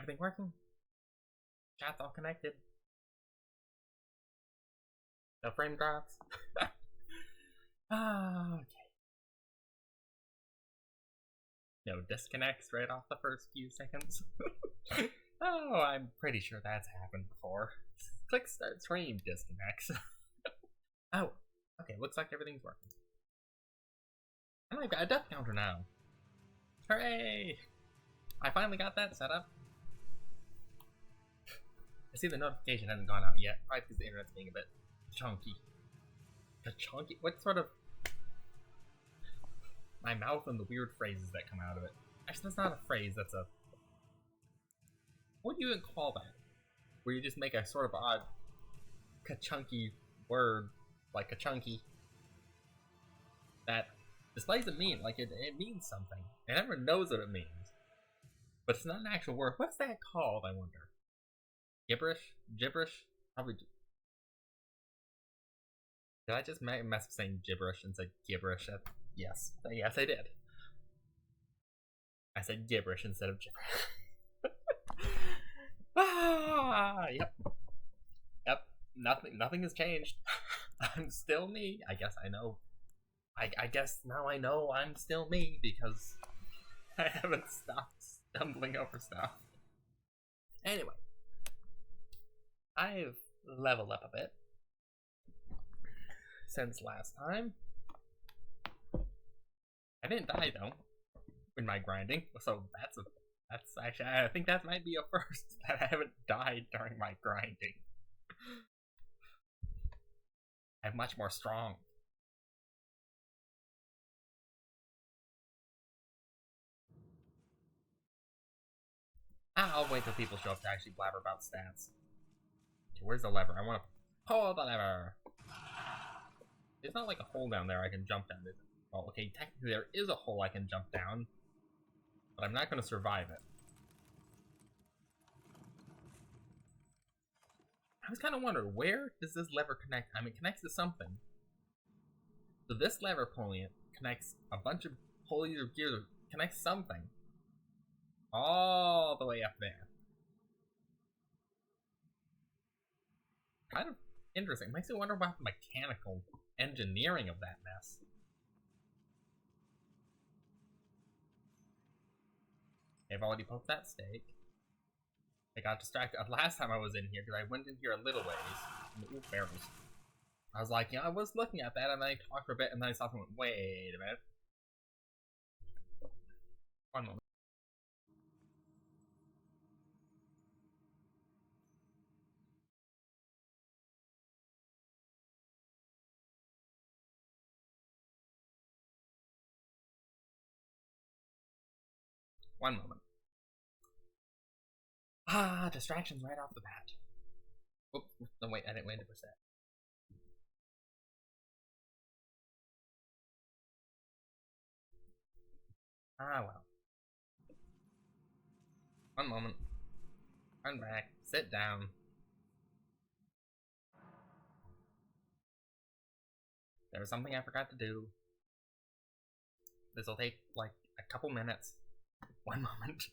Everything working? Chat's all connected. No frame drops. Okay. No disconnects right off the first few seconds. Oh, I'm pretty sure that's happened before. Click start stream disconnects. Oh, okay, looks like everything's working. And I've got a death counter now. Hooray! I finally got that set up. I see the notification hasn't gone out yet, probably because the internet's being a bit chunky. Chunky? What sort of... My mouth and the weird phrases that come out of it. Actually, that's not a phrase, that's a... What do you even call that? Where you just make a sort of odd, ka-chunky word, like ka-chunky, that displays a meaning, like it means something. It never knows what it means. But it's not an actual word. What's that called, I wonder? Gibberish? Gibberish? Probably. Did I just mess up saying gibberish and say gibberish? Yes. Yes, I did. I said gibberish instead of gibberish. Yep. Yep. Nothing has changed. I'm still me. I guess I know. I guess now I know I'm still me because I haven't stopped stumbling over stuff. Anyway. I've leveled up a bit since last time. I didn't die though in my grinding, so that's actually, I think that might be a first that I haven't died during my grinding. I'm much more strong. I'll wait till people show up to actually blabber about stats. Okay, where's the lever? I want to pull the lever. There's not like a hole down there I can jump down. Well, okay, technically there is a hole I can jump down, but I'm not going to survive it. I was kind of wondering, where does this lever connect? I mean, it connects to something. So this lever pulling it connects a bunch of pulleys or gears, connects something. All the way up there. Kind of interesting. Makes me wonder about the mechanical engineering of that mess. I've already poked that stake. I got distracted last time I was in here because I went in here a little ways. Ooh, barrels. I was like, yeah, I was looking at that, and then I talked for a bit, and then I saw someone. Wait a minute. One moment. One moment. Distractions right off the bat. Oop, no, wait, I didn't wait to push that. Well. One moment. Run back. Sit down. There was something I forgot to do. This'll take, like, a couple minutes. One moment.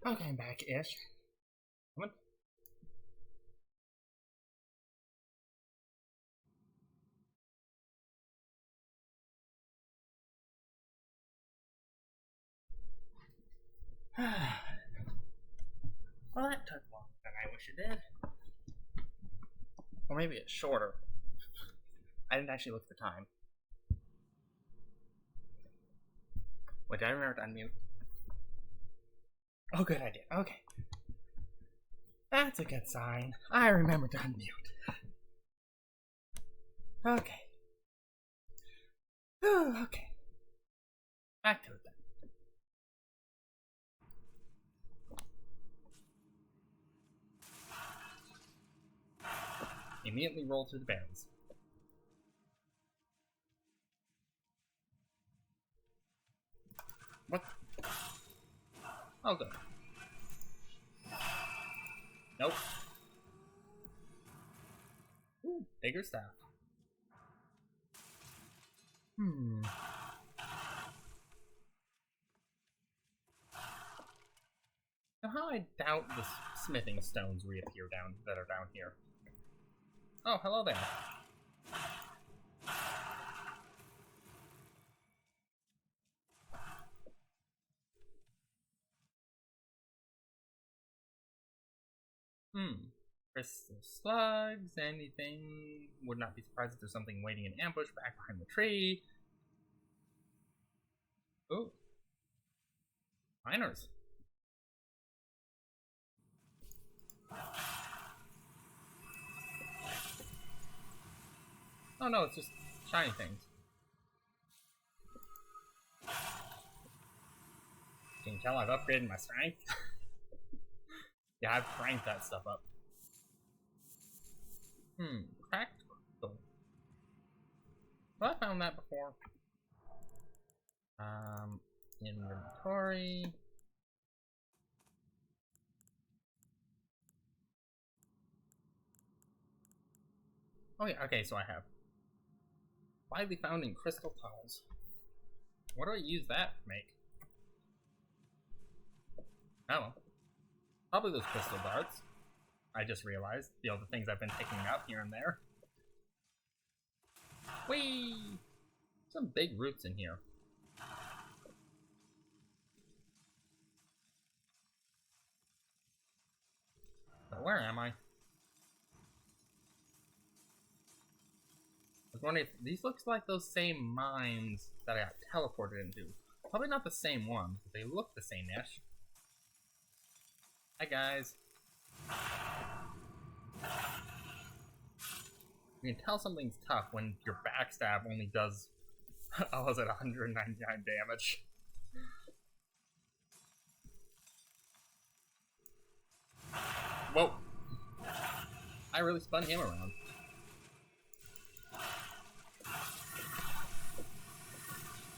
Okay, I'm back-ish. Come on. Well, that took longer than I wish it did. Or maybe it's shorter. I didn't actually look at the time. Wait, did I remember to unmute? Oh, good, I did. Okay. That's a good sign. I remember to unmute. Okay. Whew, okay. Back to it then. Immediately roll through the berries. What? Oh, good. Nope. Ooh, bigger staff. Somehow I doubt the smithing stones reappear that are down here. Oh, hello there. Crystal slugs, anything. Would not be surprised if there's something waiting in ambush back behind the tree. Ooh. Miners. Oh no, it's just shiny things. Can you tell I've upgraded my strength? Yeah, I've cranked that stuff up. Cracked crystal. Well, I found that before. Inventory. Oh yeah, okay, so I have. Widely found in crystal tunnels. What do I use that to make? Oh, probably those crystal darts. I just realized, the things I've been picking up here and there. Whee! Some big roots in here. But where am I? I was wondering if these looks like those same mines that I got teleported into. Probably not the same ones, but they look the same-ish. Hi guys. You can tell something's tough when your backstab only does, I was at 199 damage. Whoa. I really spun him around.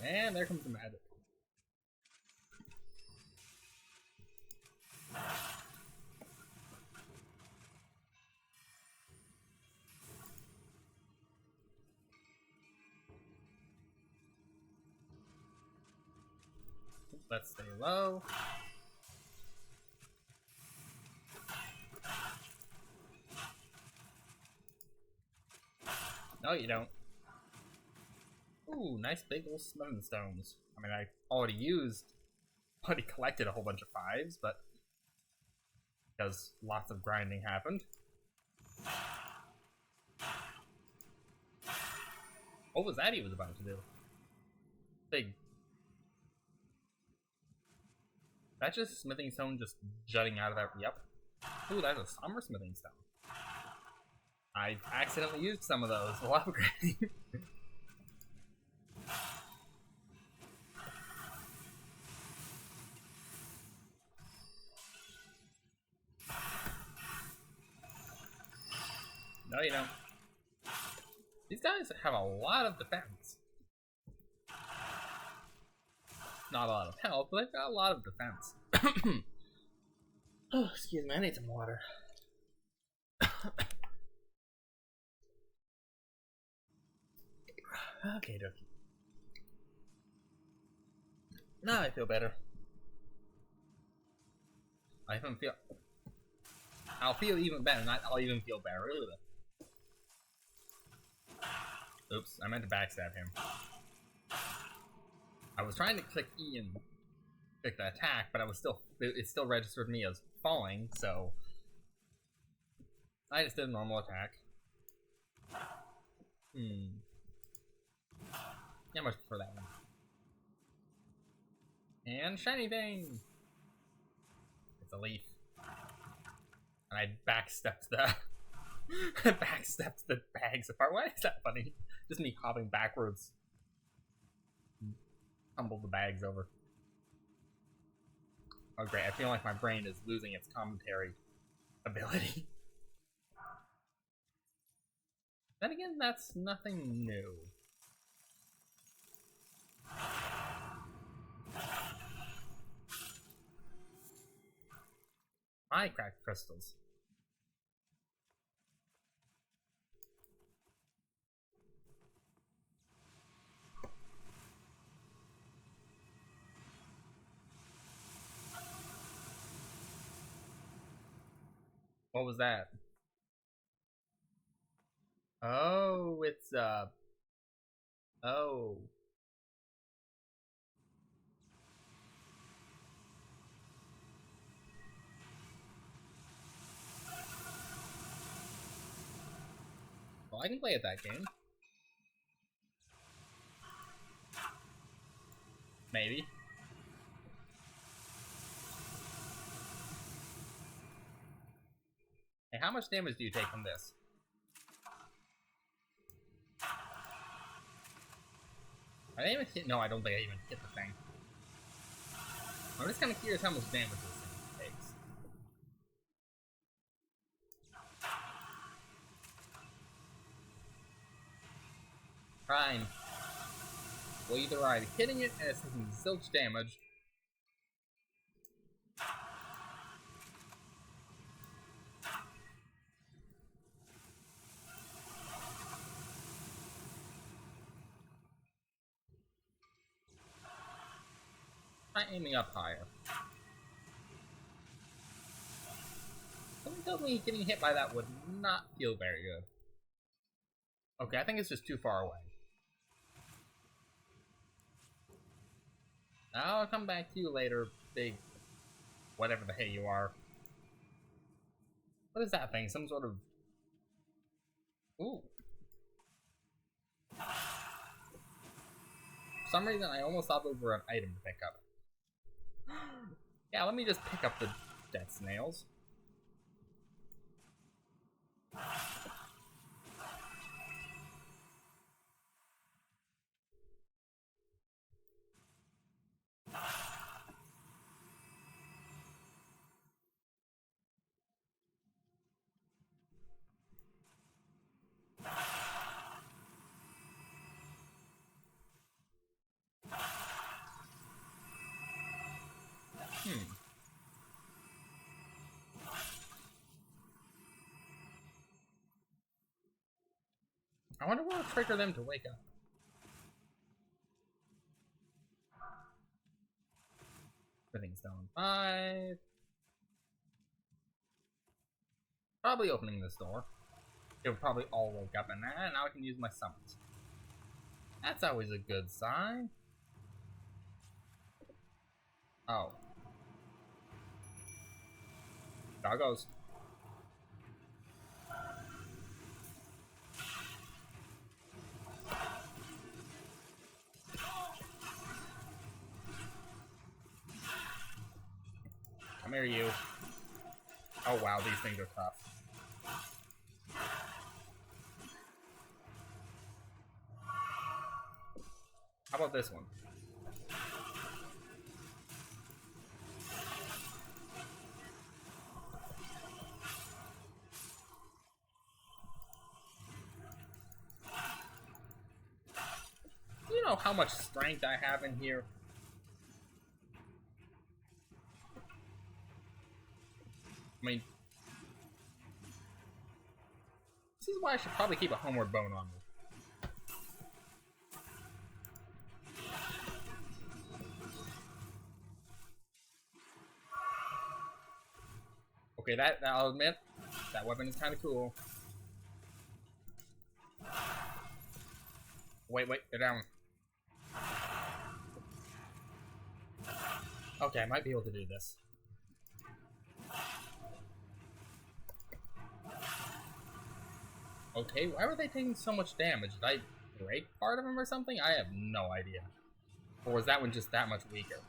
And there comes the magic. Let's stay low. No, you don't. Ooh, nice big old smithing stones. I mean, I already collected a whole bunch of 5s, but because lots of grinding happened. What was that he was about to do? Big. That's just a smithing stone just jutting out of that. Yep. Ooh, that's a summer smithing stone. I accidentally used some of those while upgrading. No, you don't. These guys have a lot of defense. Not a lot of health, but they've got a lot of defense. Oh, excuse me, I need some water. Okay, dokie. Now I feel better. I even feel... I'll feel even better, not I'll even feel better. Oops, I meant to backstab him. I was trying to click E and click the attack, but it still registered me as falling, so I just did a normal attack. Yeah, much for that one. And shiny thing! It's a leaf. And I backstepped the backstepped the bags apart. Why is that funny? Just me hopping backwards. Tumble the bags over. Oh great, I feel like my brain is losing its commentary ability. Then again, that's nothing new. I cracked crystals. What was that? Oh, it's oh. Well, I can play at that game. Maybe. Hey, how much damage do you take from this? I didn't even hit. No, I don't think I even hit the thing. I'm just kind of curious how much damage this thing takes. Fine. Well, either I'm hitting it and it's taking zilch damage. Try aiming up higher. Something tells me getting hit by that would not feel very good. Okay, I think it's just too far away. I'll come back to you later, big... whatever the hell you are. What is that thing? Some sort of... Ooh. For some reason, I almost thought those were an item to pick up. Yeah, let me just pick up the death snails. I wonder what will trigger them to wake up. Everything's down 5. Probably opening this door. It would probably all wake up, and now I can use my summons. That's always a good sign. Oh. Doggos. Come here, you. Oh wow, these things are tough. How about this one? Do you know how much strength I have in here? I mean, this is why I should probably keep a homeward bone on me. Okay, that I'll admit, that weapon is kind of cool. Wait, they're down. Okay, I might be able to do this. Okay, why were they taking so much damage? Did I break part of them or something? I have no idea. Or was that one just that much weaker?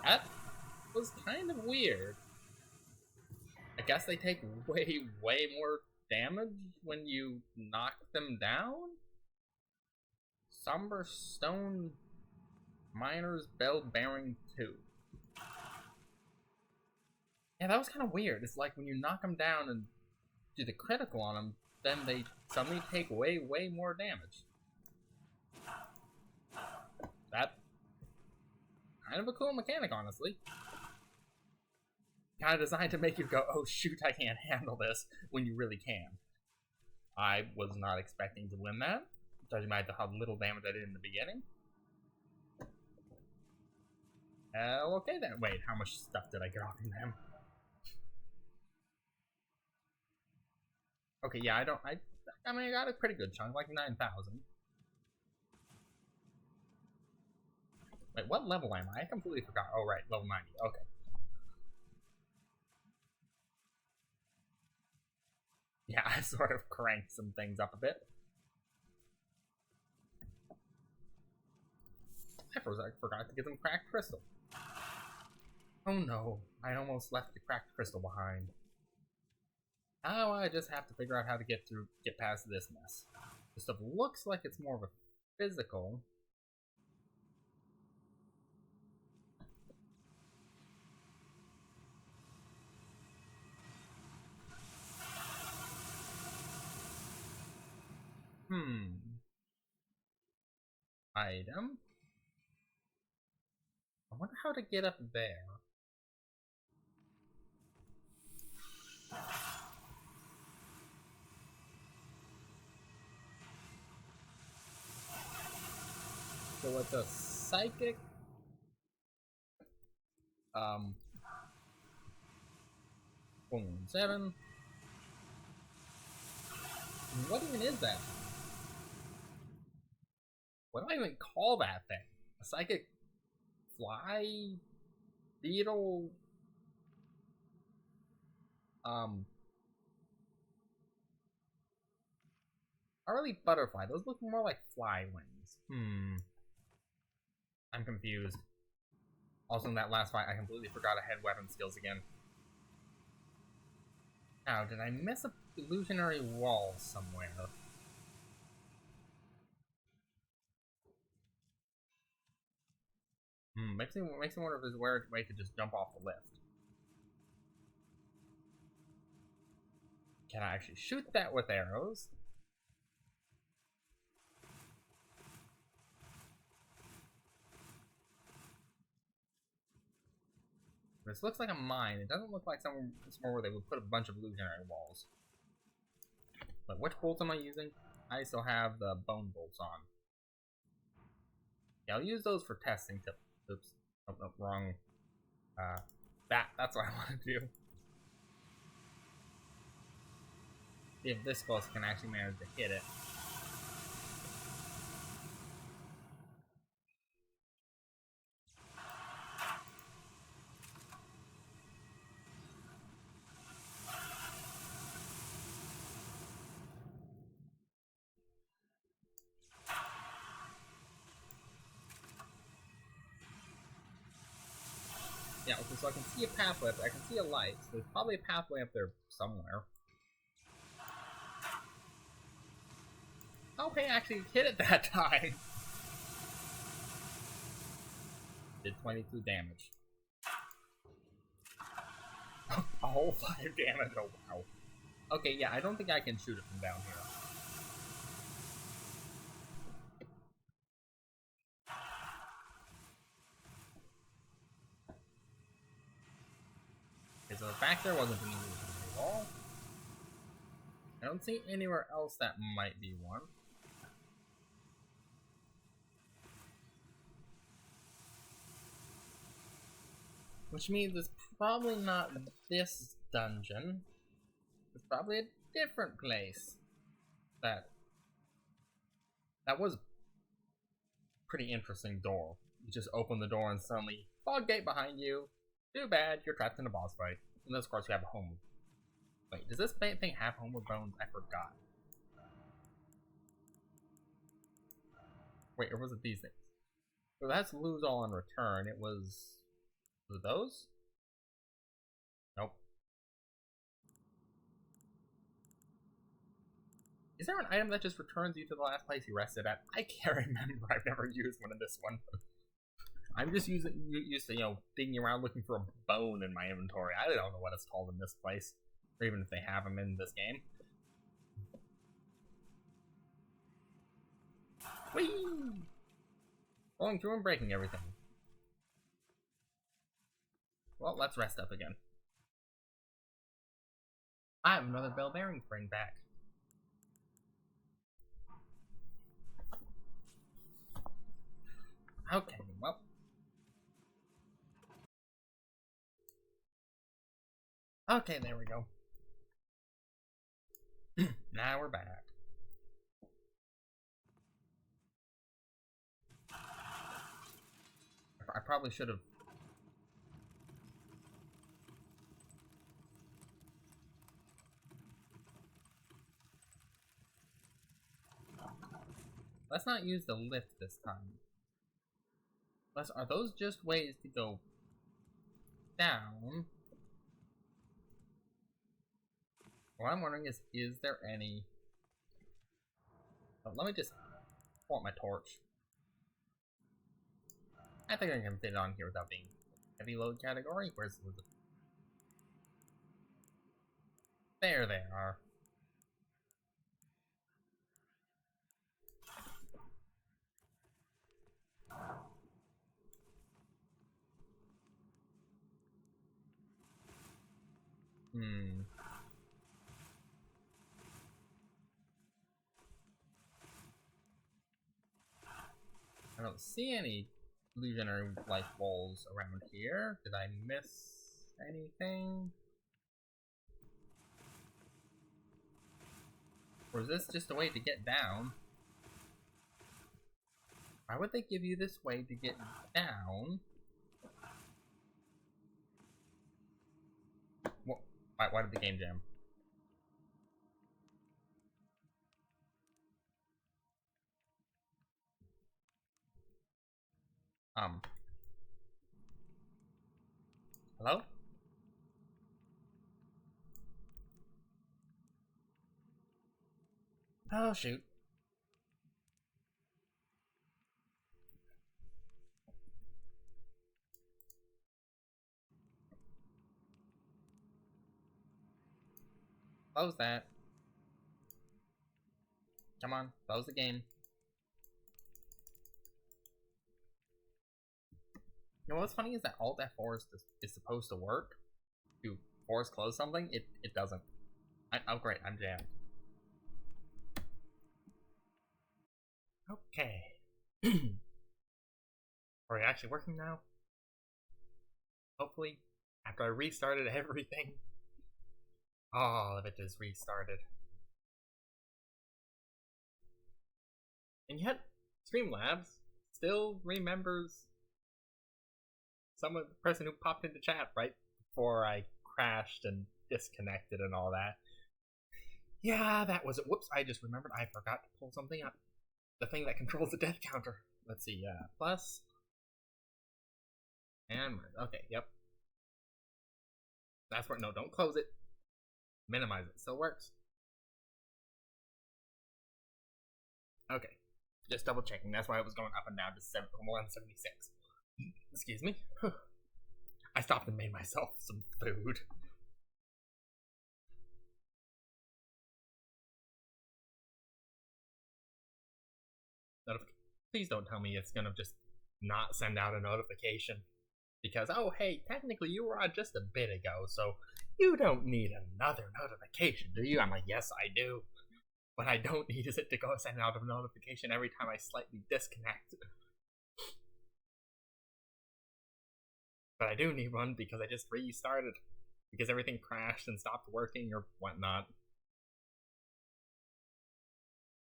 That was kind of weird. I guess they take way more damage when you knock them down? Somber Stone Miner's Bell Bearing 2. Yeah, that was kind of weird. It's like when you knock them down and do the critical on them, then they suddenly take way more damage. That kind of a cool mechanic, honestly. Kind of designed to make you go, oh shoot, I can't handle this, when you really can. I was not expecting to win that, judging by how little damage I did in the beginning. Okay then. Wait, how much stuff did I get off in them? Okay, yeah, I mean, I got a pretty good chunk, like 9,000. Wait, what level am I? I completely forgot. Oh, right, level 90. Okay. Yeah, I sort of cranked some things up a bit. I forgot to get them cracked crystal. Oh no, I almost left the cracked crystal behind. Now I just have to figure out how to get past this mess. This stuff looks like it's more of a physical. Item. I wonder how to get up there. So with the psychic, 7. What even is that? What do I even call that thing? A psychic fly beetle? Not really butterfly. Those look more like fly wings. I'm confused. Also, in that last fight, I completely forgot I had weapon skills again. Now, did I miss a illusionary wall somewhere? Makes me wonder if there's a way to just jump off the lift. Can I actually shoot that with arrows? This looks like a mine. It doesn't look like somewhere where they would put a bunch of illusionary walls. But which bolts am I using? I still have the bone bolts on. Yeah, I'll use those for testing. Oops. Oh, no, wrong. That's what I want to do. See if this close can actually manage to hit it. Yeah, okay, so I can see a pathway up there. I can see a light, so there's probably a pathway up there somewhere. Okay, I actually hit it that time. Did 22 damage. A whole 5 damage, oh wow. Okay, yeah, I don't think I can shoot it from down here. so the back there wasn't an illusionary wall. I don't see anywhere else that might be one. Which means it's probably not this dungeon. It's probably a different place. That was a pretty interesting door. You just open the door and suddenly fog gate behind you. Too bad, you're trapped in a boss fight. And then of course you have a home. Wait, does this thing have homeward bones? I forgot. Wait, or was it these things? So that's lose all in return. It was those? Nope. Is there an item that just returns you to the last place you rested at? I can't remember. I've never used one in this one. I'm just used to, you know, digging around looking for a bone in my inventory. I don't know what it's called in this place, or even if they have them in this game. Whee! Going through and breaking everything. Well, let's rest up again. I have another bell bearing spring back. Okay, well. Okay, there we go. Now we're back. I probably should have. Let's not use the lift this time. Are those just ways to go down? What I'm wondering is there any... Oh, let me just pull out my torch. I think I can fit it on here without being heavy load category. Where's it? There they are. I don't see any illusionary life balls around here. Did I miss anything? Or is this just a way to get down? Why would they give you this way to get down? What? Why did the game jam? Hello? Oh, shoot. Close that. Come on, close the game. You know what's funny is that Alt F4 is supposed to work. To force close something, it doesn't. Oh great, I'm jammed. Okay. Are we actually working now? Hopefully. After I restarted everything. All of it just restarted. And yet, Streamlabs still remembers the person who popped into chat right before I crashed and disconnected and all that. Yeah, that was it. Whoops, I just remembered I forgot to pull something up. The thing that controls the death counter. Let's see, plus. And, okay, yep. That's where, no, don't close it. Minimize it, still works. Okay, just double checking. That's why it was going up and down to 176. Excuse me. I stopped and made myself some food. Please don't tell me it's gonna just not send out a notification. Because, oh hey, technically you were on just a bit ago, so you don't need another notification, do you? I'm like, yes I do. What I don't need is it to go send out a notification every time I slightly disconnect. But I do need one because I just restarted. Because everything crashed and stopped working or whatnot.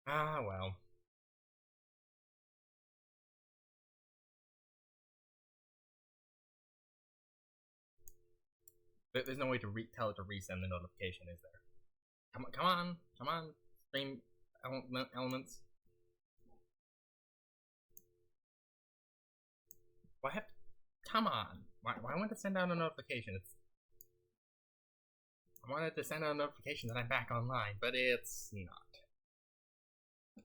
Ah, well. There's no way to tell it to resend the notification, is there? Come on, stream elements. Why have? Come on. Why want to send out a notification? I wanted to send out a notification that I'm back online, but it's not.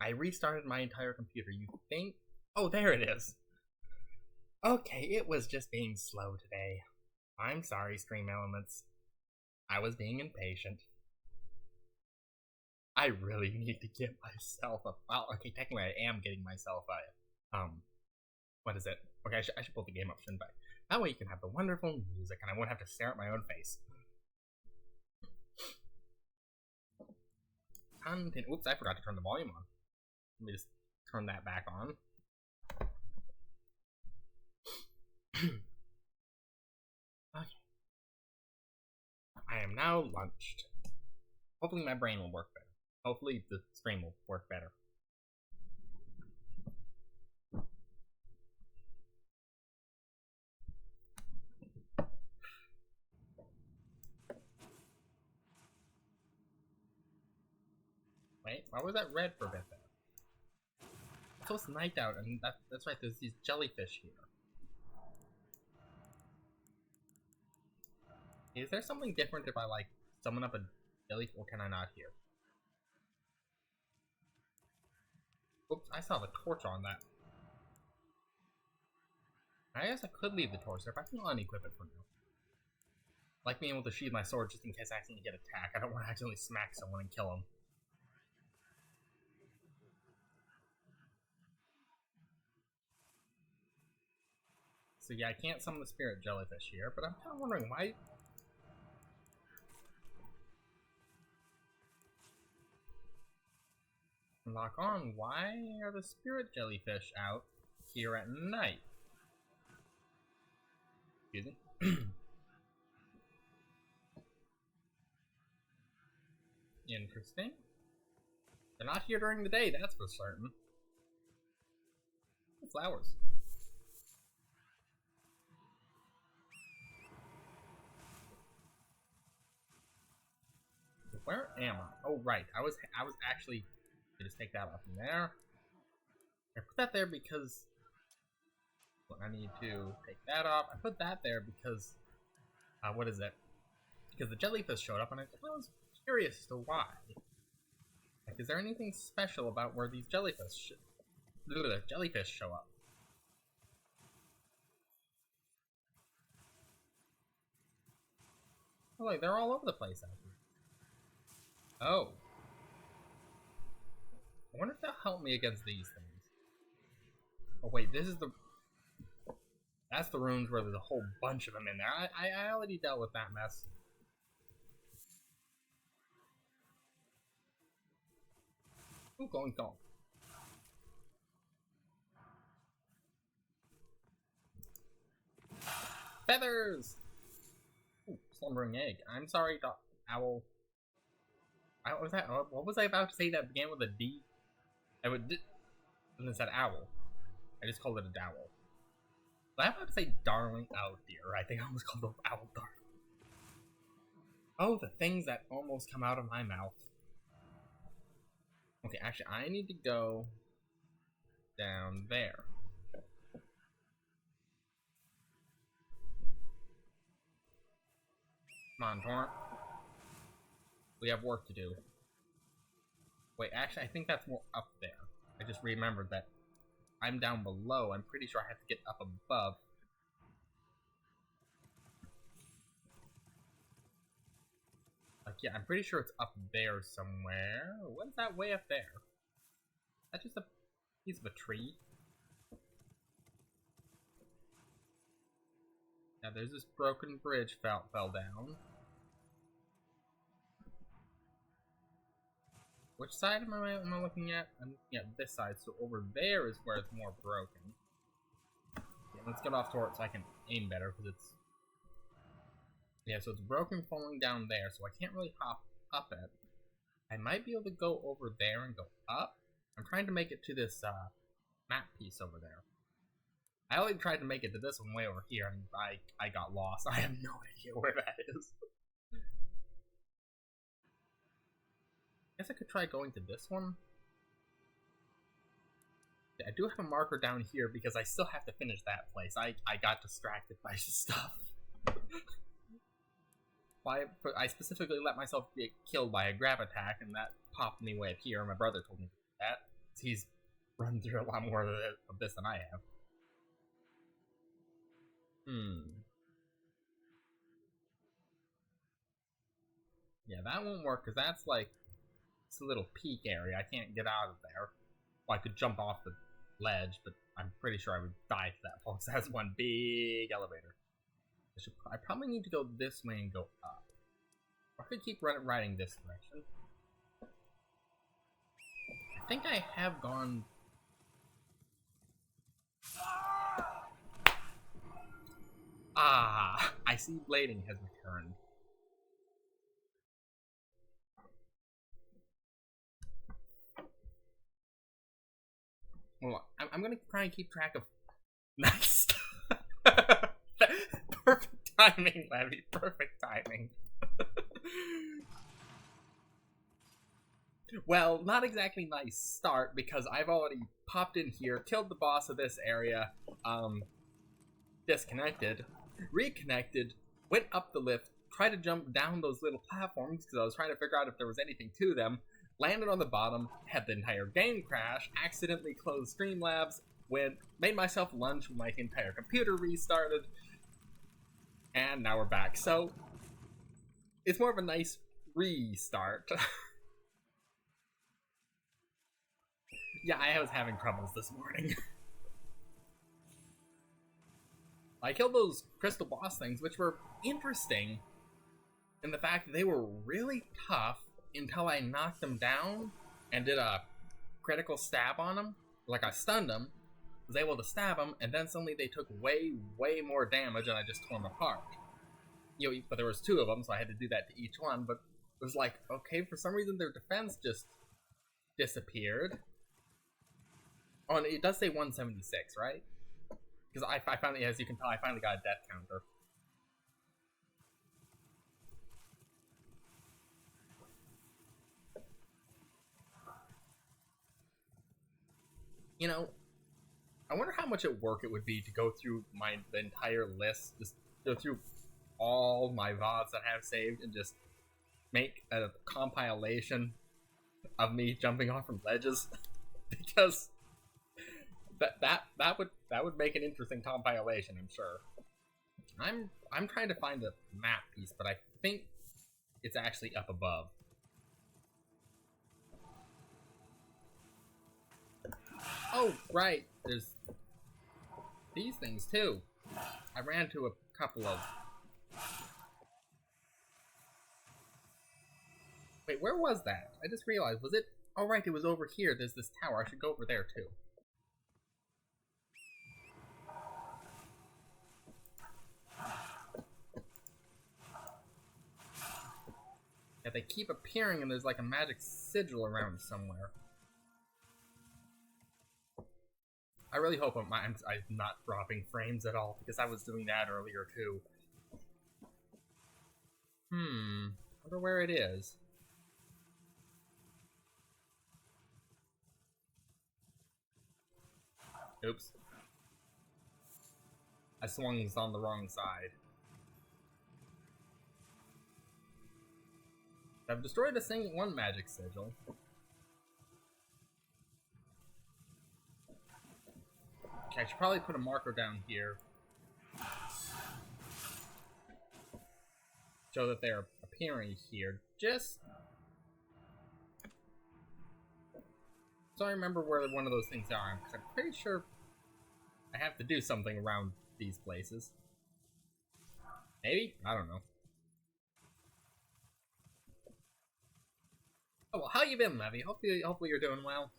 I restarted my entire computer. You think? Oh, there it is. Okay, it was just being slow today. I'm sorry, stream elements. I was being impatient. I really need to get myself a. Well, okay, technically I am getting myself a. What is it? Okay, I should pull the game up, shouldn't I? That way you can have the wonderful music, and I won't have to stare at my own face. Oops, I forgot to turn the volume on. Let me just turn that back on. Okay. I am now lunched. Hopefully my brain will work better. Hopefully the stream will work better. Wait, why was that red for a bit there? So it's night out, and that's right, there's these jellyfish here. Is there something different if I, like, summon up a jellyfish, or can I not here? Oops, I still have a torch on that. I guess I could leave the torch there, but I can unequip it for now. I like being able to sheathe my sword just in case I accidentally get attacked. I don't want to accidentally smack someone and kill them. So yeah, I can't summon the spirit jellyfish here, but I'm kind of wondering why. Lock on, why are the spirit jellyfish out here at night? Excuse me. Interesting. They're not here during the day, that's for certain. Flowers. Where am I? Oh right, I was actually gonna just take that off from there. I put that there because I need to take that off. I put that there because what is it? Because the jellyfish showed up, and I was curious as to why. Like, is there anything special about where these jellyfish show up? Oh, like, they're all over the place out here. Oh. I wonder if they'll help me against these things. Oh, wait, this is the... That's the rooms where there's a whole bunch of them in there. I already dealt with that mess. Ooh, going dong. Feathers! Ooh, slumbering egg. I'm sorry, owl. What was that? What was I about to say that began with a D? And then said owl. I just called it a dowel. Was I about to say darling? Oh dear, I think I almost called the owl darling. Oh, the things that almost come out of my mouth. Okay, actually, I need to go down there. Come on, Torrent. We have work to do. Wait, actually, I think that's more up there. I just remembered that I'm down below. I'm pretty sure I have to get up above. Like, yeah, I'm pretty sure it's up there somewhere. What is that way up there? Is that just a piece of a tree? Yeah, there's this broken bridge fell down. Which side am I looking at? I'm looking at this side, so over there is where it's more broken. Okay, let's get off to it so I can aim better, because it's... Yeah, so it's broken falling down there, so I can't really hop up it. I might be able to go over there and go up. I'm trying to make it to this map piece over there. I only tried to make it to this one way over here, and I got lost. I have no idea where that is. Guess I could try going to this one. Yeah, I do have a marker down here because I still have to finish that place. I got distracted by stuff. I specifically let myself get killed by a grab attack, and that popped me way up here. My brother told me to do that. He's run through a lot more of this than I have. Yeah, that won't work, because that's like... It's a little peak area. I can't get out of there. Well, I could jump off the ledge, but I'm pretty sure I would die to that because that's one big elevator. I probably need to go this way and go up. Or I could keep riding this direction. I think I have gone... Ah! I see blading has returned. Well, I'm gonna try and keep track of... Nice! Perfect timing, Levy. Perfect timing. Well, not exactly nice start, because I've already popped in here, killed the boss of this area, disconnected, reconnected, went up the lift, tried to jump down those little platforms, because I was trying to figure out if there was anything to them, landed on the bottom, had the entire game crash, accidentally closed Streamlabs, made myself lunch when my entire computer restarted, and now we're back. So, it's more of a nice restart. Yeah, I was having troubles this morning. I killed those crystal boss things, which were interesting in the fact that they were really tough until I knocked them down and did a critical stab on them. Like, I stunned them, was able to stab them, and then suddenly they took way, way more damage and I just tore them apart. You know, but there was two of them, so I had to do that to each one, but it was like, okay, for some reason their defense just disappeared. Oh, and it does say 176, right? Because I finally, as you can tell, I finally got a death counter. You know, I wonder how much work it would be to go through the entire list, just go through all my VODs that I have saved and just make a compilation of me jumping off from ledges, because that would make an interesting compilation, I'm sure. I'm trying to find a map piece, but I think it's actually up above. Oh, right, there's these things too. I ran to a couple of... Wait, where was that? I just realized, was it... Oh right, it was over here, there's this tower, I should go over there too. Yeah, they keep appearing and there's like a magic sigil around somewhere. I really hope I'm not dropping frames at all, because I was doing that earlier too. Wonder where it is. Oops. I swung on the wrong side. I've destroyed one magic sigil. Okay, I should probably put a marker down here. Show that they're appearing here. Just so I remember where one of those things are, because I'm pretty sure I have to do something around these places. Maybe? I don't know. Oh, well, how you been, Levy? Hopefully you're doing well.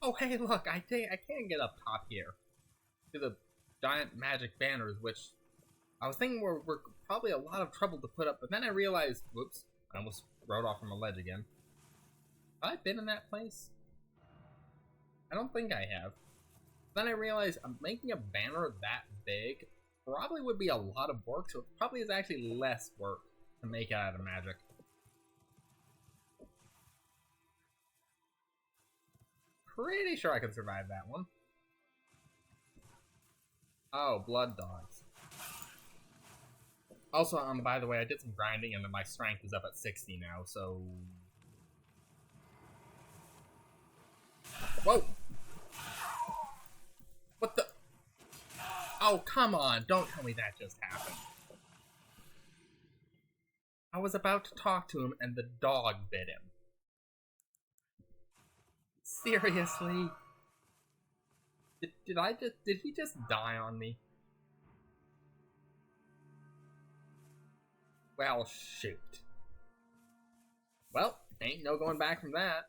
Oh, hey, look, I can't get up top here to the giant magic banners, which I was thinking were probably a lot of trouble to put up, but then I realized, whoops, I almost rode off from a ledge again. Have I been in that place? I don't think I have. Then I realized making a banner that big probably would be a lot of work, so it probably is actually less work to make it out of magic. Pretty sure I can survive that one. Oh, blood dogs. Also, by the way, I did some grinding and my strength is up at 60 now, so... Whoa! What the... Oh, come on, don't tell me that just happened. I was about to talk to him and the dog bit him. Seriously? Did he just die on me? Well, shoot. Well, ain't no going back from that.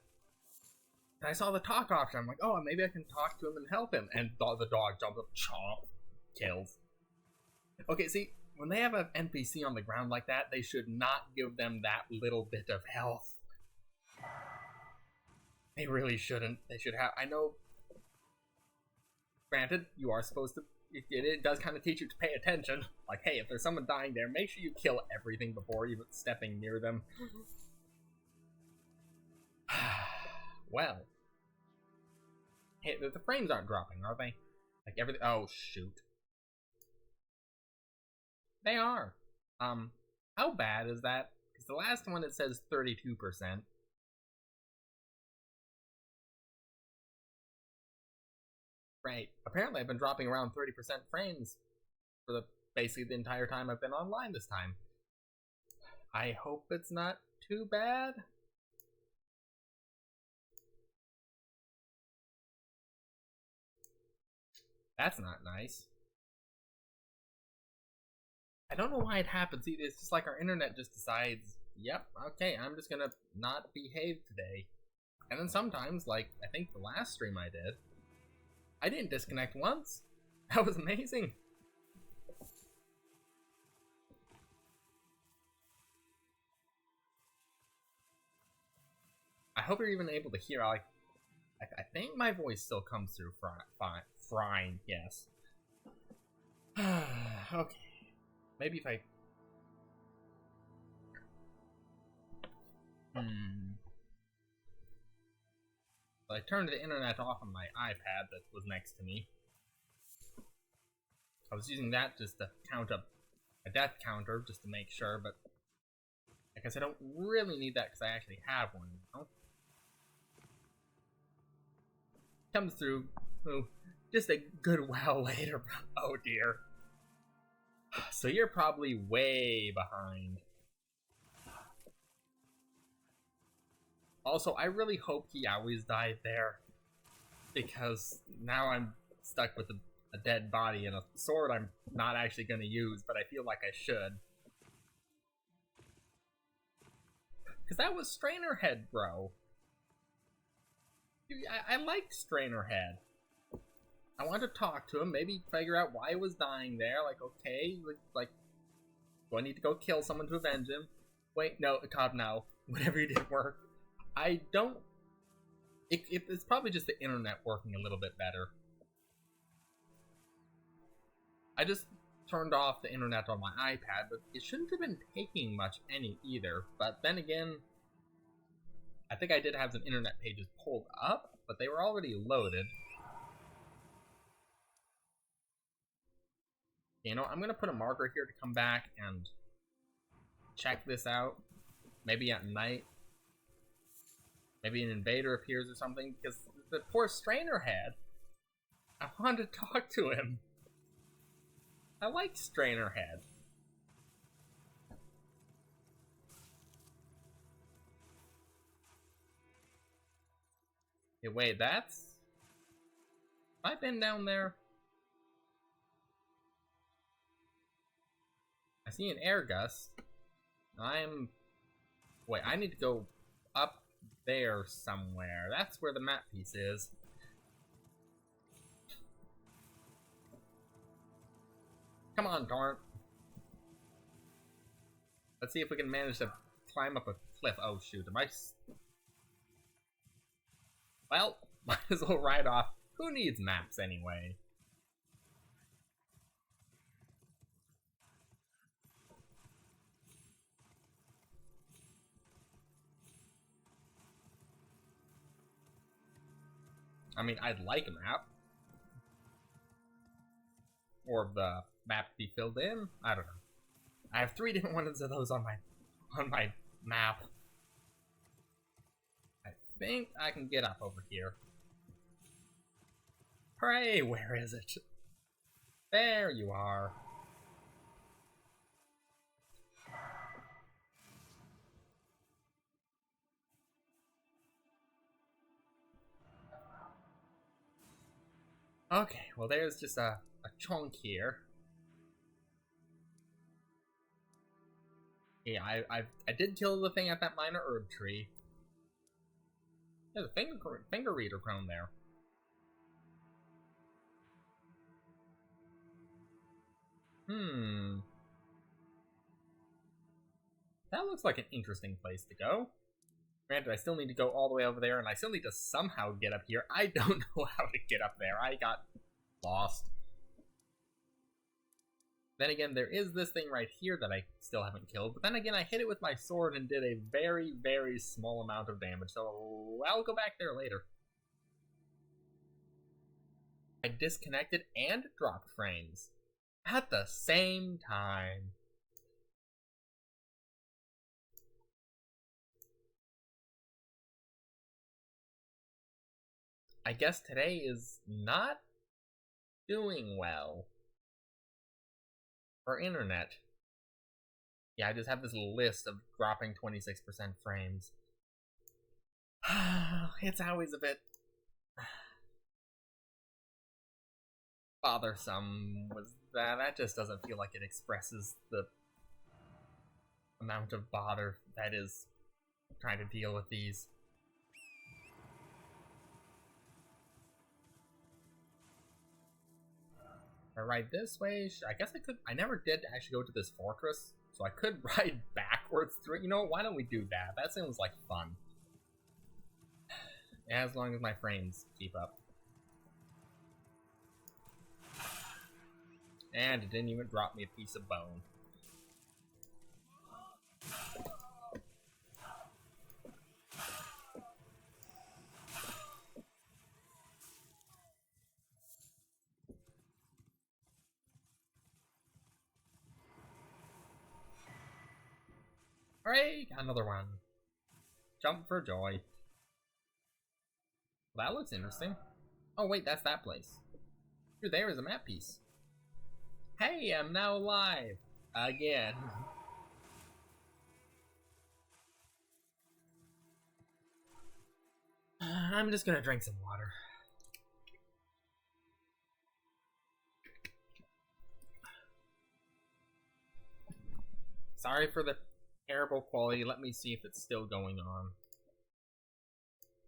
And I saw the talk option. I'm like, oh, maybe I can talk to him and help him. And the dog jumps up, chomp, kills. Okay, see, when they have an NPC on the ground like that, they should not give them that little bit of health. They really shouldn't. They should have... I know... Granted, you are supposed to... It does kind of teach you to pay attention. Like, hey, if there's someone dying there, make sure you kill everything before even stepping near them. Well. Hey, the frames aren't dropping, are they? Like, everything... Oh, shoot. They are. How bad is that? Because the last one, it says 32%. Right. Apparently, I've been dropping around 30% frames for basically the entire time I've been online this time. I hope it's not too bad. That's not nice. I don't know why it happens either. It's just like our internet just decides, yep, okay, I'm just gonna not behave today. And then sometimes, like, I think the last stream I did, I didn't disconnect once. That was amazing. I hope you're even able to hear. I think my voice still comes through fine, yes. Okay. Maybe if I... So I turned the internet off on my iPad that was next to me. I was using that just to count up a death counter, just to make sure, but I guess I don't really need that because I actually have one, you know? Comes through, just a good while later. Oh dear. So you're probably way behind. Also, I really hope he always died there, because now I'm stuck with a dead body and a sword I'm not actually going to use, but I feel like I should. Because that was Strainer Head, bro. I liked Strainer Head. I want to talk to him, maybe figure out why he was dying there. Like, okay, like, do I need to go kill someone to avenge him? Wait, no, God, no. Whatever you did work. I don't... It's probably just the internet working a little bit better. I just turned off the internet on my iPad, but it shouldn't have been taking much either. But then again, I think I did have some internet pages pulled up, but they were already loaded. You know, I'm going to put a marker here to come back and check this out. Maybe at night. Maybe an invader appears or something, because the poor Strainer Head. I wanted to talk to him. I like Strainer Head. Hey, wait, that's... Have I been down there? I see an air gust. Wait, I need to go up there somewhere. That's where the map piece is. Come on, Torrent. Let's see if we can manage to climb up a cliff. Oh, shoot. Well, might as well ride off. Who needs maps anyway? I mean, I'd like a map. Or the map be filled in. I don't know. I have 3 different ones of those on my map. I think I can get up over here. Hooray, where is it? There you are. Okay, well there's just a chunk here. Yeah, I did kill the thing at that minor herb tree. There's a finger reader prone there. That looks like an interesting place to go. Granted, I still need to go all the way over there, and I still need to somehow get up here. I don't know how to get up there. I got lost. Then again, there is this thing right here that I still haven't killed. But then again, I hit it with my sword and did a very, very small amount of damage. So I'll go back there later. I disconnected and dropped frames at the same time. I guess today is not doing well for internet. Yeah, I just have this list of dropping 26% frames. It's always a bit bothersome. That just doesn't feel like it expresses the amount of bother that is trying to deal with these. If I ride this way, I guess I could. I never did actually go to this fortress, so I could ride backwards through it. You know, why don't we do that? That sounds like fun. As long as my frames keep up. And it didn't even drop me a piece of bone. Hooray! Got another one. Jump for joy. Well, that looks interesting. Oh wait, that's that place. Through there is a map piece. Hey, I'm now alive! Again. I'm just gonna drink some water. Sorry for the terrible quality. Let me see if it's still going on.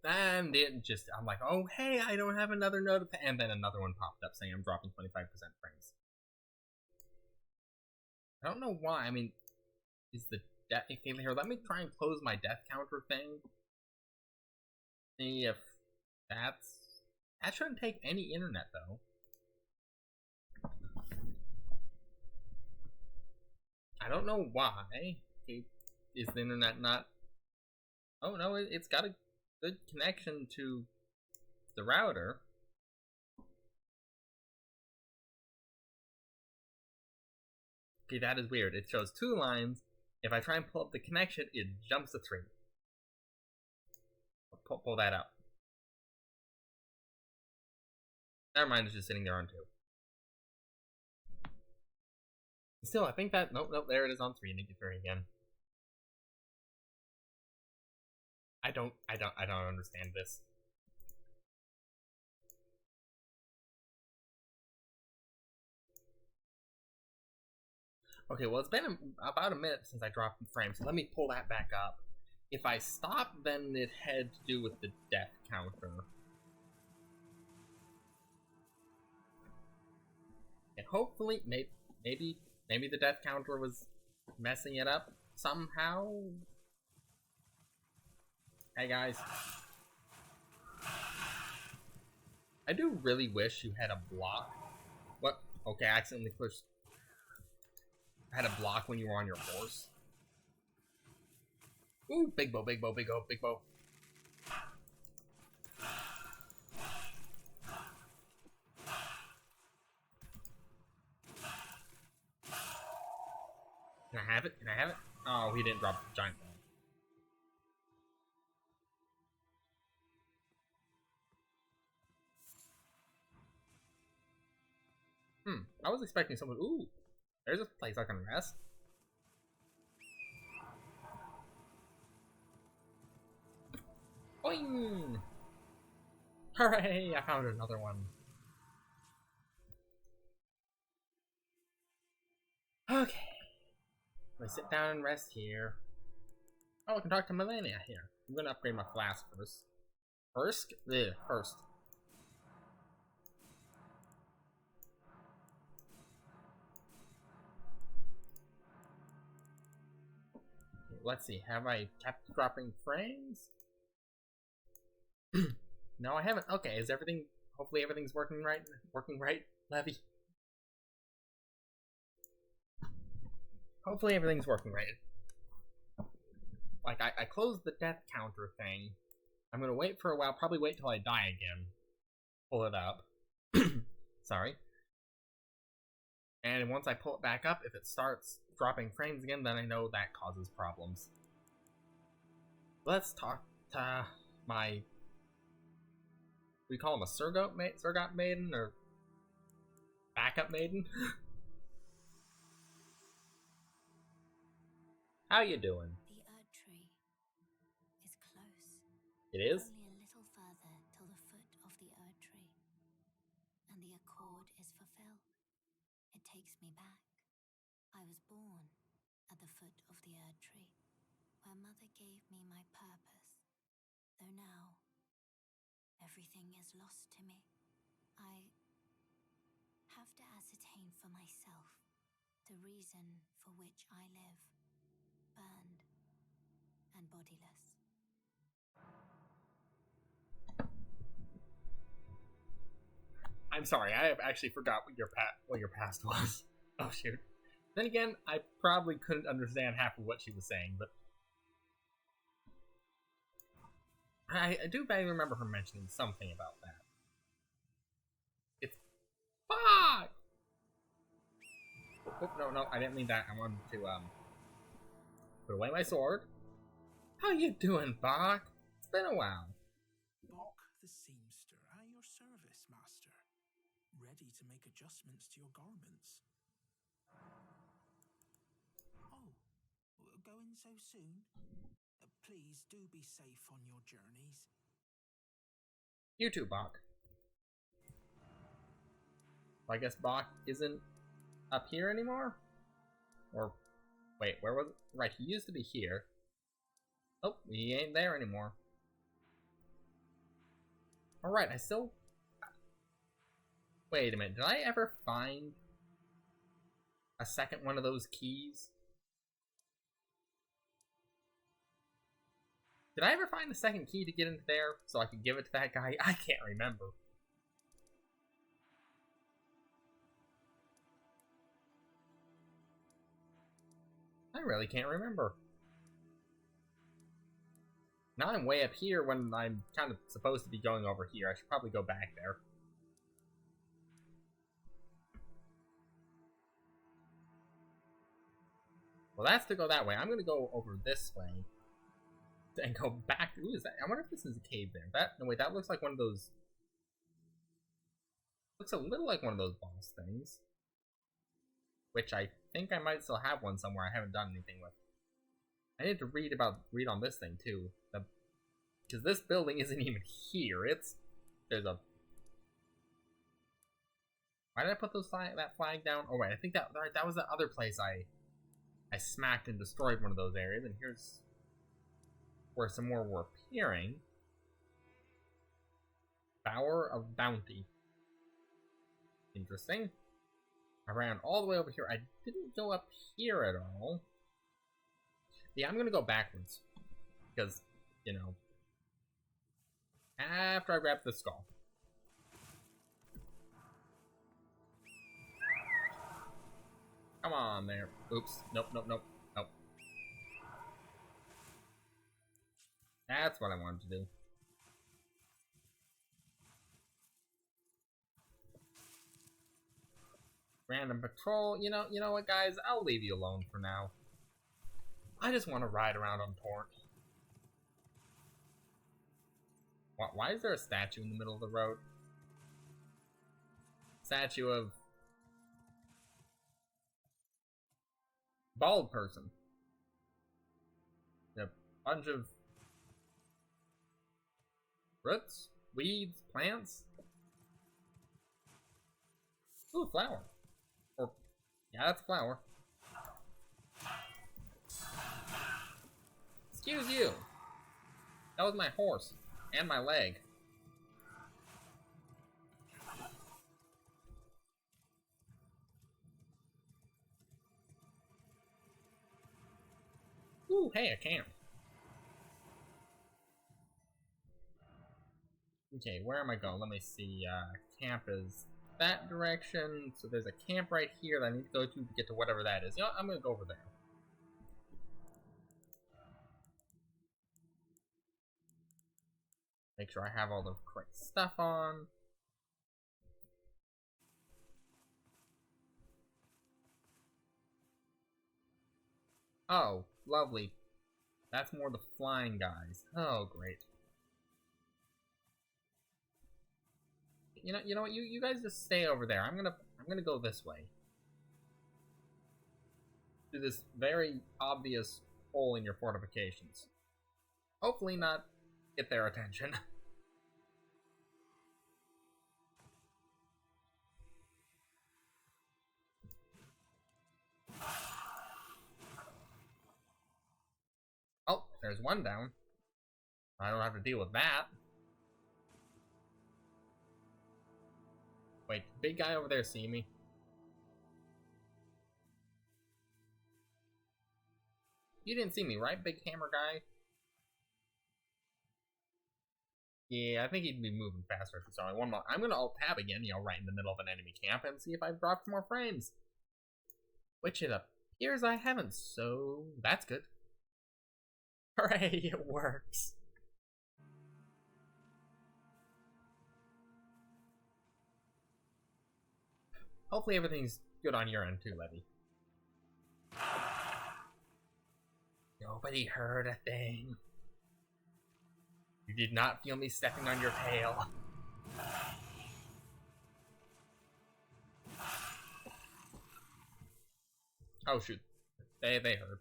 And it just, I'm like, oh hey, I don't have another notification. And then another one popped up saying I'm dropping 25% frames. I don't know why. I mean, is the death... Here, let me try and close my death counter thing. See if that's... That shouldn't take any internet, though. I don't know why. Is the internet not... Oh, no, it's got a good connection to the router. Okay, that is weird. It shows 2 lines. If I try and pull up the connection, it jumps to 3. I'll pull that up. Never mind, it's just sitting there on 2. Still, I think that... Nope, there it is on 3. Make it 3 again. I don't understand this. Okay, well, it's been about a minute since I dropped the frame, so let me pull that back up. If I stop, then it had to do with the death counter. And hopefully, maybe the death counter was messing it up somehow. Hey guys. I do really wish you had a block. What? Okay, I accidentally pushed. I had a block when you were on your horse. Ooh, big bow, big bow, big bow, big bow. Can I have it? Can I have it? Oh, he didn't drop the giant bow. I was expecting someone. Ooh, there's a place I can rest. Boing! Hooray! I found another one. Okay. Let me sit down and rest here. Oh, I can talk to Melania here. I'm gonna upgrade my flask first. First? Ugh, first. Let's see, have I kept dropping frames? No, I haven't. Okay, is everything... Hopefully everything's working right, Levy? Hopefully everything's working right. Like, I closed the death counter thing. I'm gonna wait for a while, probably wait till I die again. Pull it up. Sorry. And once I pull it back up, if it starts dropping frames again, then I know that causes problems. Let's talk to my... We call him a Surgot maiden, or backup maiden? How you doing? The Erd tree is close. It is? Only a little further till the foot of the Erd tree, and the accord is fulfilled. It takes me back. I was born at the foot of the Erd tree, where Mother gave me my purpose. Though now, everything is lost to me. I have to ascertain for myself the reason for which I live, burned and bodiless. I'm sorry, I have actually forgot what your past was. Oh shoot. Then again, I probably couldn't understand half of what she was saying, but I do vaguely remember her mentioning something about that. It's fuck! Oh, no, I didn't mean that. I wanted to put away my sword. How you doing, Bach? It's been a while. Bach the seamster, at your service, master. Ready to make adjustments to your garments. Oh, going so soon? Please do be safe on your journeys. You too, Bach. I guess Bach isn't up here anymore? Or, wait, where was it? Right, he used to be here. Oh, he ain't there anymore. Alright, I still... Wait a minute, did I ever find a second one of those keys? Did I ever find a second key to get into there so I could give it to that guy? I can't remember. I really can't remember. Now I'm way up here when I'm kind of supposed to be going over here. I should probably go back there. Well, that's to go that way. I'm going to go over this way. And go back. Ooh, is that? I wonder if this is a cave there. No, wait, that looks like one of those. Looks a little like one of those boss things. Which I think I might still have one somewhere I haven't done anything with. I need to read on this thing too. Because this building isn't even here. There's a. Why did I put that flag down? Oh, right, I think that was the other place I I smacked and destroyed one of those areas, and here's where some more were appearing. Bower of Bounty. Interesting. I ran all the way over here. I didn't go up here at all. Yeah, I'm gonna go backwards. Because, you know, after I grab the skull. Come on there. Oops. Nope, nope, nope. Nope. That's what I wanted to do. Random patrol. You know what, guys? I'll leave you alone for now. I just want to ride around on Torrent. Why is there a statue in the middle of the road? Statue of... bald person. A bunch of... roots? Weeds? Plants? Ooh, flower. Or... yeah, that's a flower. Excuse you! That was my horse. And my leg. Ooh, hey, a camp. Okay, where am I going? Let me see. Camp is that direction. So there's a camp right here that I need to go to get to whatever that is. You know what? I'm gonna go over there. Make sure I have all the correct stuff on. Oh, lovely. That's more the flying guys. Oh, great. You know what? You guys just stay over there. I'm gonna go this way. Through this very obvious hole in your fortifications. Hopefully not get their attention. Oh, there's one down. I don't have to deal with that. Wait, big guy over there see me? You didn't see me, right, big hammer guy? Yeah, I think he'd be moving faster if he saw me. One more. I'm gonna alt-tab again, you know, right in the middle of an enemy camp, and see if I've dropped more frames. Which it appears I haven't, so that's good. Hooray, it works. Hopefully everything's good on your end too, Levy. Nobody heard a thing. You did not feel me stepping on your tail. Oh shoot. They heard.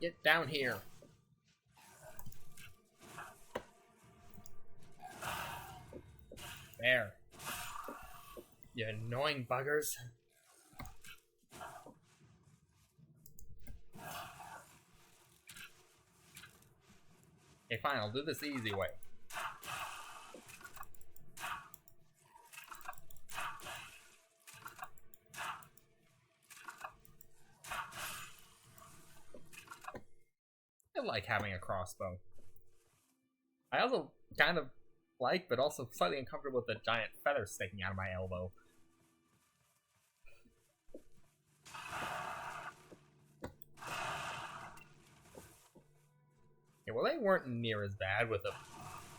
Get down here. There. You annoying buggers. Okay, fine, I'll do this the easy way. I like having a crossbow. I also kind of like, but also slightly uncomfortable with the giant feather sticking out of my elbow. Okay, well, they weren't near as bad with the...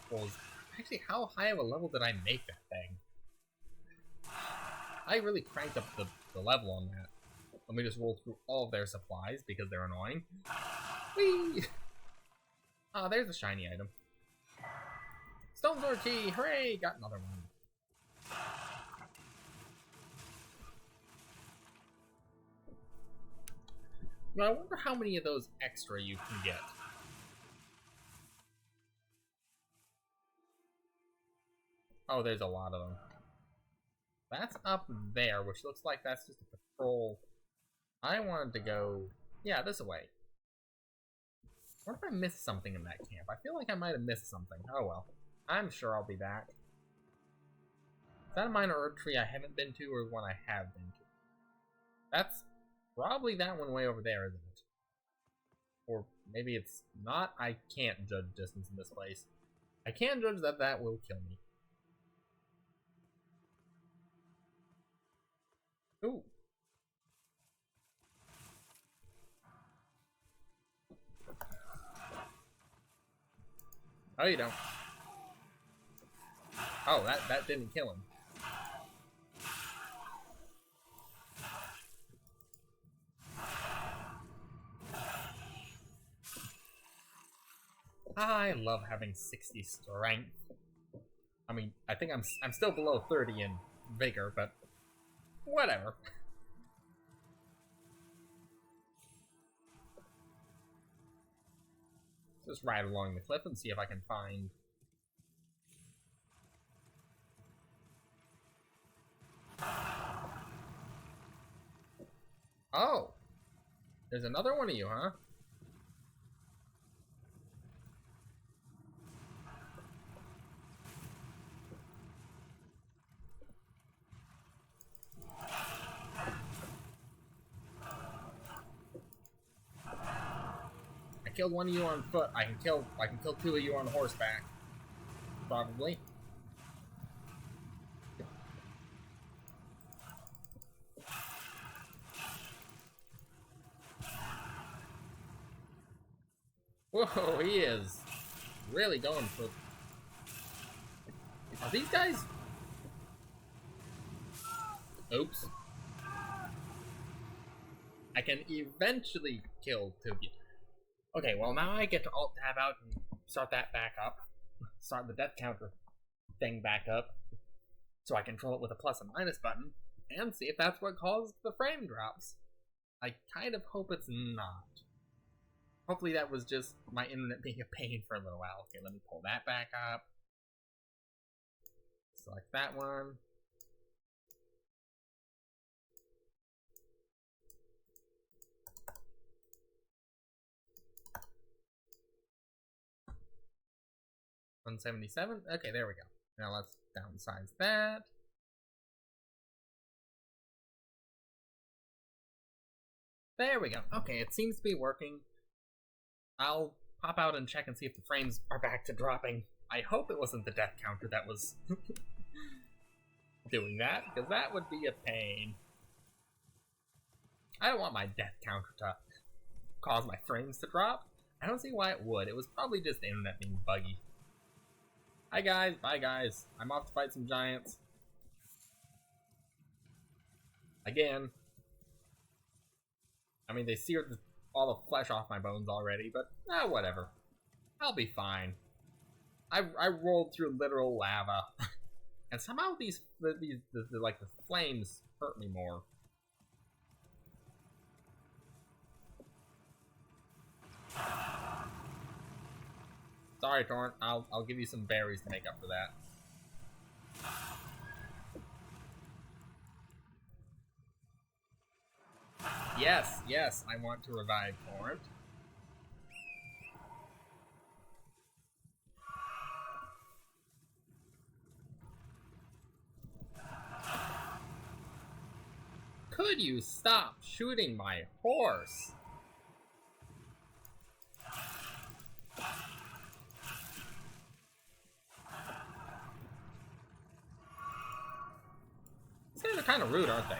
well, actually, how high of a level did I make that thing? I really cranked up the level on that. Let me just roll through all of their supplies because they're annoying. Whee! Ah, there's a shiny item. Stone Sword Key! Hooray! Got another one. Now, I wonder how many of those extra you can get. Oh, there's a lot of them. That's up there, which looks like that's just a patrol. I wanted to go... Yeah, this way. What if I missed something in that camp? I feel like I might have missed something. Oh well. I'm sure I'll be back. Is that a minor herb tree I haven't been to, or one I have been to? That's probably that one way over there, isn't it? Or maybe it's not. I can't judge distance in this place. I can judge that that will kill me. Ooh. Oh, you don't. Oh, that didn't kill him. I love having 60 strength. I mean, I think I'm still below 30 in vigor, but whatever. Just ride along the cliff and see if I can find... Oh! There's another one of you, huh? I killed one of you on foot. I can kill two of you on horseback. Probably. Whoa, he is really going for... Are these guys... Oops. I can eventually kill two of you. Okay, well now I get to alt tab out and start that back up. Start the death counter thing back up. So I control it with a plus and minus button. And see if that's what caused the frame drops. I kind of hope it's not. Hopefully that was just my internet being a pain for a little while. Okay, let me pull that back up. Select that one. $177. Okay, there we go. Now let's downsize that. There we go. Okay, it seems to be working. I'll pop out and check and see if the frames are back to dropping. I hope it wasn't the death counter that was doing that, because that would be a pain. I don't want my death counter to cause my frames to drop. I don't see why it would. It was probably just the internet being buggy. Hi guys, bye guys. I'm off to fight some giants. Again. I mean, they seared all the flesh off my bones already, but whatever. I'll be fine. I rolled through literal lava, and somehow the flames hurt me more. Sorry, Torrent. I'll give you some berries to make up for that. Yes, I want to revive Torrent. Could you stop shooting my horse? These guys are kind of rude, aren't they?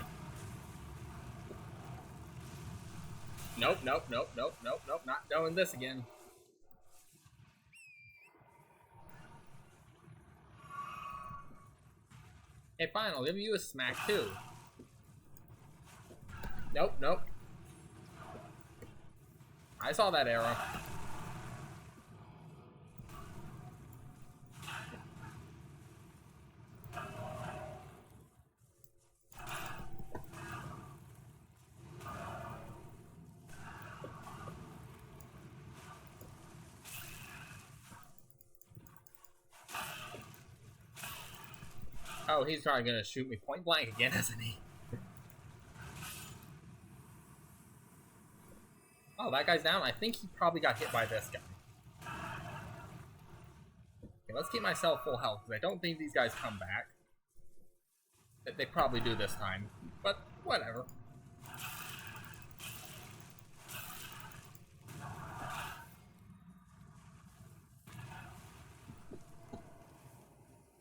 Nope, not doing this again. Hey, fine, I'll give you a smack too. Nope. I saw that arrow. Oh, he's probably gonna shoot me point blank again, isn't he? Oh, that guy's down. I think he probably got hit by this guy. Okay, let's keep myself full health, because I don't think these guys come back. They probably do this time, but whatever.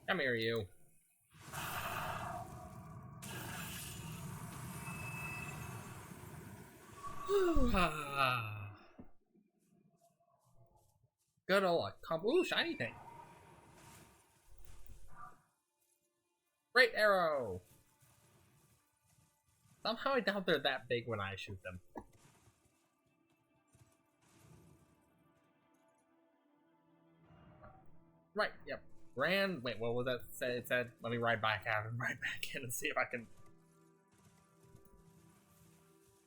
Come here, you. Good old ooh, shiny thing. Great arrow. Somehow I doubt they're that big when I shoot them. Right, yep. Grand, wait, what was that said? It said, let me ride back out and ride back in and see if I can...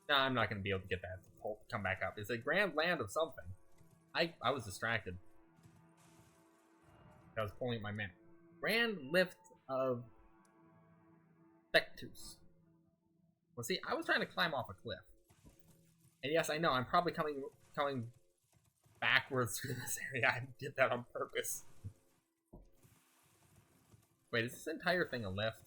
Nah, I'm not going to be able to get that to come back up. It's a grand land of something. I was distracted. I was pulling my map. Grand lift of Dectus. Well, see, I was trying to climb off a cliff. And yes, I know, I'm probably coming backwards through this area. I did that on purpose. Wait, is this entire thing a lift?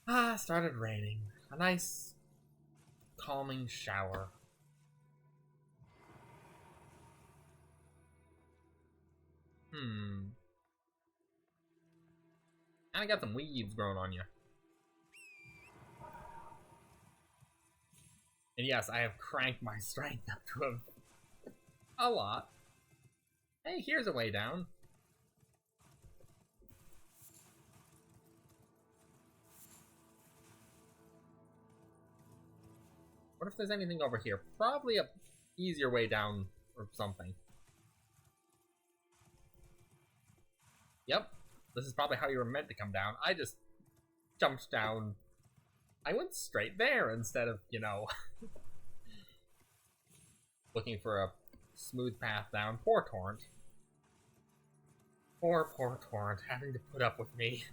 Ah, started raining. A nice, calming shower. Kinda got some weeds growing on you. And yes, I have cranked my strength up to a lot. Hey, here's a way down. What if there's anything over here? Probably a easier way down or something. Yep, this is probably how you were meant to come down. I just jumped down. I went straight there instead of, you know, looking for a smooth path down. Poor Torrent. Poor Torrent having to put up with me.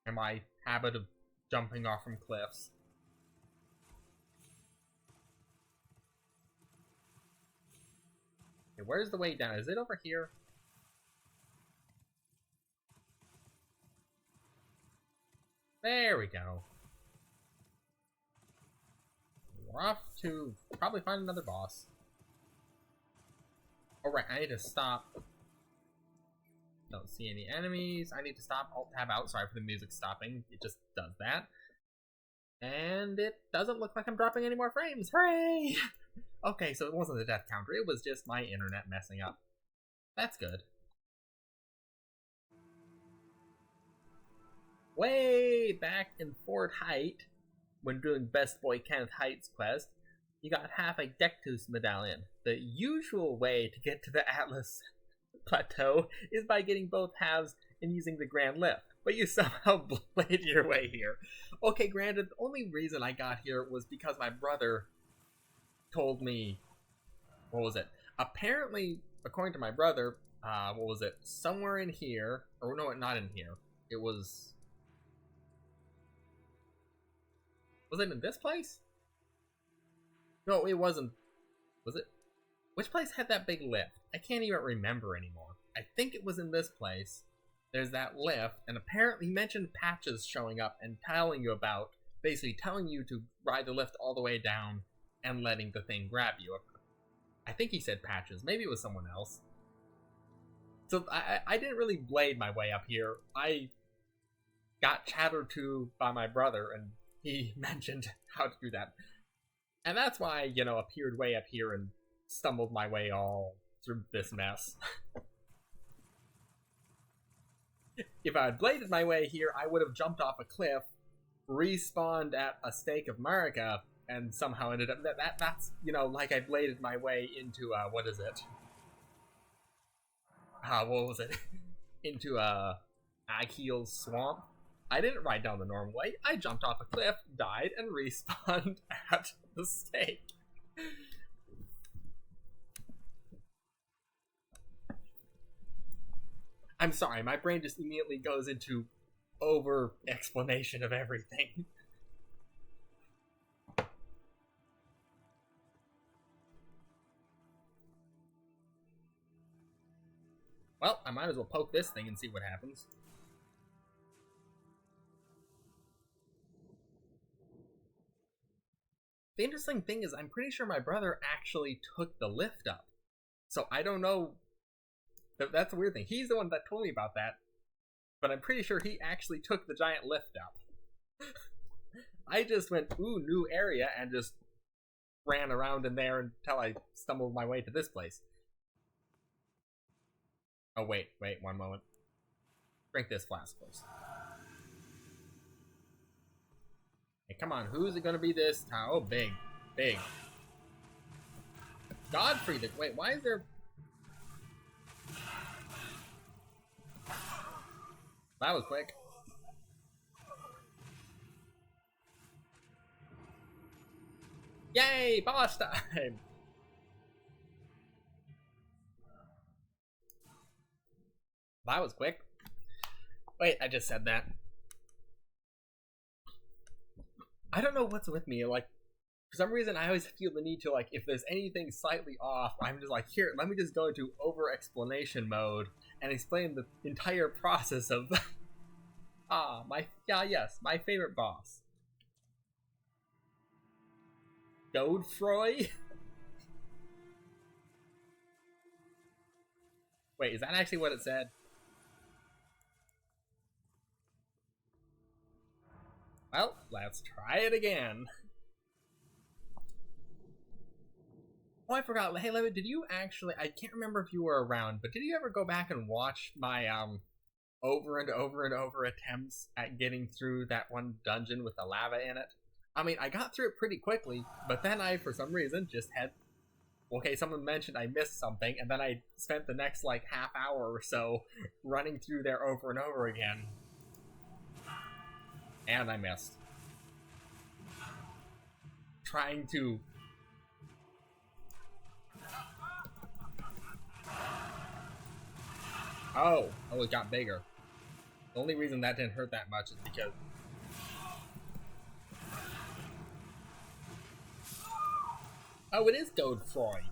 And my habit of jumping off from cliffs. Okay, where's the way down? Is it over here? There we go. We're off to probably find another boss. Alright, I need to stop. Don't see any enemies. I need to stop. Alt-tab out. Sorry for the music stopping. It just does that. And it doesn't look like I'm dropping any more frames. Hooray! Okay, so it wasn't a death counter. It was just my internet messing up. That's good. Way back in Fort Height, when doing Best Boy Kenneth Height's quest, you got half a Dectus medallion. The usual way to get to the Atlas Plateau is by getting both halves and using the Grand Lift, but you somehow bladed your way here. Okay, granted, the only reason I got here was because my brother told me, what was it? Apparently, according to my brother, what was it? Somewhere in here, or no, not in here. It was it in this place? No, it wasn't. Was it? Which place had that big lift? I can't even remember anymore. I think it was in this place. There's that lift, and apparently he mentioned Patches showing up and telling you about, basically telling you to ride the lift all the way down and letting the thing grab you. I think he said Patches. Maybe it was someone else. So I didn't really blade my way up here. I got chattered to by my brother, and he mentioned how to do that. And that's why I, you know, appeared way up here and stumbled my way all through this mess. If I had bladed my way here, I would have jumped off a cliff, respawned at a stake of Marika, and somehow ended up... That's, you know, like I bladed my way into, what is it? What was it? Into, Agheel's swamp? I didn't ride down the normal way. I jumped off a cliff, died, and respawned at the stake. I'm sorry, my brain just immediately goes into over-explanation of everything. Well, I might as well poke this thing and see what happens. The interesting thing is, I'm pretty sure my brother actually took the lift up. So I don't know. That's the weird thing. He's the one that told me about that. But I'm pretty sure he actually took the giant lift up. I just went, ooh, new area, and just ran around in there until I stumbled my way to this place. Oh, wait, one moment. Drink this flask first. Hey, come on, who's it gonna be this time? Oh, big. Godfrey, wait, why is there... That was quick. Yay, boss time! That was quick. Wait, I just said that. I don't know what's with me, like, for some reason I always feel the need to, like, if there's anything slightly off, I'm just like, here, let me just go into over-explanation mode and explain the entire process of my favorite boss. Godfrey? Wait, is that actually what it said? Well, let's try it again. Oh, I forgot. Hey, Levin, did you actually... I can't remember if you were around, but did you ever go back and watch my, over and over attempts at getting through that one dungeon with the lava in it? I mean, I got through it pretty quickly, but then I, for some reason, just had... Okay, someone mentioned I missed something, and then I spent the next, like, half hour or so running through there over and over again. And I missed. Trying to... Oh, it got bigger. The only reason that didn't hurt that much is because... Oh, it is Godfrey.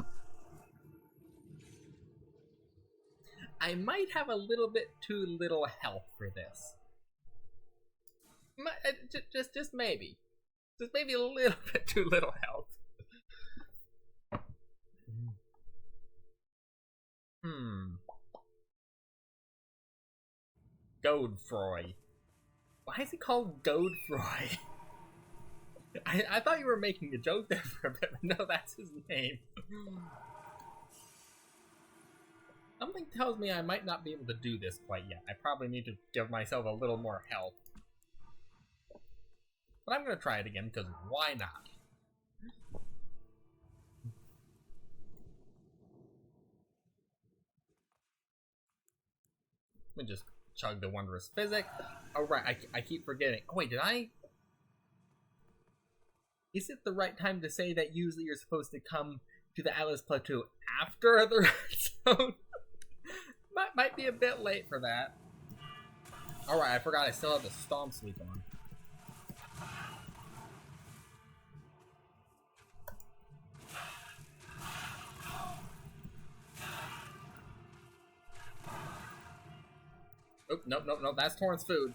I might have a little bit too little health for this. Just maybe. Just maybe a little bit too little health. Godfrey. Why is he called Godfrey? I thought you were making a joke there for a bit, but no, that's his name. Something tells me I might not be able to do this quite yet. I probably need to give myself a little more health. But I'm going to try it again, because why not? Let me just chug the wondrous physic. Oh, right, I keep forgetting. Oh, wait, did I... Is it the right time to say that usually you're supposed to come to the Atlas Plateau after the redstone? Might be a bit late for that. Alright, I forgot I still have the Stomp Sweep on. Oh, nope, that's Torrent's food.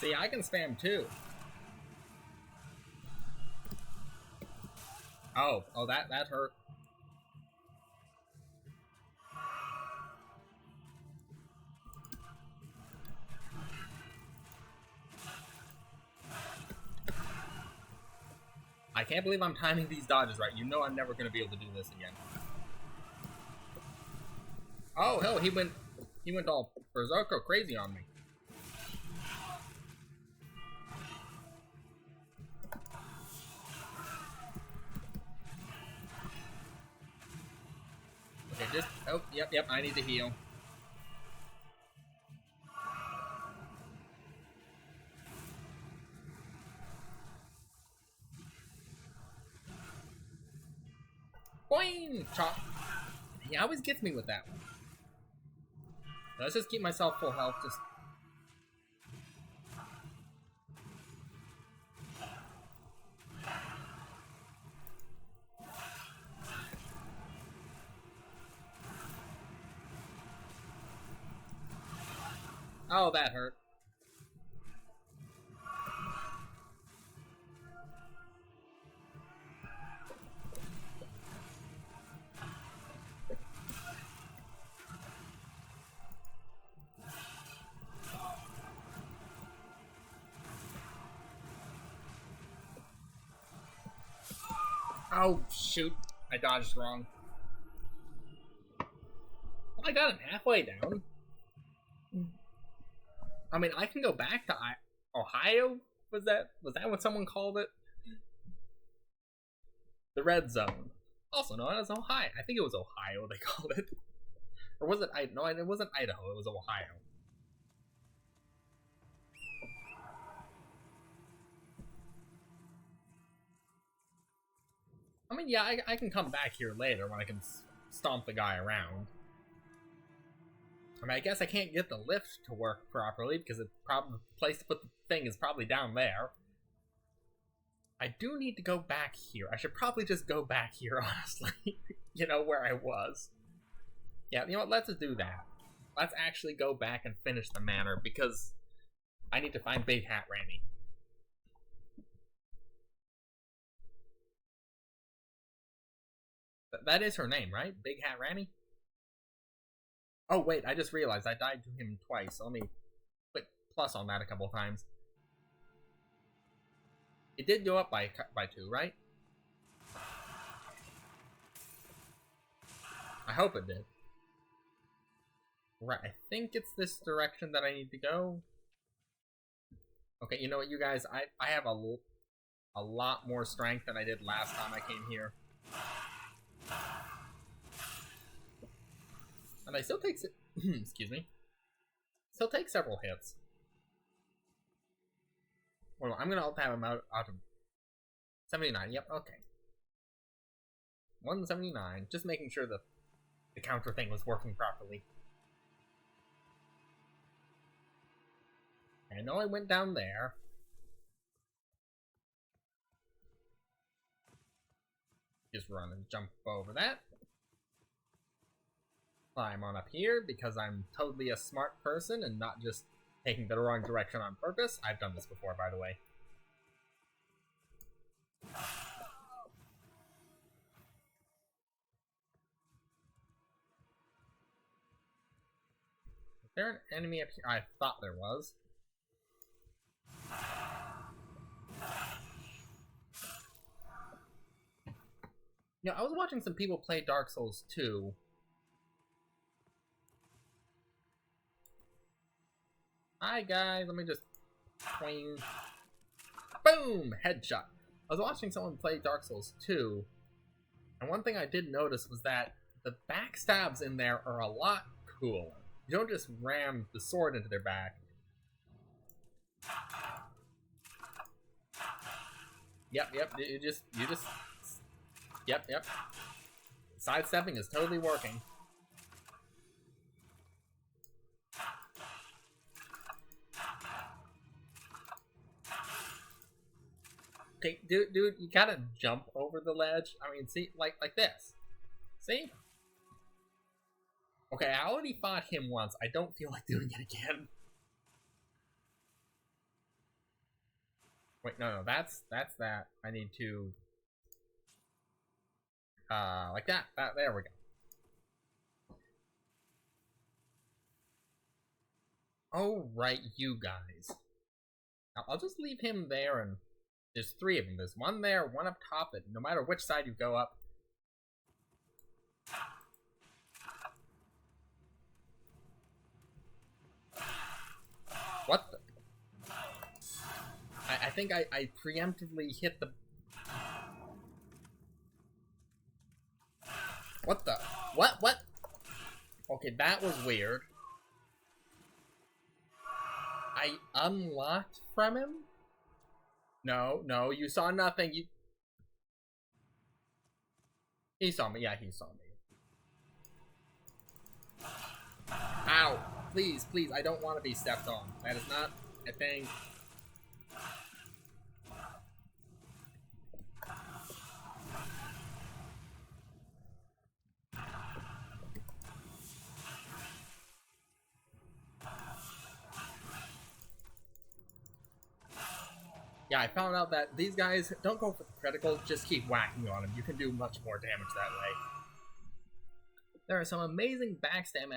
See, I can spam too. Oh, that hurt. I can't believe I'm timing these dodges right. You know I'm never going to be able to do this again. Oh, hell, he went all berserker crazy on me. Okay, just, oh, yep, I need to heal. Boing! Chop. He always gets me with that one. Let's just keep myself full health, just... Oh, that hurt. Oh, shoot. I dodged wrong. Well, I got him halfway down. I mean, I can go back to Ohio? Was that what someone called it? The Red Zone. Also known as Ohio. I think it was Ohio they called it. Or was it Idaho? No, it wasn't Idaho. It was Ohio. I mean, yeah, I can come back here later when I can stomp the guy around. I mean, I guess I can't get the lift to work properly because the place to put the thing is probably down there. I do need to go back here. I should probably just go back here, honestly. You know, where I was. Yeah, you know what? Let's just do that. Let's actually go back and finish the manor because I need to find Big Hat Ranny. That is her name, right? Big Hat Ranny? Oh, wait, I just realized I died to him twice. So let me click plus on that a couple of times. It did go up by 2, right? I hope it did. Right, I think it's this direction that I need to go. Okay, you know what, you guys? I have a lot more strength than I did last time I came here. And I still take excuse me. Still take several hits. Well, I'm gonna have him out of 79. Yep, okay. 179. Just making sure the counter thing was working properly. I know I went down there. Just run and jump over that. Climb on up here because I'm totally a smart person and not just taking the wrong direction on purpose. I've done this before, by the way. Is there an enemy up here? I thought there was. You know, I was watching some people play Dark Souls 2. Hi guys, let me just swing. Boom! Headshot. I was watching someone play Dark Souls 2, and one thing I did notice was that the backstabs in there are a lot cooler. You don't just ram the sword into their back. Yep, you just Yep. Sidestepping is totally working. Okay, dude, you gotta jump over the ledge. I mean, see, like this. See? Okay, I already fought him once. I don't feel like doing it again. Wait, no, that's that. I need to... like that. There we go. Oh, right, you guys. Now, I'll just leave him there, and there's 3 of them. There's one there, one up top, and no matter which side you go up. I think I preemptively hit the... What the... What? Okay, that was weird. I unlocked from him? No, you saw nothing, you... He saw me, yeah, he saw me. Ow! Please, I don't want to be stepped on. That is not a thing. Yeah, I found out that these guys don't go for the critical, just keep whacking on them. You can do much more damage that way. There are some amazing backstab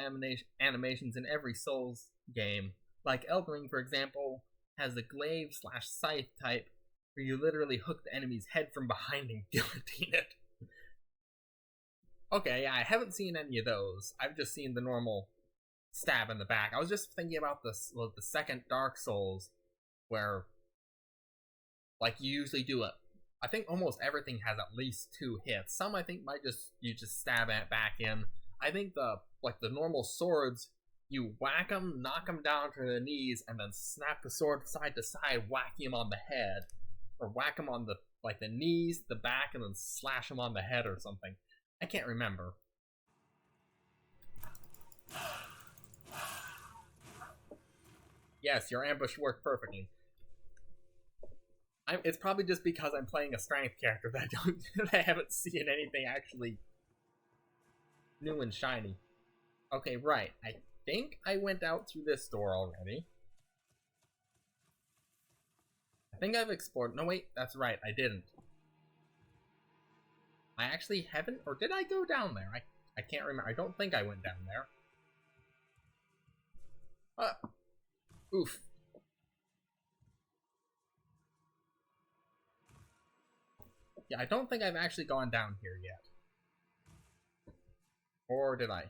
animations in every Souls game. Like Elden Ring, for example, has the glaive/scythe type, where you literally hook the enemy's head from behind and guillotine it. Okay, yeah, I haven't seen any of those. I've just seen the normal stab in the back. I was just thinking about the second Dark Souls, where, like, you usually do it. I think almost everything has at least 2 hits. Some I think you just stab it back in. I think the normal swords, you whack them, knock them down to their knees, and then snap the sword side to side, whacking them on the head, or whack them on the knees, the back, and then slash them on the head or something. I can't remember. Yes, your ambush worked perfectly. It's probably just because I'm playing a strength character that I haven't seen anything actually new and shiny. Okay, right. I think I went out through this door already. I think I've explored... No, wait, that's right, I didn't. I actually haven't... Or did I go down there? I can't remember. I don't think I went down there. Oof. Yeah, I don't think I've actually gone down here yet. Or did I?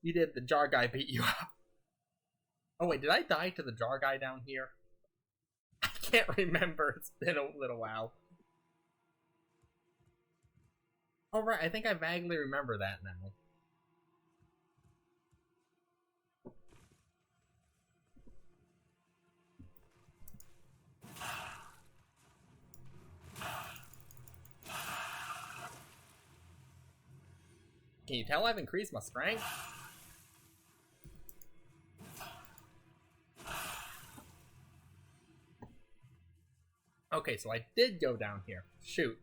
You did. The jar guy beat you up. Oh wait, did I die to the jar guy down here? I can't remember. It's been a little while. Oh right, I think I vaguely remember that now. Can you tell I've increased my strength? Okay, so I did go down here. Shoot.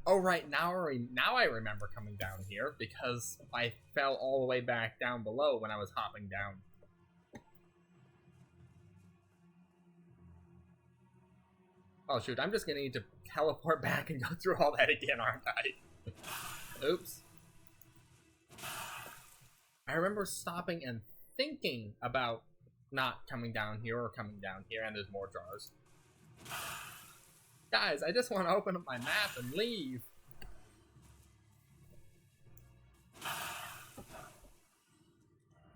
Oh right, now I remember coming down here, because I fell all the way back down below when I was hopping down. Oh shoot, I'm just gonna need to teleport back and go through all that again, aren't I? Oops. I remember stopping and thinking about not coming down here or coming down here, and there's more jars. Guys, I just want to open up my map and leave.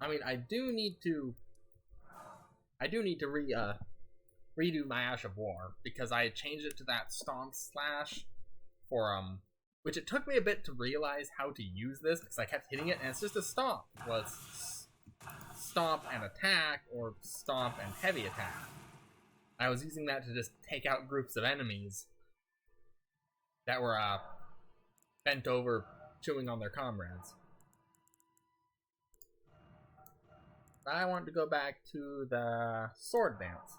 I mean, I do need to redo my Ash of War, because I changed it to that stomp slash for which it took me a bit to realize how to use this, because I kept hitting it and it's just a stomp. Well, it's stomp and attack, or stomp and heavy attack. I was using that to just take out groups of enemies that were bent over, chewing on their comrades. I want to go back to the sword dance.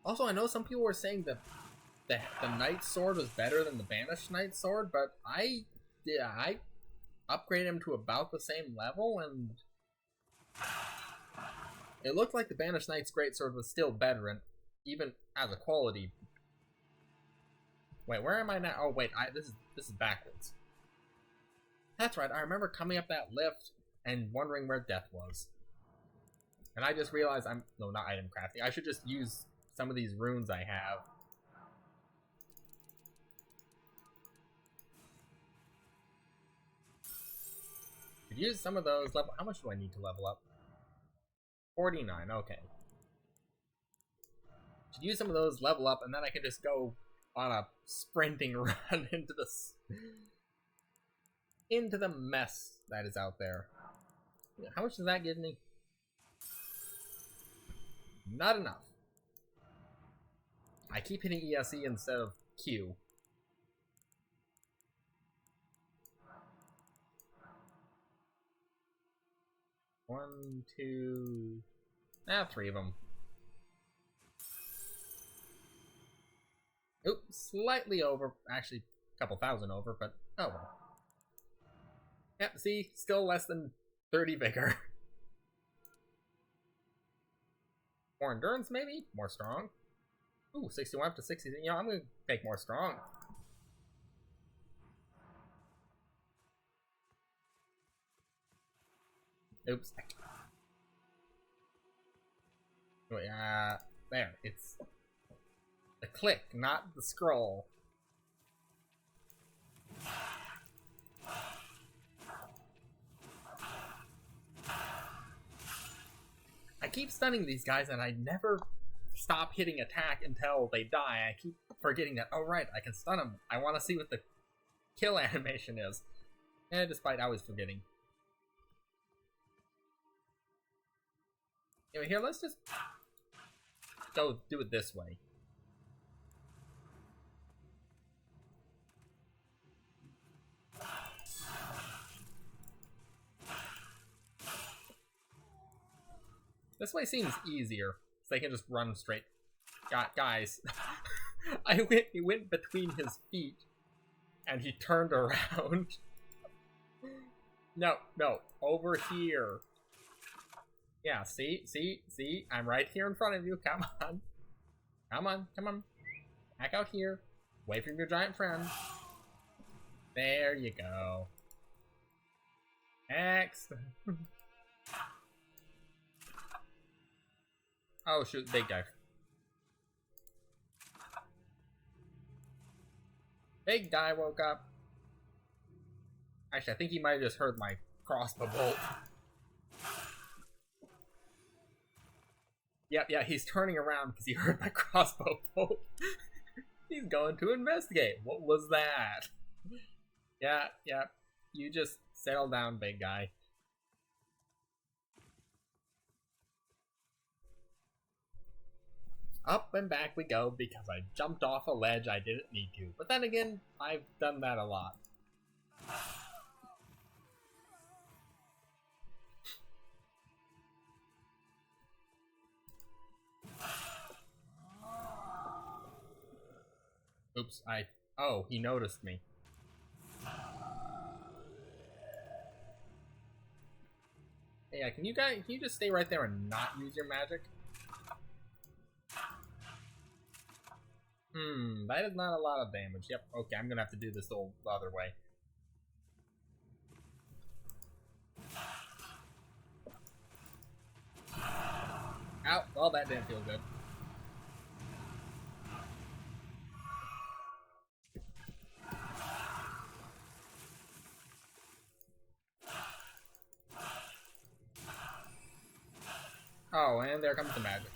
Also, I know some people were saying that the Knight Sword was better than the Banished Knight Sword, but I upgraded him to about the same level, and it looked like the Banished Knight's Greatsword was still better, and even as a quality. Wait, where am I now? Oh wait, this is backwards. That's right, I remember coming up that lift and wondering where death was. And I just realized no, not item crafting. I should just use some of these runes I have. Could use some of those. How much do I need to level up? 49, okay. Should use some of those, level up, and then I can just go on a sprinting run into the mess that is out there. How much does that give me? Not enough. I keep hitting ESC instead of Q. One, two... three of them. Oops, slightly over. Actually, a couple thousand over, but oh well. Yep, see? Still less than 30 vigor. More endurance, maybe? More strong? Ooh, 61 up to 60. You know, I'm gonna take more strong. Oops. Wait, there. It's the click, not the scroll. I keep stunning these guys and I never stop hitting attack until they die. I keep forgetting that, oh right, I can stun them. I want to see what the kill animation is. And despite I was forgetting. Anyway, here, let's just go do it this way. This way seems easier, so they can just run straight. Guys, he went between his feet, and he turned around. No, over here. Yeah, see, I'm right here in front of you. Come on. Back out here. Away from your giant friend. There you go. Next. Oh shoot, big guy. Big guy woke up. Actually, I think he might have just heard my crossbow bolt. Yeah, he's turning around because he heard my crossbow bolt. He's going to investigate. What was that? Yeah. You just settle down, big guy. Up and back we go because I jumped off a ledge I didn't need to. But then again, I've done that a lot. Oops, oh, he noticed me. Hey, can you just stay right there and not use your magic? That is not a lot of damage. Yep, okay, I'm gonna have to do this the other way. Ow, well, that didn't feel good. Oh, and there comes the magic.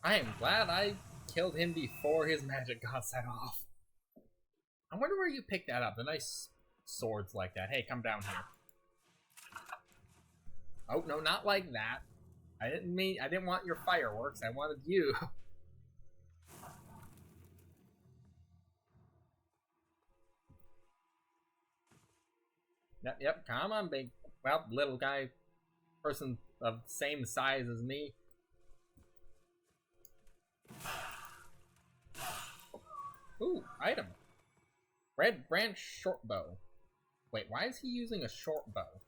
I am glad I killed him before his magic got set off. I wonder where you picked that up. The nice swords like that. Hey, come down here. Oh, no, not like that. I didn't want your fireworks. I wanted you. Yep, come on, big, well, little guy, person of same size as me. Ooh, item. Red branch short bow. Wait, why is he using a short bow?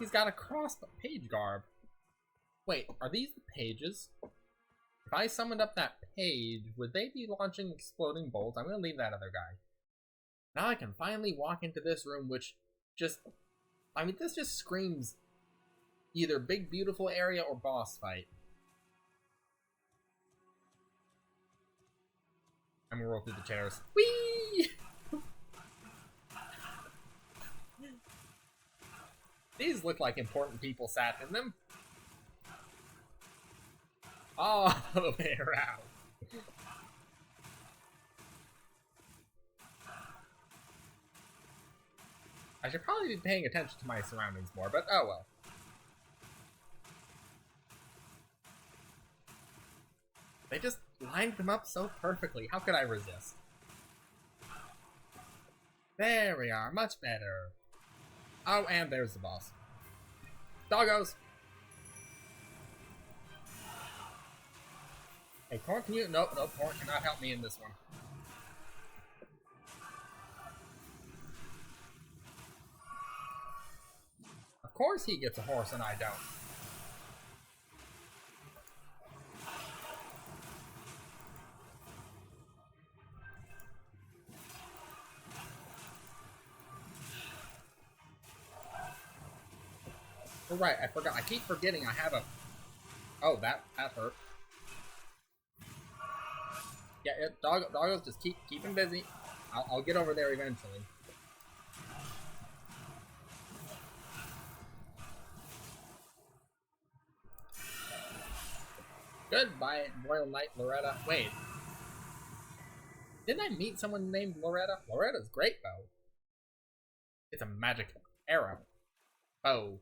He's got a crossbow. Page garb. Wait, are these the pages? If I summoned up that page, would they be launching exploding bolts? I'm gonna leave that other guy. Now I can finally walk into this room, which just... I mean, this just screams either big, beautiful area or boss fight. I'm gonna roll through the chairs. Whee! These look like important people sat in them. All the way around. I should probably be paying attention to my surroundings more, but oh well. They just lined them up so perfectly. How could I resist? There we are. Much better. Oh, and there's the boss. Doggos! Hey, Corn, can you... Nope, Corn cannot help me in this one. Of course he gets a horse and I don't. Oh, right, I forgot. I keep forgetting I have a... Oh, that hurt. Yeah, doggos, just keep him busy. I'll get over there eventually. Goodbye, Royal Knight Loretta. Wait. Didn't I meet someone named Loretta? Loretta's great bow. It's a magic arrow. Bow.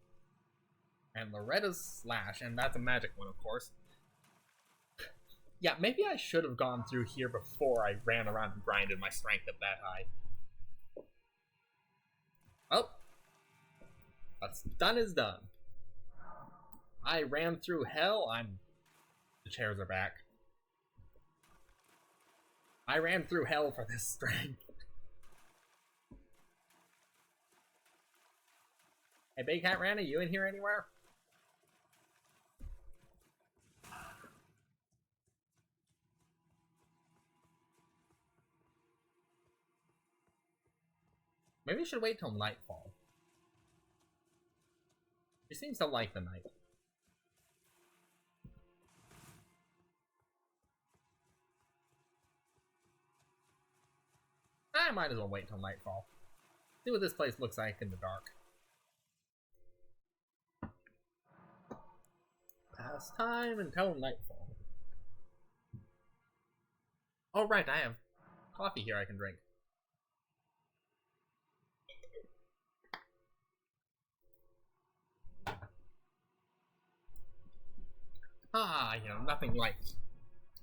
And Loretta's slash, and that's a magic one, of course. Yeah, maybe I should have gone through here before I ran around and grinded my strength up that high. Oh. What's done is done. I ran through hell, The chairs are back. I ran through hell for this strength. Hey, Big Hat Randy, you in here anywhere? Maybe we should wait till nightfall. He seems to like the night. I might as well wait till nightfall. See what this place looks like in the dark. Pass time until nightfall. Oh right, I have coffee here I can drink. Ah, nothing like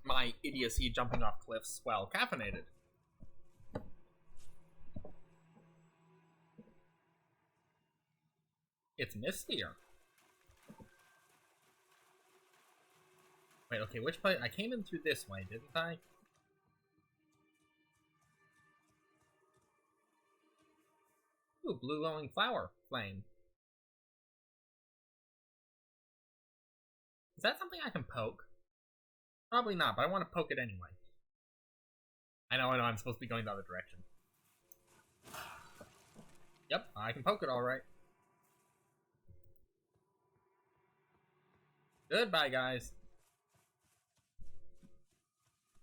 my idiocy jumping off cliffs while caffeinated. It's mistier. Wait, okay, which place? I came in through this way, didn't I? Ooh, blue glowing flower flame. Is that something I can poke? Probably not, but I want to poke it anyway. I know, I'm supposed to be going the other direction. Yep, I can poke it alright. Goodbye, guys.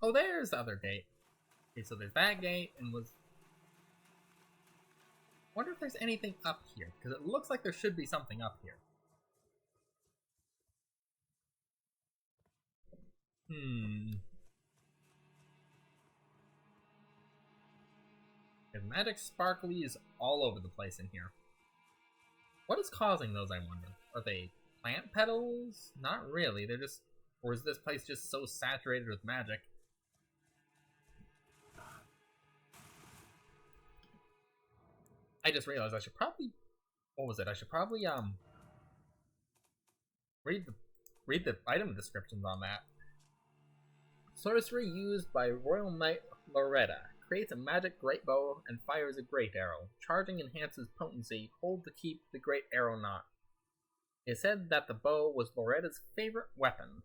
Oh, there's the other gate. Okay, so there's that gate, and wonder if there's anything up here, because it looks like there should be something up here. There's magic sparklies all over the place in here. What is causing those, I wonder? Are they plant petals? Not really, they're just... Or is this place just so saturated with magic? I just realized I should probably... What was it? I should probably, read the item descriptions on that. Sorcery used by Royal Knight Loretta. Creates a magic great bow and fires a great arrow. Charging enhances potency. Hold to keep the great arrow not. It is said that the bow was Loretta's favorite weapon.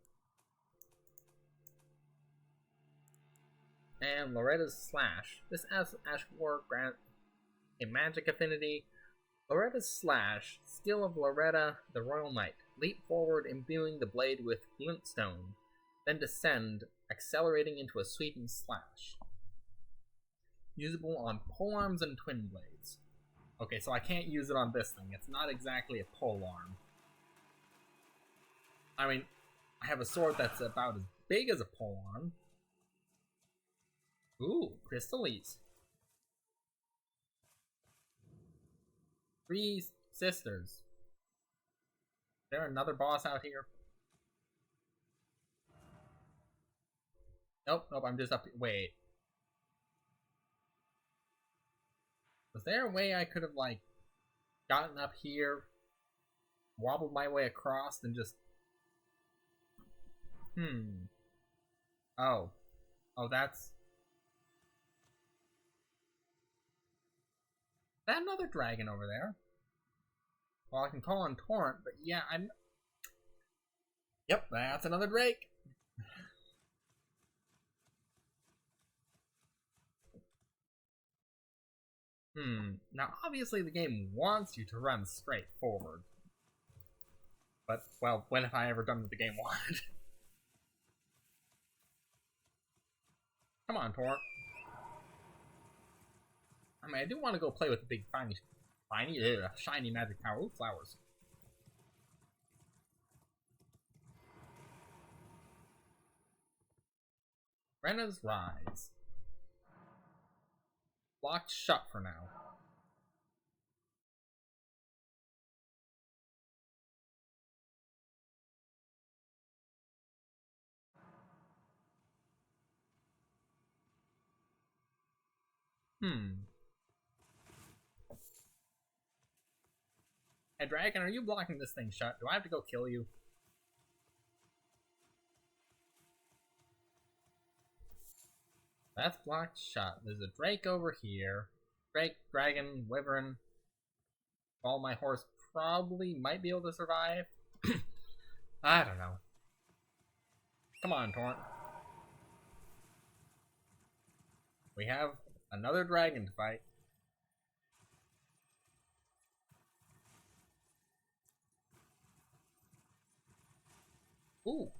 And Loretta's slash. This Ash War grants a magic affinity. Loretta's slash. Skill of Loretta, the Royal Knight. Leap forward, imbuing the blade with glintstone. Then descend, accelerating into a sweeping slash. Usable on polearms and twin blades. Okay, so I can't use it on this thing. It's not exactly a polearm. I mean, I have a sword that's about as big as a polearm. Ooh, crystallese. 3 sisters. Is there another boss out here? Nope, I'm just up here. Wait. Was there a way I could have, like, gotten up here, wobbled my way across, and just... Oh. Oh, that's... Is that another dragon over there? Well, I can call on Torrent, but yeah, I'm... Yep, that's another Drake! Now obviously the game wants you to run straight forward. But, well, when have I ever done what the game wanted? Come on, Torrent. I mean, I do want to go play with the big shiny magic power. Ooh, flowers. Rena's Rise. Locked shut for now. Hey, Dragon, are you blocking this thing shut? Do I have to go kill you? That's blocked shut. There's a Drake over here. Drake, Dragon, Wyvern. All my horse probably might be able to survive. I don't know. Come on, Torrent. We have another dragon to fight. Ooh.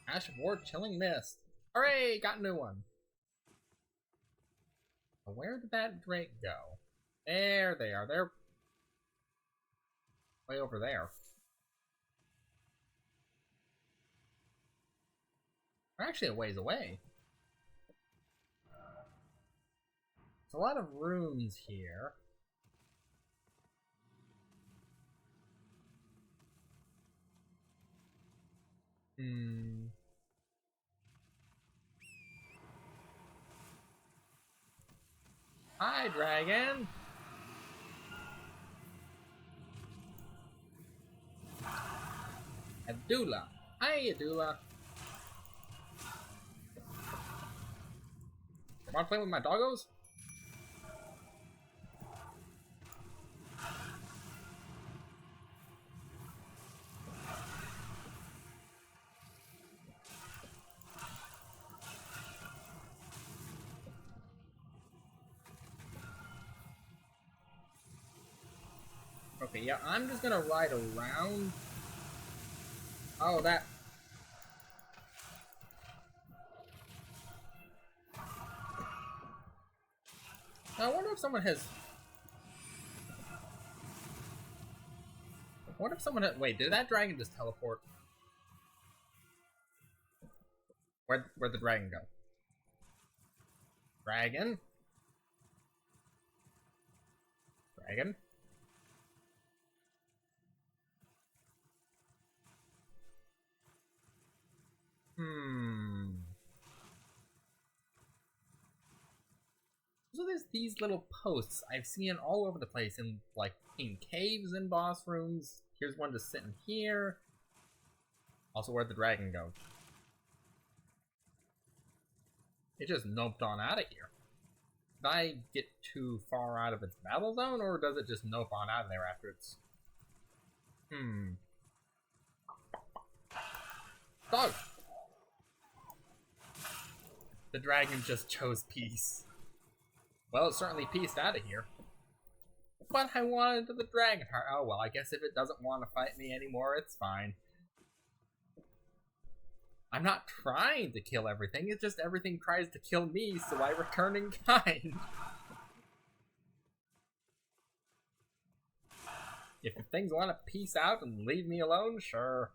Ash of War, Chilling Mist. Hooray! Got a new one. Where did that Drake go? There they are. They're way over there. They're actually a ways away. There's a lot of rooms here. Hi, Dragon! Adula. Hi, Adula. Want to play with my doggos? Okay, yeah, I'm just gonna ride around. Oh, that... I wonder if someone has... I wonder if someone has... Wait, did that dragon just teleport? Where'd the dragon go? Dragon? Dragon? So there's these little posts I've seen all over the place in caves and boss rooms. Here's one just sitting here. Also, where'd the dragon go? It just noped on out of here. Did I get too far out of its battle zone, or does it just nope on out of there after it's... Dog! The dragon just chose peace. Well, it certainly pieced out of here. But I wanted the dragon heart. Oh well, I guess if it doesn't want to fight me anymore, it's fine. I'm not trying to kill everything, it's just everything tries to kill me, so I return in kind. If things want to peace out and leave me alone, sure.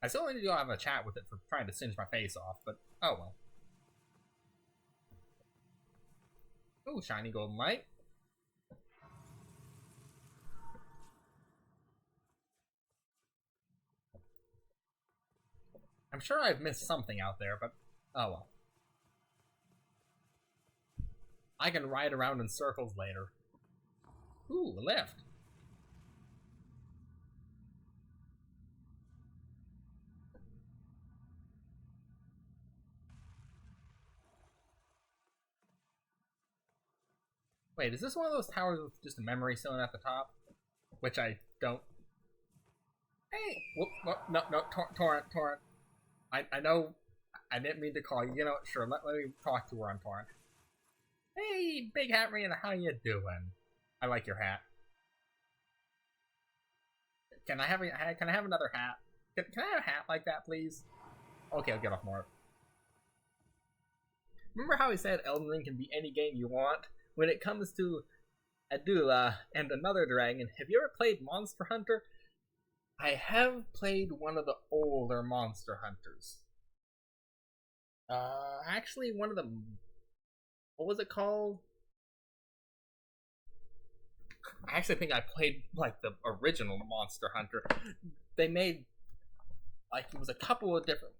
I still need to go have a chat with it for trying to singe my face off, but oh well. Ooh, shiny golden light. I'm sure I've missed something out there, but oh well. I can ride around in circles later. Ooh, a lift. Wait, is this one of those towers with just a memory stone at the top? Which I don't... Hey! Whoop, no, Torrent. I know I didn't mean to call you. You know, sure, let me talk to her on Torrent. Hey, Big Hat Rena, how you doing? I like your hat. Can I have another hat? Can I have a hat like that, please? Okay, I'll get off more. Remember how he said Elden Ring can be any game you want? When it comes to Adula and another dragon, have you ever played Monster Hunter? I have played one of the older Monster Hunters. Actually, one of them... What was it called? I actually think I played, like, the original Monster Hunter. They made, like, it was a couple of different...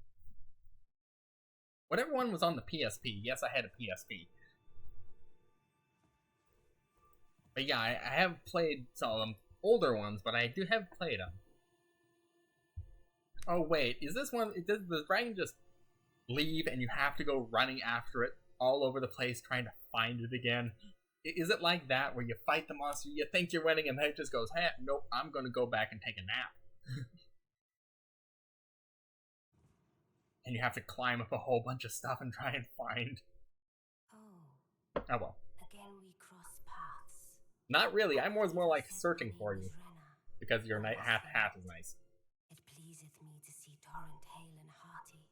Whatever one was on the PSP. Yes, I had a PSP. But yeah, I have played some of them. Older ones, but I do have played them. Oh, wait. Is this one... Does the dragon just leave and you have to go running after it all over the place trying to find it again? Is it like that where you fight the monster, you think you're winning, and then it just goes, hey, nope, I'm gonna go back and take a nap. And you have to climb up a whole bunch of stuff and try and find... Oh well. Again we cross paths. Not really, I was more like searching for you. Because your hat is nice. It pleaseth me to see Torrent hale and hearty,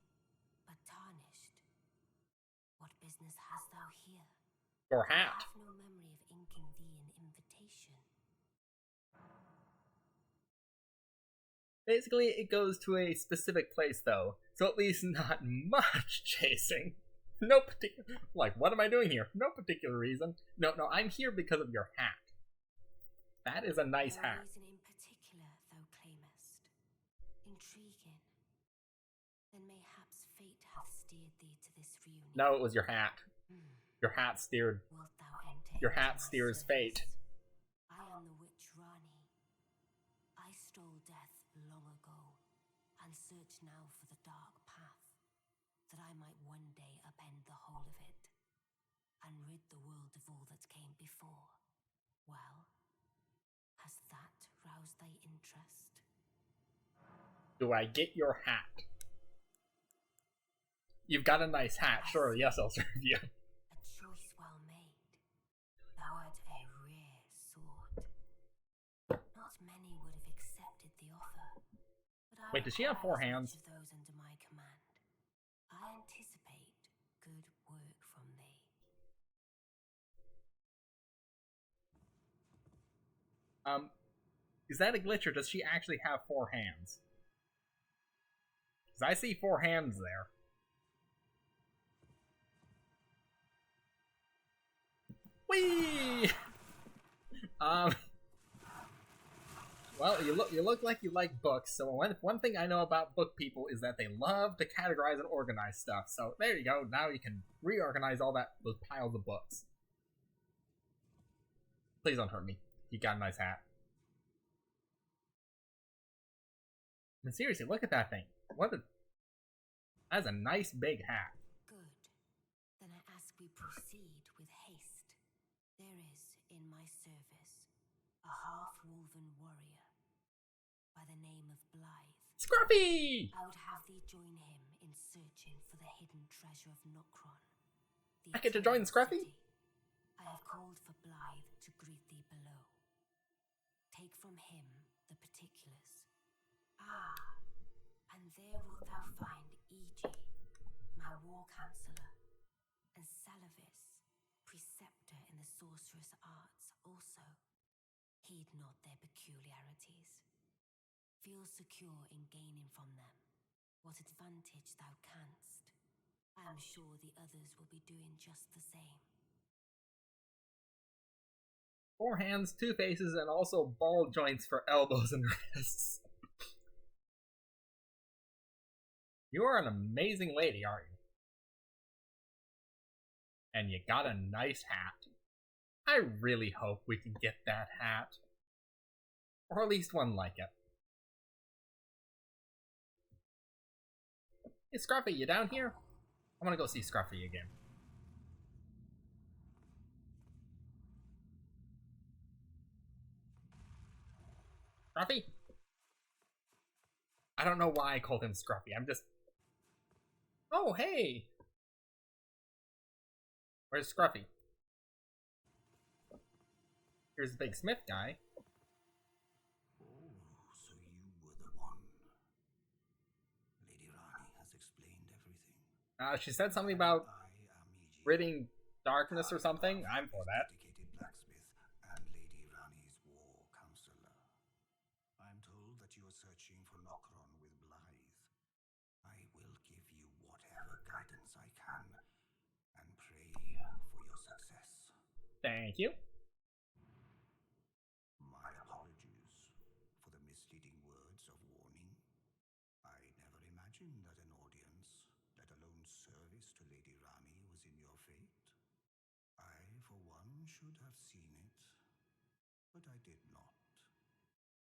but tarnished. What business hast thou here? Your hat. I have no memory of inking thee an invitation. Basically, it goes to a specific place, though, so at least not much chasing. No particular... Like, what am I doing here? No particular reason. No, I'm here because of your hat. That is a nice No hat. reason in particular, thou claimest. Intriguing. Then mayhaps fate hath steered thee to this reunion. No, it was your hat. Your hat steered... Wilt thou enter Your hat into my steers service? fate. I am the witch Rani. I stole death long ago, and search now for the dark path, that I might one day upend the whole of it, and rid the world of all that came before. Well, has that roused thy interest? Do I get your hat? You've got a nice hat. Sure, yes, I'll serve you. A choice well made. Thou art a rare sword. Not many would have accepted the offer. But I Wait, does she have 4 require hands? each of those under my command. I anticipate good work from thee. Is that a glitch or does she actually have 4 hands? Because I see 4 hands there. Whee! Well, you look like you like books, so one thing I know about book people is that they love to categorize and organize stuff. So there you go, now you can reorganize all those piles of books. Please don't hurt me. You got a nice hat. I mean, seriously, look at that thing. That's a nice big hat. Good. Then I ask we proceed with haste. There is in my service a half-woven warrior by the name of Blythe. Scruffy! I would have thee join him in searching for the hidden treasure of Nokron. I get to join Scruffy? I have called for Blythe to greet thee below. Take from him the particulars. Ah, and there wilt thou find Eg, my war counselor, and Salavis, preceptor in the sorcerous arts also. Heed not their peculiarities. Feel secure in gaining from them what advantage thou canst. I am sure the others will be doing just the same. 4 hands, 2 faces, and also ball joints for elbows and wrists. You are an amazing lady, aren't you? And you got a nice hat. I really hope we can get that hat. Or at least one like it. Hey Scruffy, you down here? I want to go see Scruffy again. Scruffy? I don't know why I called him Scruffy. I'm just... Oh, hey! Where's Scruffy? Here's the big Smith guy. Oh, so you were the one. Lady Rani has explained everything. She said something about ridding darkness or something. I'm for that. Dedicated blacksmith and Lady Rani's war counselor. I'm told that you are searching for Nokron with Blythe. I will give you whatever guidance I can and pray for your success. Thank you. My apologies for the misleading words of warning. I never imagined that an audience, let alone service to Lady Rani, was in your fate. I, for one, should have seen it, but I did not.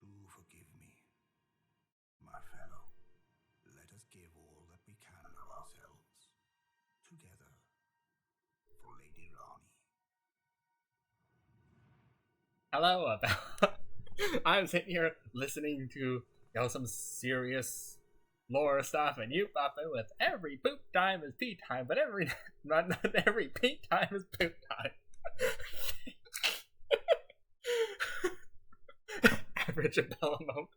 Do forgive me. My fellow, let us give all that we can of ourselves, together, for Lady Rani. Hello, I'm sitting here listening to, some serious lore stuff, and you popping with every poop time is pee time, but not every pee time is poop time. Average Abella moment.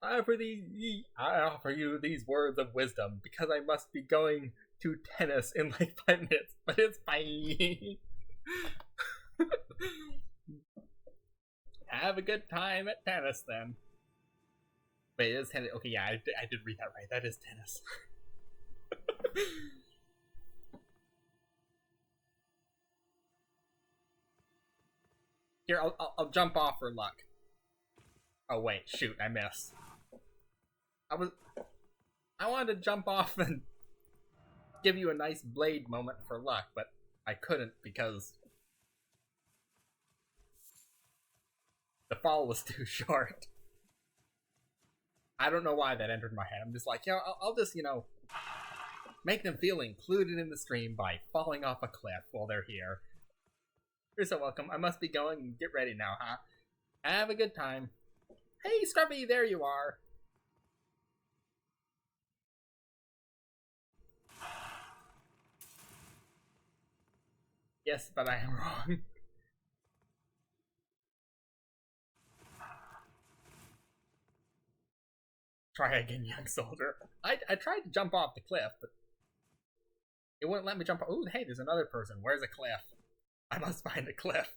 I offer you these words of wisdom because I must be going to tennis in like 5 minutes, but it's fine. Have a good time at tennis then. Wait, it is tennis. Okay, yeah, I did read that right. That is tennis. Here, I'll jump off for luck. Oh wait, shoot, I missed. I wanted to jump off and give you a nice blade moment for luck, but I couldn't because the fall was too short. I don't know why that entered my head. I'm just like, I'll just, make them feel included in the stream by falling off a cliff while they're here. You're so welcome. I must be going. Get ready now, huh? Have a good time. Hey, Scruffy, there you are. Yes, but I am wrong. Try again, young soldier. I tried to jump off the cliff, but it wouldn't let me jump. Ooh, hey, there's another person. Where's a cliff? I must find a cliff.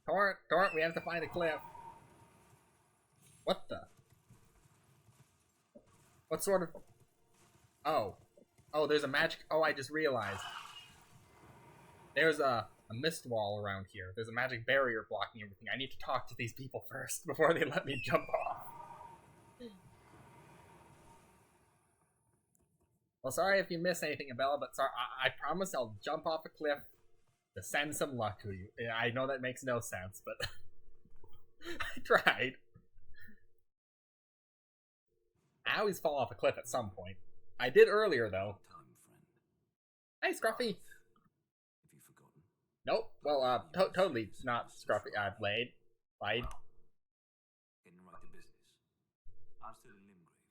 Torrent, we have to find a cliff. What the? What sort of... Oh, there's a magic... Oh, I just realized. There's a mist wall around here. There's a magic barrier blocking everything. I need to talk to these people first before they let me jump off. Well, sorry if you miss anything, Abella, but sorry, I promise I'll jump off a cliff to send some luck to you. I know that makes no sense, but I tried. I always fall off a cliff at some point. I did earlier, though. Hey, Scruffy. Have you forgotten? Nope. Well, totally not Scruffy. Blade. Getting right to business. I'm still in Limgrave,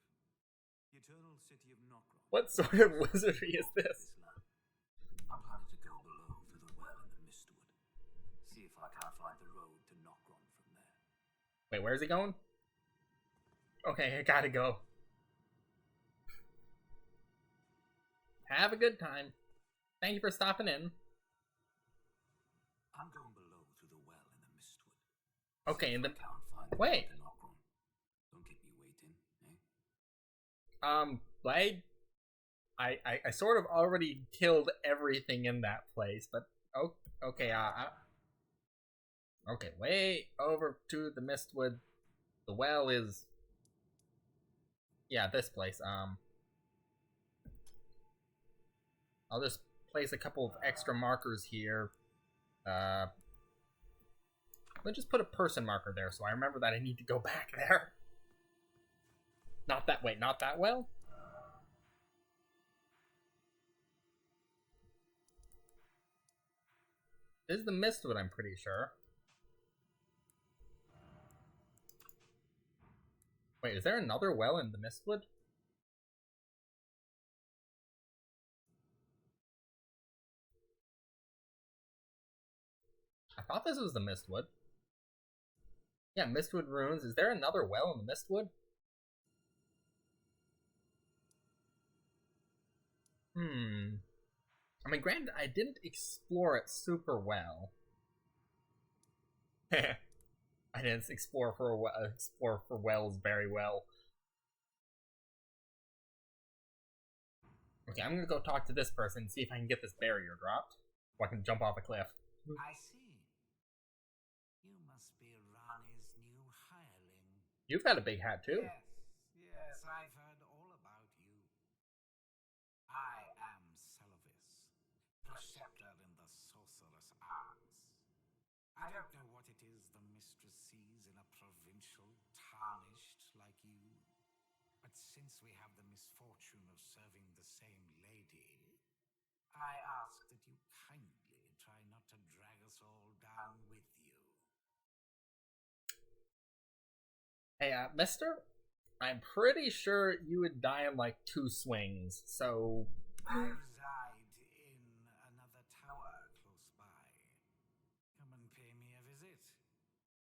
the eternal city of Nokron. What sort of wizardry is this? I'm planning to go below through Wait, where's he going? Okay, I gotta go. Have a good time. Thank you for stopping in. I'm going below to the well in the mistwood. Okay, and then Can't find the wait. ELDEN knock room. Don't keep me waiting, eh? Blade, I sort of already killed everything in that place, but okay, okay, way over to the Mistwood. The well is, yeah, this place. I'll just place a couple of extra markers here. Let's just put a person marker there, so I remember that I need to go back there. Not that way, not that well. This is the Mistwood, I'm pretty sure. Wait, is there another well in the Mistwood? I thought this was the Mistwood. Yeah, Mistwood Ruins. Is there another well in the Mistwood? I mean, granted, I didn't explore it super well. I didn't explore for wells very well. Okay, I'm gonna go talk to this person and see if I can get this barrier dropped, so I can jump off a cliff. I see. You must be Rani's new hireling. You've got a big hat too. Yes, I've heard all about you. I am Selvis, preceptor in the sorcerous arts. I don't know what it is the mistress sees in a provincial tarnished like you, but since we have the misfortune of serving the same lady, I ask that you kindly try not to drag us all down with you. Hey, mister? I'm pretty sure you would die in like 2 swings, so... I reside in another tower close by. Come and pay me a visit.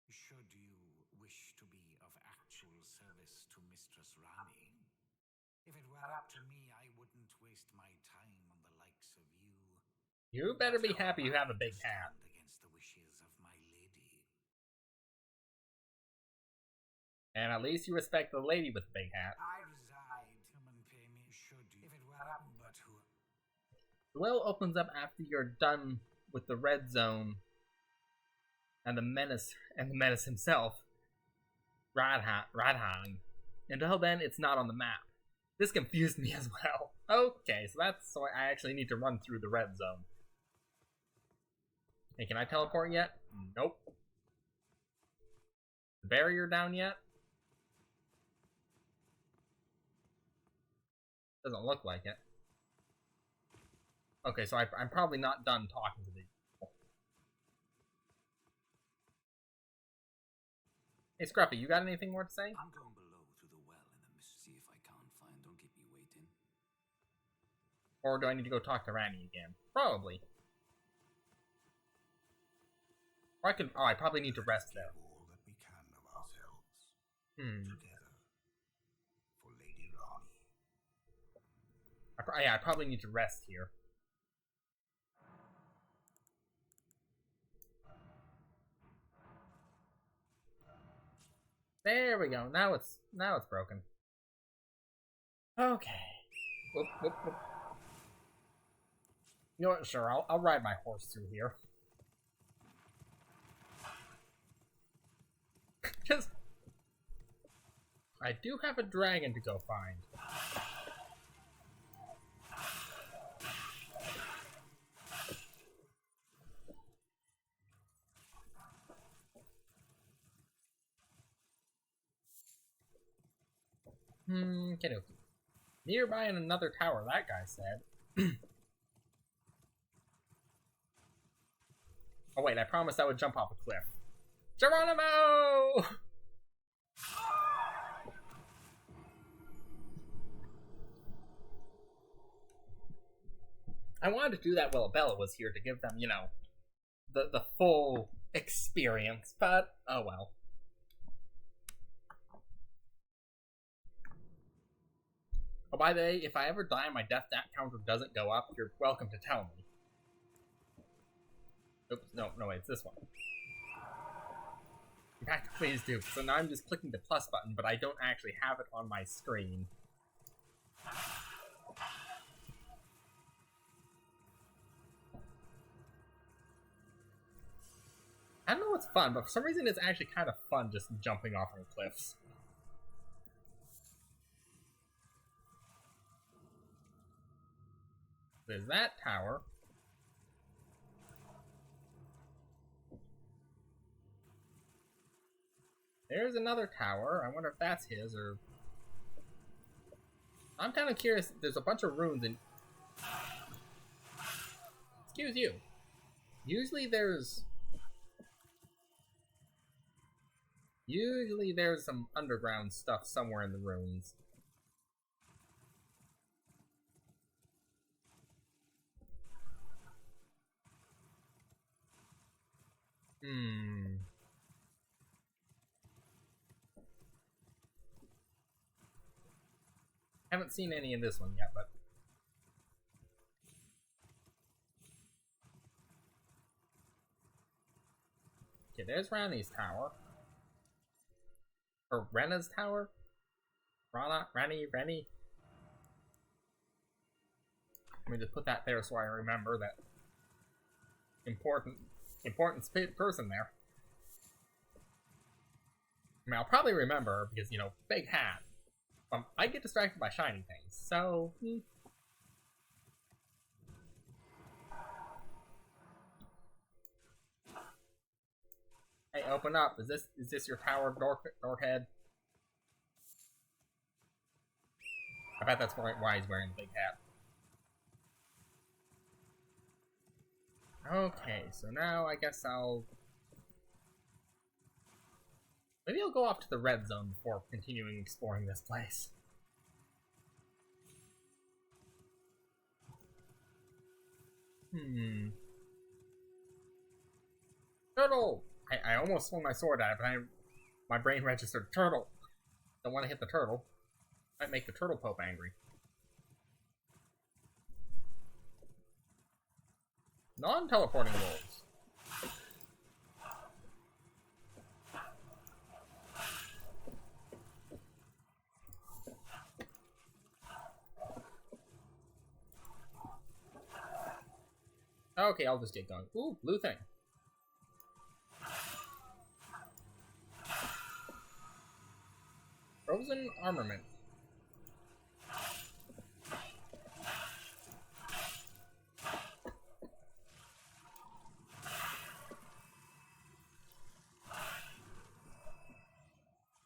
Should you wish to be of actual service to Mistress Rani. If it were up to me, I wouldn't waste my time on the likes of you. You better be happy you have a big hat. Against the wishes of my lady. And at least you respect the lady with the big hat. I reside. Come and pay me. Should you? If it were up, but who? The well opens up after you're done with the red zone and the menace himself, Radhan. Until then, it's not on the map. This confused me as well. Okay, so I actually need to run through the red zone. Hey, can I teleport yet? Nope. The barrier down yet? Doesn't look like it. Okay, so I'm probably not done talking to these people. Hey, Scruffy, you got anything more to say? I'm going below to the well in the mist. See if I can't find. Don't keep me waiting. Or do I need to go talk to Rani again? Probably. Or I could. Oh, I probably need to rest there. All that we can of ourselves. Together. For Lady Rani. Yeah, I probably need to rest here. There we go. Now it's broken. Okay. Whoop, whoop, whoop. You know what? Sure, I'll ride my horse through here. Just, I do have a dragon to go find. Okay. Nearby in another tower, that guy said. Oh wait, I promised I would jump off a cliff. Geronimo! I wanted to do that while Bella was here to give them, the full experience, but oh well. Oh, by the way, if I ever die and my death counter doesn't go up, you're welcome to tell me. Oops, no, wait, it's this one. In fact, please do. So now I'm just clicking the plus button, but I don't actually have it on my screen. I don't know what's fun, but for some reason it's actually kind of fun just jumping off of cliffs. There's that tower. There's another tower. I wonder if that's his, or... I'm kind of curious. There's a bunch of runes in... Excuse you. Usually there's some underground stuff somewhere in the ruins. Haven't seen any in this one yet, but... Okay, there's Rani's tower. Or Rena's tower? Rani? Let me just put that there so I remember that important person there. I mean, I'll probably remember because, you know, big hat. I get distracted by shiny things, so... Hey, open up. Is this your tower, Dorkhead? I bet that's why he's wearing the big hat. Okay, so now I guess maybe I'll go off to the red zone before continuing exploring this place. Turtle! I almost swung my sword at it, but my brain registered turtle. Don't want to hit the turtle. Might make the turtle pope angry. Non-teleporting wolves. Okay, I'll just get going. Ooh, blue thing. Frozen armament.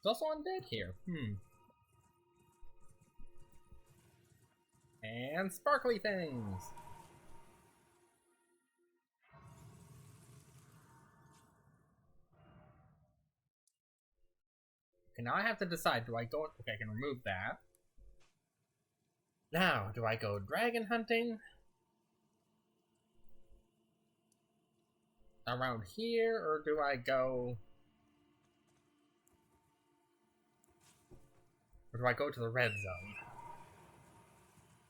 There's also undead here. And sparkly things. Okay, now I have to decide, do I go... Okay, I can remove that. Now, do I go dragon hunting? Around here, or do I go... Or do I go to the red zone?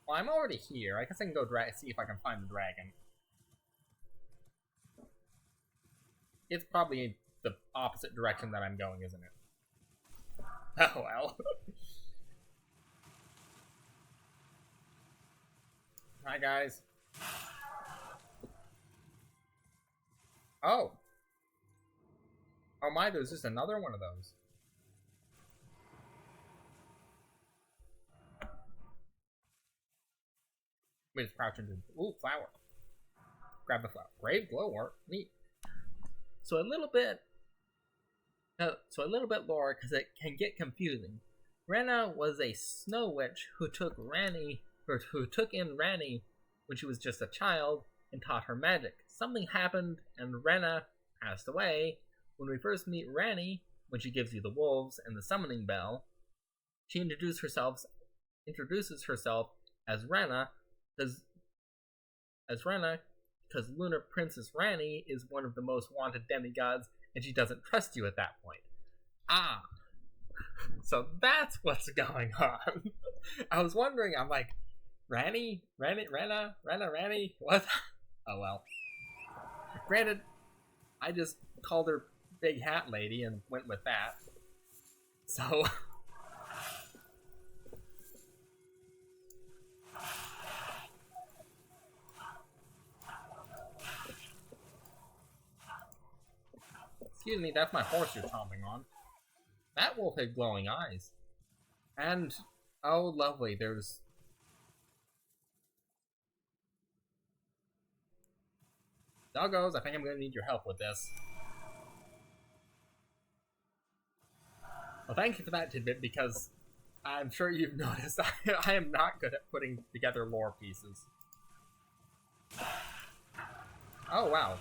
Well, I'm already here. I guess I can go see if I can find the dragon. It's probably the opposite direction that I'm going, isn't it? Oh well. Hi guys. Oh. Oh my, there's just another one of those. We just crouch into... Ooh, flower. Grab the flower. Grave glowworm. Neat. So a little bit lore, because it can get confusing. Rena was a snow witch who took in Rani when she was just a child and taught her magic. Something happened and Rena passed away. When we first meet Rani, when she gives you the wolves and the summoning bell, she introduces herself as Rena, because Lunar Princess Rani is one of the most wanted demigods, and she doesn't trust you at that point. Ah, So that's what's going on. I was wondering, I'm like, Ranny? Rena? What? Oh well. Granted, I just called her Big Hat Lady and went with that. So... Excuse me, that's my horse you're chomping on. That wolf had glowing eyes. And, oh lovely, there's... Doggos, I think I'm gonna need your help with this. Well, thank you for that tidbit, because I'm sure you've noticed I am not good at putting together lore pieces. Oh, wow.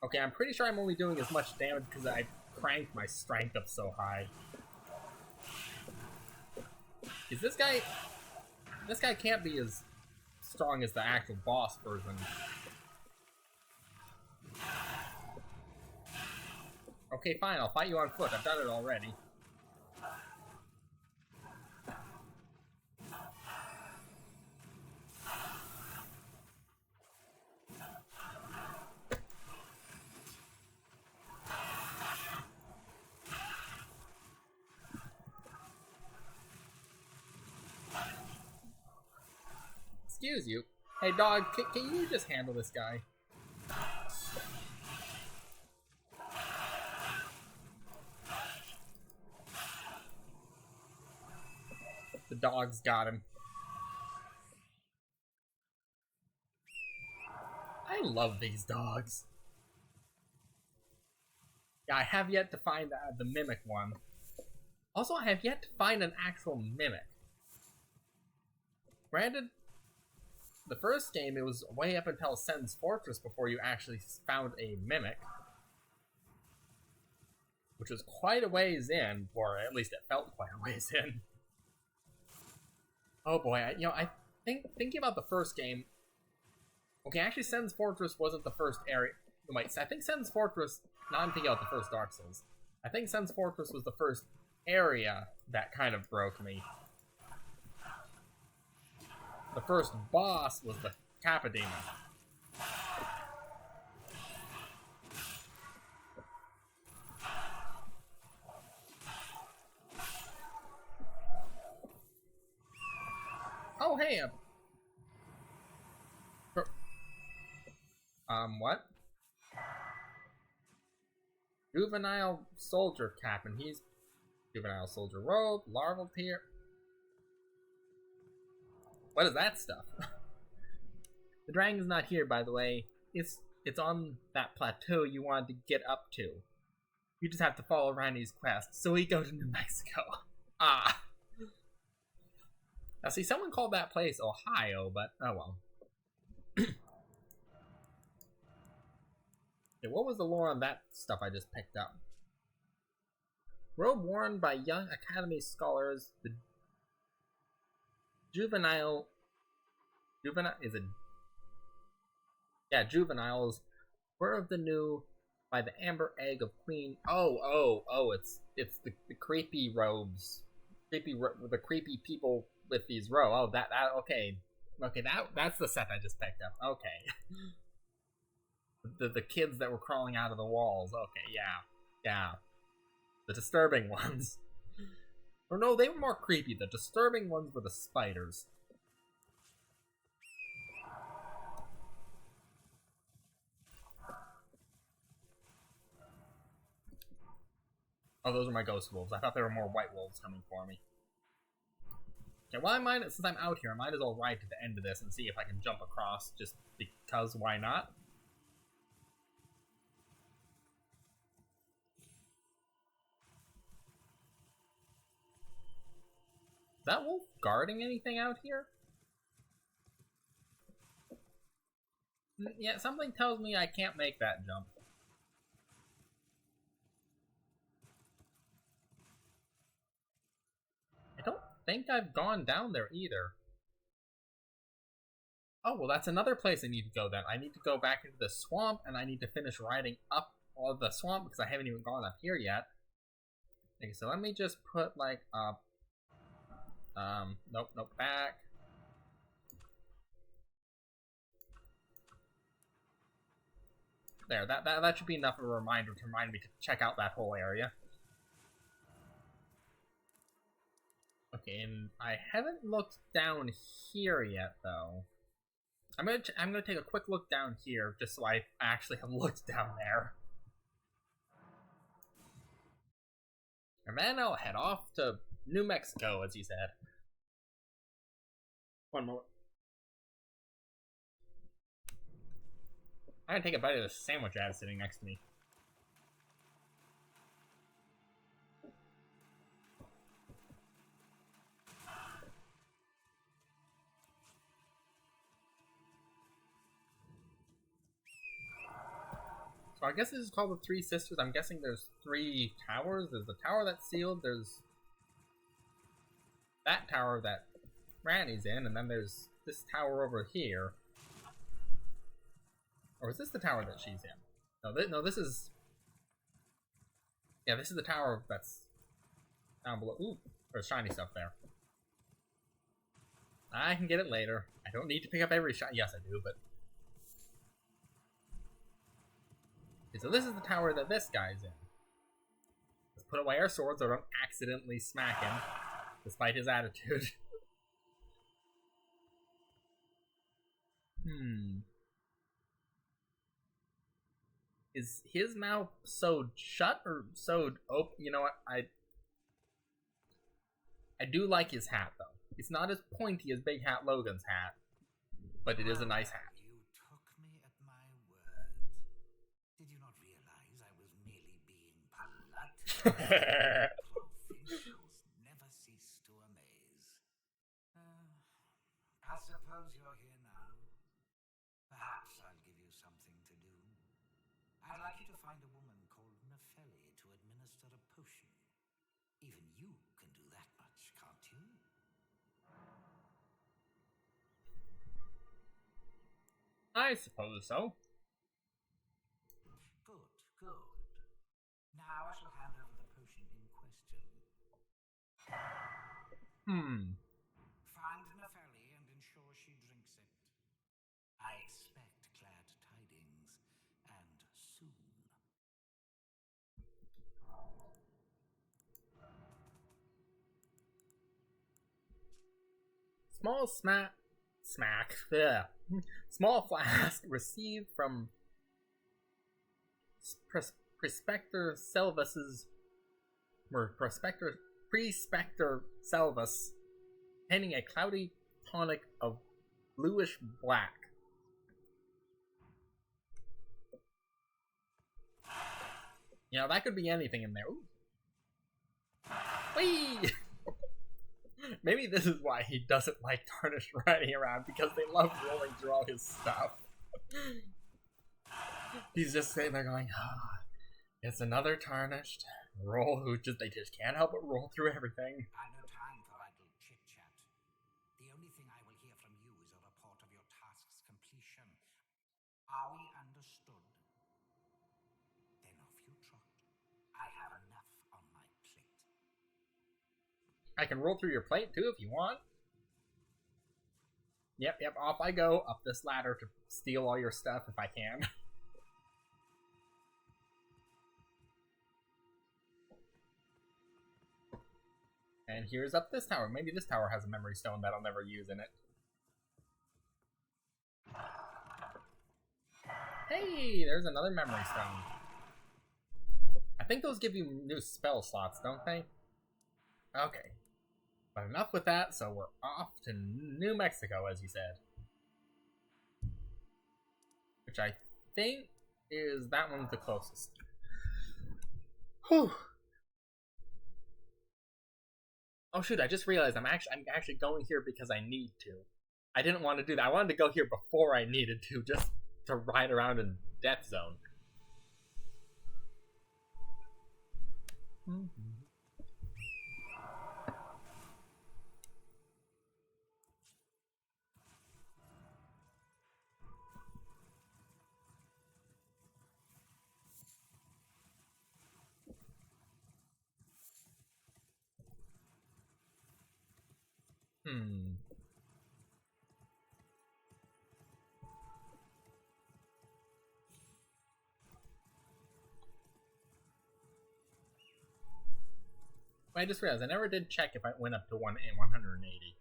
Okay, I'm pretty sure I'm only doing as much damage because I cranked my strength up so high. Is this guy... This guy can't be as strong as the actual boss version. Okay, fine, I'll fight you on foot. I've done it already. Excuse you. Hey, dog, can you just handle this guy? The dog's got him. I love these dogs. Yeah, I have yet to find the mimic one. Also, I have yet to find an actual mimic. Granted, the first game, it was way up until Sen's Fortress before you actually found a mimic. Which was quite a ways in, or at least it felt quite a ways in. Oh boy, I think thinking about the first game. Okay, actually, Sen's Fortress wasn't the first area. Wait, I think Sen's Fortress. Not I'm thinking about the first Dark Souls. I think Sen's Fortress was the first area that kind of broke me. The first boss was the Kappa Demon. Oh, hey, what? Juvenile Soldier Cap, and he's Juvenile Soldier Robe, Larval Tier. What is that stuff? The dragon's not here, by the way. It's on that plateau you wanted to get up to. You just have to follow Randy's quest, so we go to New Mexico. Ah. Now, see, someone called that place Ohio, but oh well. Okay, what was the lore on that stuff I just picked up? Robe worn by young Academy scholars, the juveniles were of the new by the amber egg of Queen. It's the creepy robes, the creepy people with these robes. Oh, okay, that's the set I just picked up. Okay. The kids that were crawling out of the walls. Okay, yeah. The disturbing ones. Or no, they were more creepy. The disturbing ones were the spiders. Oh, those are my ghost wolves. I thought there were more white wolves coming for me. Okay, well, since I'm out here, I might as well ride to the end of this and see if I can jump across, just because why not? Is that wolf guarding anything out here? Yeah, something tells me I can't make that jump. I don't think I've gone down there either. Oh, well, that's another place I need to go then. I need to go back into the swamp, and I need to finish riding up all of the swamp because I haven't even gone up here yet. Okay, so let me just put, like, nope, back. There, that should be enough of a reminder to remind me to check out that whole area. Okay, and I haven't looked down here yet, though. I'm gonna take a quick look down here, just so I actually have looked down there. And then I'll head off to New Mexico, as you said. One moment. I'm gonna take a bite of the sandwich I have sitting next to me. So I guess this is called the Three Sisters. I'm guessing there's 3 towers. There's the tower that's sealed, there's that tower that Randy's in, and then there's this tower over here. Or is this the tower that she's in? No, this is... Yeah, this is the tower that's down below. Ooh, there's shiny stuff there. I can get it later. I don't need to pick up every shot. Yes, I do, but... Okay, so this is the tower that this guy's in. Let's put away our swords so I don't accidentally smack him, despite his attitude. Is his mouth sewed shut or sewed open? You know what? I do like his hat, though. It's not as pointy as Big Hat Logan's hat, but it is a nice hat. You took me at my word. Did you not realize I was merely being polite? Provincials never cease to amaze. I suppose you're here now. Perhaps I'll give you something to do. I'd like you to find a woman called Nepheli to administer a potion. Even you can do that much, can't you? I suppose so. Good, good. Now I shall hand over the potion in question. Find Nepheli and ensure she drinks it. I expect glad tidings, and soon. Small small flask received from Prespector Selvus's Prespector Selvus, containing a cloudy tonic of bluish black. You know, that could be anything in there. Ooh. Whee! Maybe this is why he doesn't like Tarnished riding around, because they love rolling through all his stuff. He's just sitting there going, it's another Tarnished. They just can't help but roll through everything. I've no time for idle chit-chat. The only thing I will hear from you is a report of your task's completion. Are we understood? Then off you trot. I have enough on my plate. I can roll through your plate too if you want. Yep, off I go up this ladder to steal all your stuff if I can. And here's up this tower. Maybe this tower has a memory stone that I'll never use in it. Hey, there's another memory stone. I think those give you new spell slots, don't they? Okay. But enough with that, so we're off to New Mexico, as you said. Which I think is that one's the closest. Whew. Oh shoot, I just realized I'm actually going here because I need to. I didn't want to do that. I wanted to go here before I needed to, just to ride around in Death Zone. Hmm. I just realized I never did check if I went up to 180.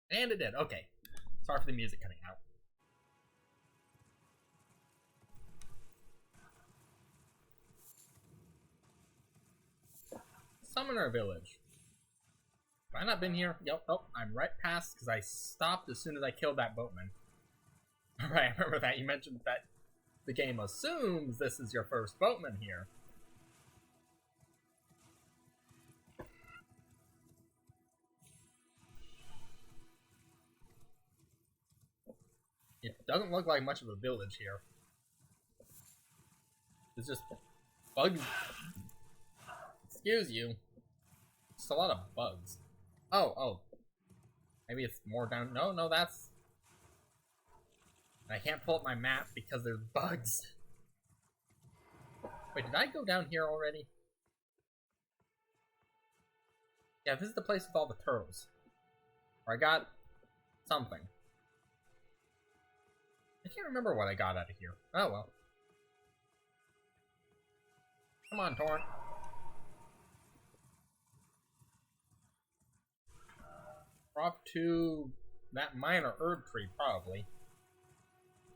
And it did. Okay. Sorry for the music cutting out. Summoner Village. Have I not been here? Yep. Oh, I'm right past because I stopped as soon as I killed that boatman. Right, I remember that. You mentioned that the game assumes this is your first boatman here. It doesn't look like much of a village here. It's just bugs. Excuse you. Just a lot of bugs. Oh. Maybe it's more down. No, that's... I can't pull up my map because there's bugs. Wait, did I go down here already? Yeah, this is the place with all the turtles. Where I got something. I can't remember what I got out of here. Oh well. Come on, Torrent. We're off to that minor herb tree, probably.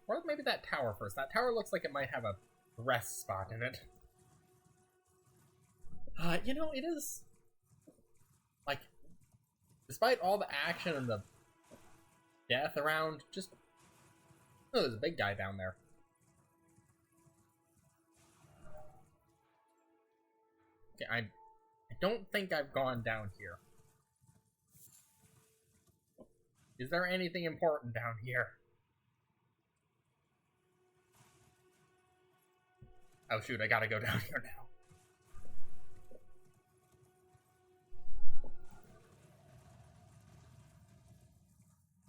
Or maybe that tower first. That tower looks like it might have a rest spot in it. You know, it is... Like, despite all the action and the death around, just... Oh, there's a big guy down there. Okay, I don't think I've gone down here. Is there anything important down here? Oh shoot, I gotta go down here now.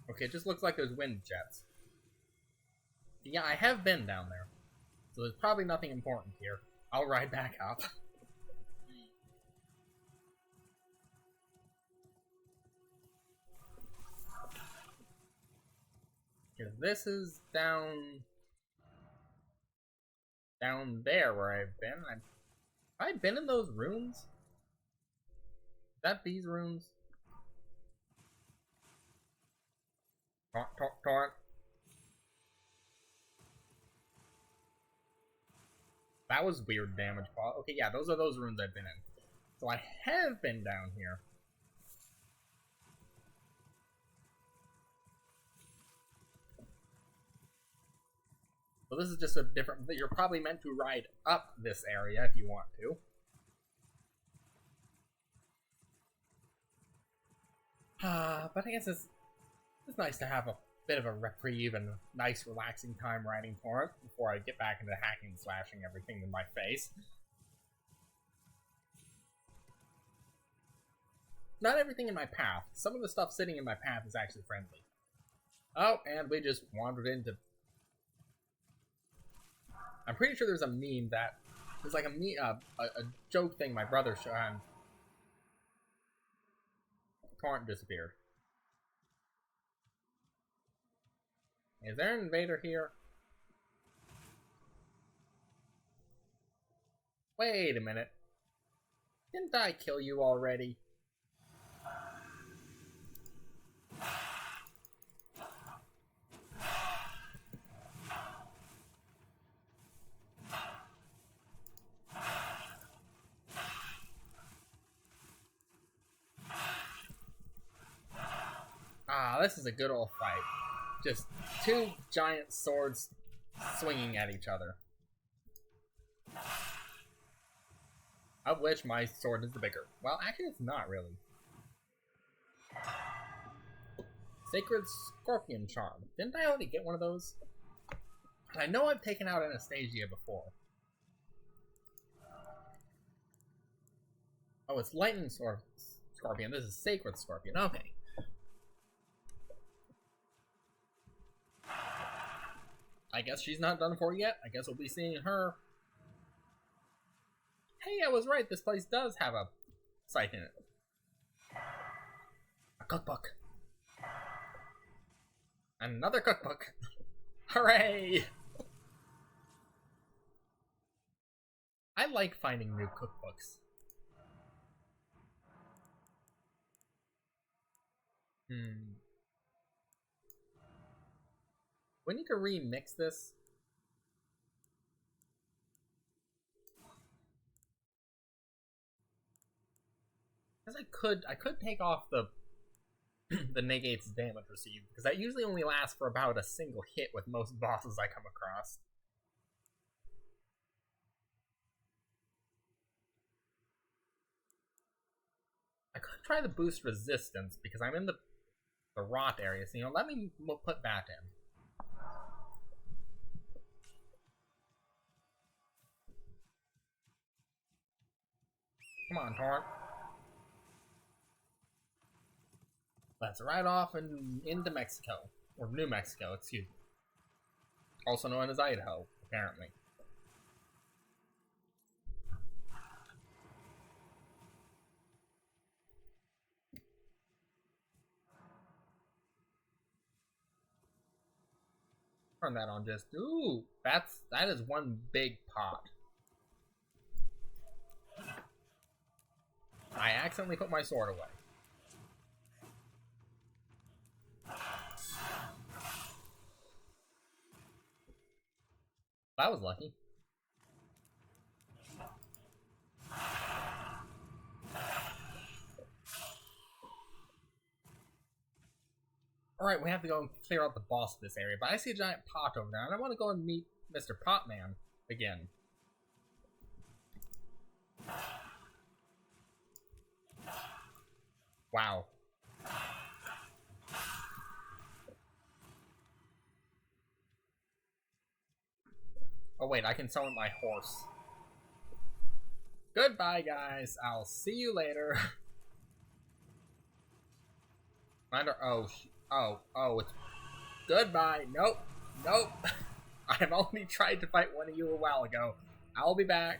Okay, it just looks like there's wind jets. Yeah, I have been down there. So there's probably nothing important here. I'll ride back up. Because this is down there where I've been. Have I been in those rooms? Is that these rooms? Torrent. That was weird damage. Okay, yeah, those are those rooms I've been in. So I have been down here. So this is just a different... You're probably meant to ride up this area if you want to. But I guess it's nice to have a bit of a reprieve and a nice relaxing time riding Torrent before I get back into hacking and slashing everything in my face. Not everything in my path. Some of the stuff sitting in my path is actually friendly. Oh, and we just wandered into... I'm pretty sure there's a meme that... There's like a joke thing my brother showed, and Torrent disappeared. Is there an invader here? Wait a minute. Didn't I kill you already? Ah, this is a good old fight. Just two giant swords swinging at each other. Of which my sword is the bigger. Well, actually it's not really. Sacred Scorpion Charm. Didn't I already get one of those? I know I've taken out Anastasia before. Oh, it's Lightning Scorpion. This is Sacred Scorpion. Okay. I guess she's not done for yet. I guess we'll be seeing her. Hey, I was right. This place does have a site in it. A cookbook. Another cookbook! Hooray! I like finding new cookbooks. We need to remix this. Because I could take off the the negates damage received, because that usually only lasts for about a single hit with most bosses I come across. I could try the boost resistance, because I'm in the rot area, so let me put that in. Come on, Torrent. Let's ride off into Mexico. Or New Mexico, excuse me. Also known as Idaho, apparently. Turn that on just... Ooh! That is one big pot. I accidentally put my sword away. That was lucky. Alright, we have to go and clear out the boss of this area, but I see a giant pot over there, and I want to go and meet Mr. Potman again. Wow. Oh wait, I can summon my horse. Goodbye, guys. I'll see you later. Oh, it's... Goodbye. Nope. I've only tried to fight one of you a while ago. I'll be back.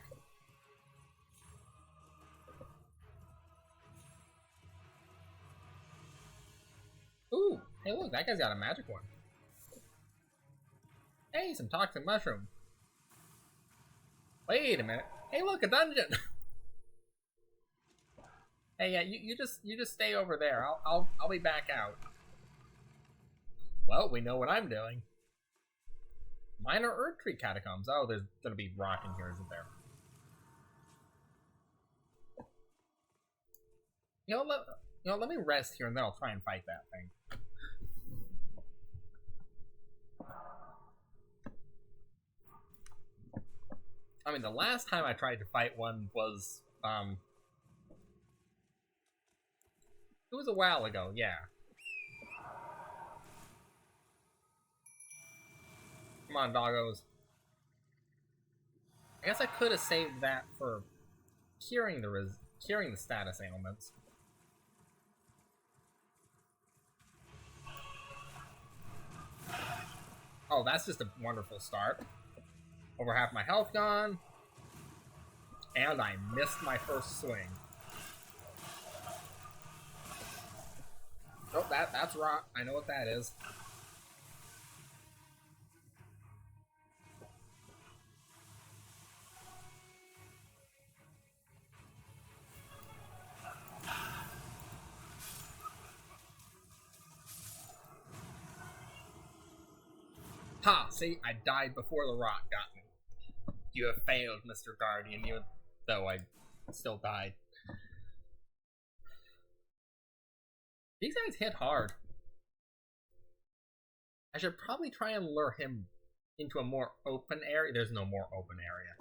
Ooh, hey look, that guy's got a magic one. Hey, some toxic mushroom. Wait a minute. Hey look, a dungeon! Hey, yeah, you just stay over there. I'll be back out. Well, we know what I'm doing. Minor Earth Tree Catacombs. Oh, there's gonna be rock in here, isn't there? Let me rest here and then I'll try and fight that thing. I mean, the last time I tried to fight one was, it was a while ago, yeah. Come on, doggos. I guess I could have saved that for curing the status ailments. Oh, that's just a wonderful start. Over half my health gone. And I missed my first swing. Oh, that's rot. I know what that is. Ha! See, I died before the rock got me. You have failed, Mr. Guardian, even though I still died. These guys hit hard. I should probably try and lure him into a more open area. There's no more open area.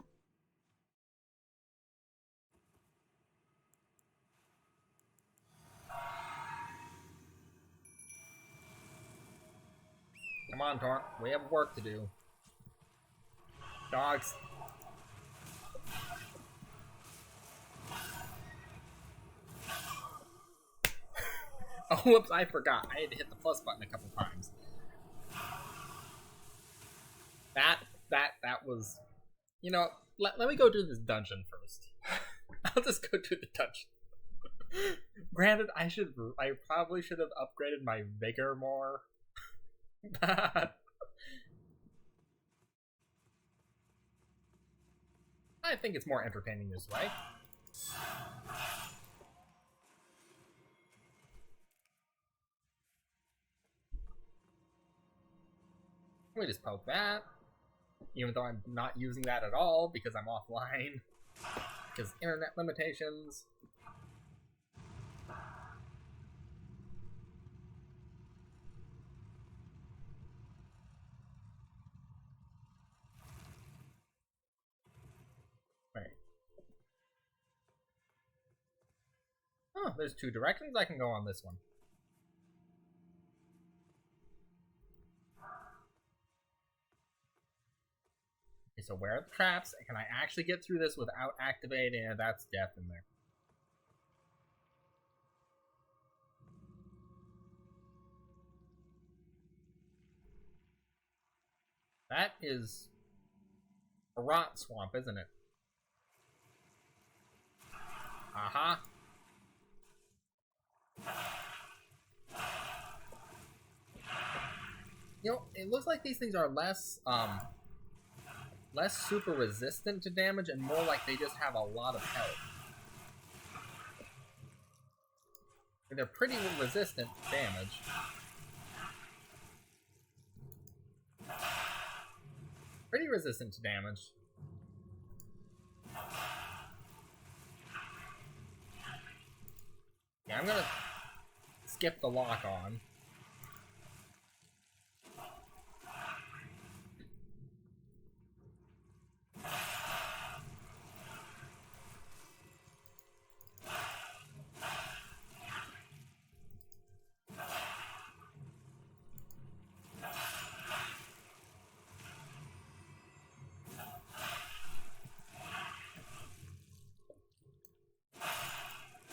Come on, Torrent. We have work to do. Dogs. Oh, whoops, I forgot. I had to hit the plus button a couple times. That was... You know, let me go do this dungeon first. I'll just go do the dungeon. Granted, I probably should have upgraded my vigor more. I think it's more entertaining this way. We just poke that. Even though I'm not using that at all because I'm offline. Because internet limitations. Wait. Oh, there's two directions. I can go on this one. Okay, so where are the traps? Can I actually get through this without activating it? That's death in there. That is a rot swamp, isn't it? Aha. You know, it looks like these things are less super resistant to damage and more like they just have a lot of health. They're pretty resistant to damage. Pretty resistant to damage. Yeah, I'm gonna skip the lock on.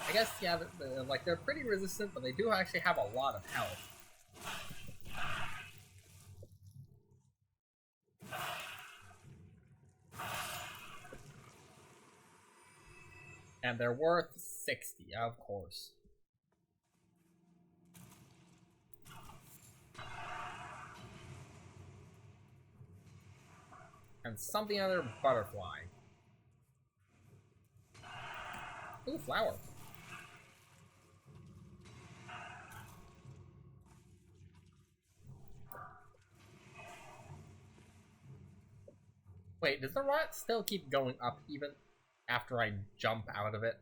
I guess, yeah, like, they're pretty resistant, but they do actually have a lot of health. And they're worth 60, of course. And something other butterfly. Ooh, flower. Wait, does the rot still keep going up even after I jump out of it?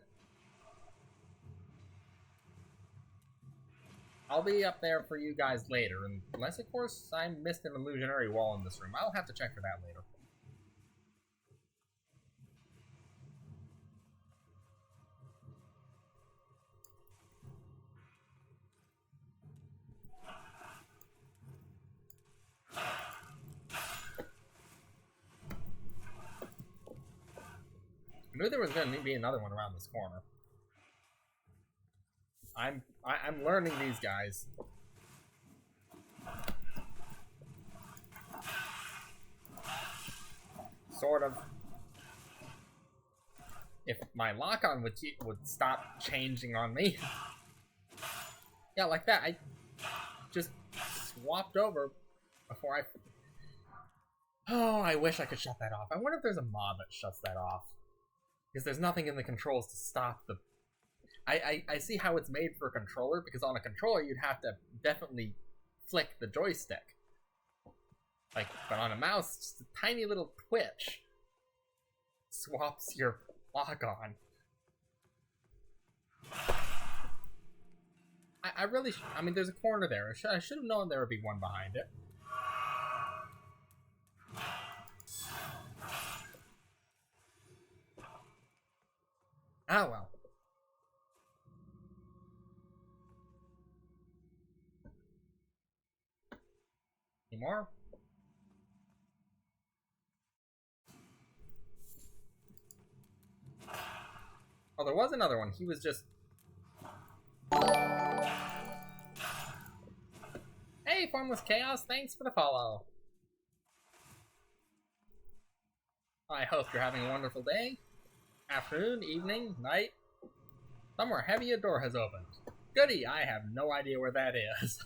I'll be up there for you guys later, unless, of course, I missed an illusionary wall in this room. I'll have to check for that later. I knew there was going to be another one around this corner. I'm learning these guys. Sort of. If my lock-on would stop changing on me. Yeah, like that. I just swapped over before I... Oh, I wish I could shut that off. I wonder if there's a mod that shuts that off. Because there's nothing in the controls to stop the... I see how it's made for a controller, because on a controller you'd have to definitely flick the joystick. Like, but on a mouse, just a tiny little twitch swaps your lock-on. I really... I mean, there's a corner there. I should have known there would be one behind it. Oh, well. Any more? Oh, there was another one. He was just... Hey, Formless Chaos, thanks for the follow. I hope you're having a wonderful day, afternoon, evening, night. Somewhere heavy a door has opened. Goody, I have no idea where that is.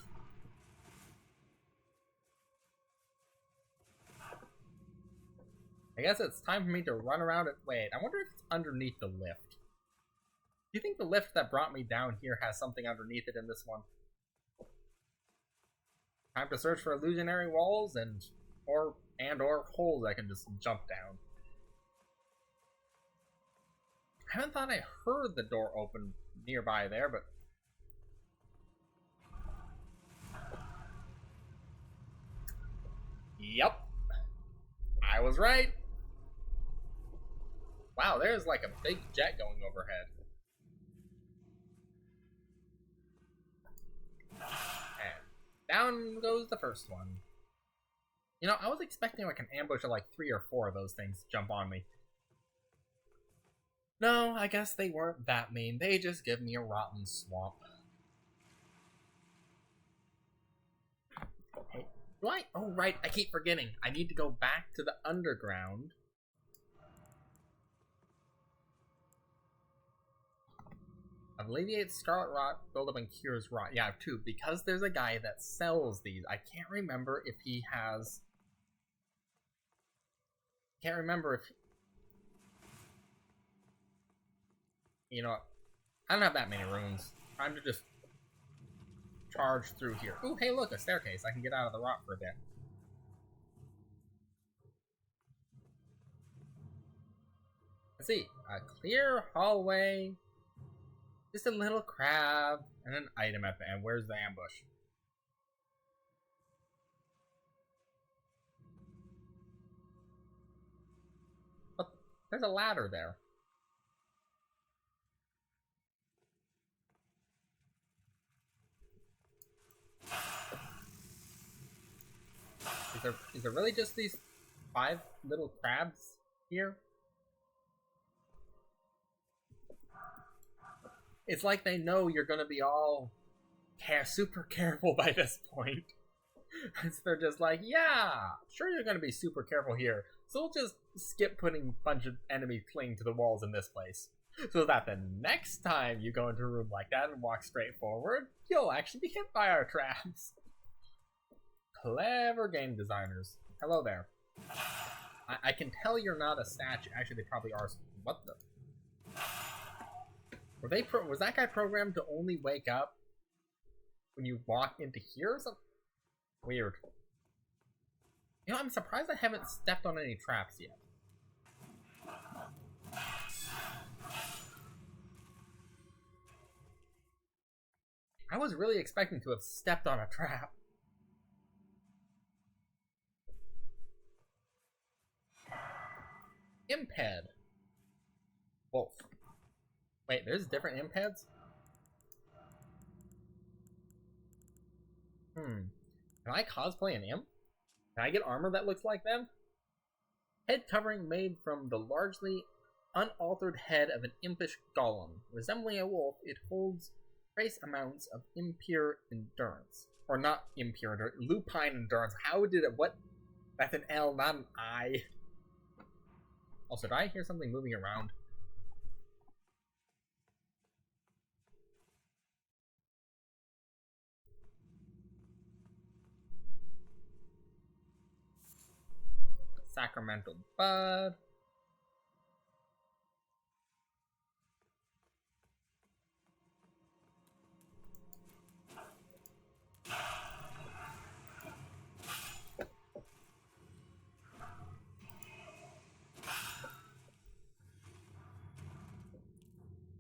I guess it's time for me to run around it. Wait, I wonder if it's underneath the lift. Do you think the lift that brought me down here has something underneath it in this one? Time to search for illusionary walls and or holes I can just jump down. I haven't thought I heard the door open nearby there, but... Yep. I was right. Wow, there's like a big jet going overhead. And down goes the first one. You know, I was expecting like an ambush of like 3 or 4 of those things to jump on me. No, I guess they weren't that mean. They just give me a rotten swamp. Hey, do I? Oh, right, I keep forgetting. I need to go back to the underground. Alleviates scarlet rot, buildup, and cures rot. Yeah, I have 2. Because there's a guy that sells these. I can't remember if he has... Can't remember if... You know what? I don't have that many rooms. Time to just charge through here. Ooh, hey look, a staircase. I can get out of the rot for a bit. Let's see. A clear hallway. Just a little crab. And an item at the end. Where's the ambush? Oh, there's a ladder there. Is there really just these 5 little crabs here? It's like they know you're gonna be all super careful by this point. So they're just like, yeah, sure you're gonna be super careful here. So we'll just skip putting a bunch of enemies clinging to the walls in this place. So that the next time you go into a room like that and walk straight forward, you'll actually be hit by our traps. Clever game designers. Hello there. I can tell you're not a statue. Actually, they probably are. What the? Was that guy programmed to only wake up when you walk into here or something? Weird. You know, I'm surprised I haven't stepped on any traps yet. I was really expecting to have stepped on a trap. Imp head. Wolf. Wait, there's different imp heads? Can I cosplay an imp? Can I get armor that looks like them? Head covering made from the largely unaltered head of an impish golem. Resembling a wolf, it holds trace amounts of impure endurance. Or not impure endurance, lupine endurance. How did it, what? That's an L, not an I. Also, did I hear something moving around? Sacramental Bud.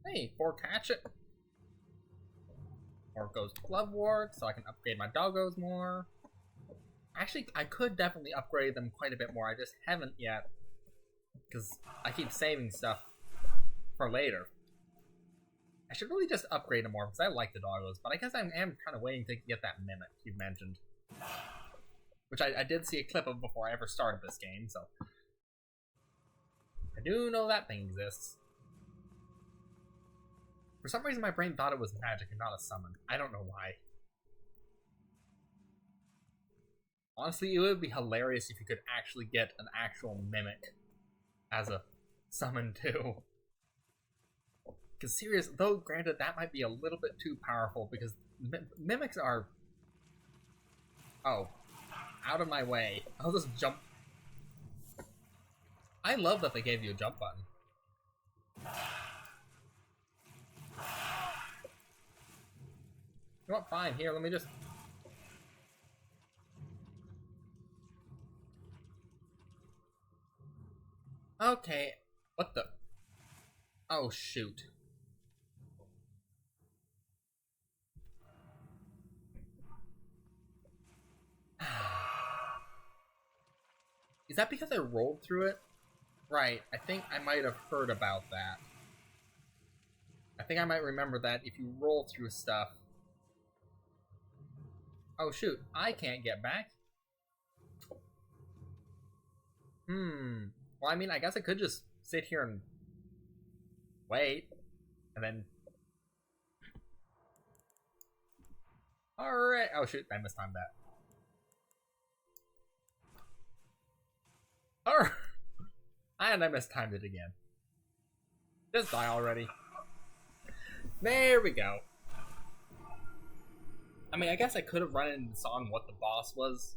Hey, forked hatchet. Or goes glove work, so I can upgrade my doggos more. Actually, I could definitely upgrade them quite a bit more. I just haven't yet. Because I keep saving stuff for later. I should really just upgrade them more, because I like the doggos. But I guess I am kind of waiting to get that mimic you mentioned. Which I did see a clip of before I ever started this game, so... I do know that thing exists. For some reason, my brain thought it was magic and not a summon. I don't know why. Honestly, it would be hilarious if you could actually get an actual mimic as a summon too. Because serious, though granted that might be a little bit too powerful because mimics are... Oh. Out of my way. I'll just jump. I love that they gave you a jump button. You know what? Fine. Here, let me just... Okay. What the... Oh, shoot. Is that because I rolled through it? Right. I think I might have heard about that. I think I might remember that if you roll through stuff... Oh, shoot. I can't get back. Well, I mean, I guess I could just sit here and wait. And then... Alright. Oh, shoot. I mistimed that. Alright. And I mistimed it again. Just die already. There we go. I mean, I guess I could have run in and saw what the boss was.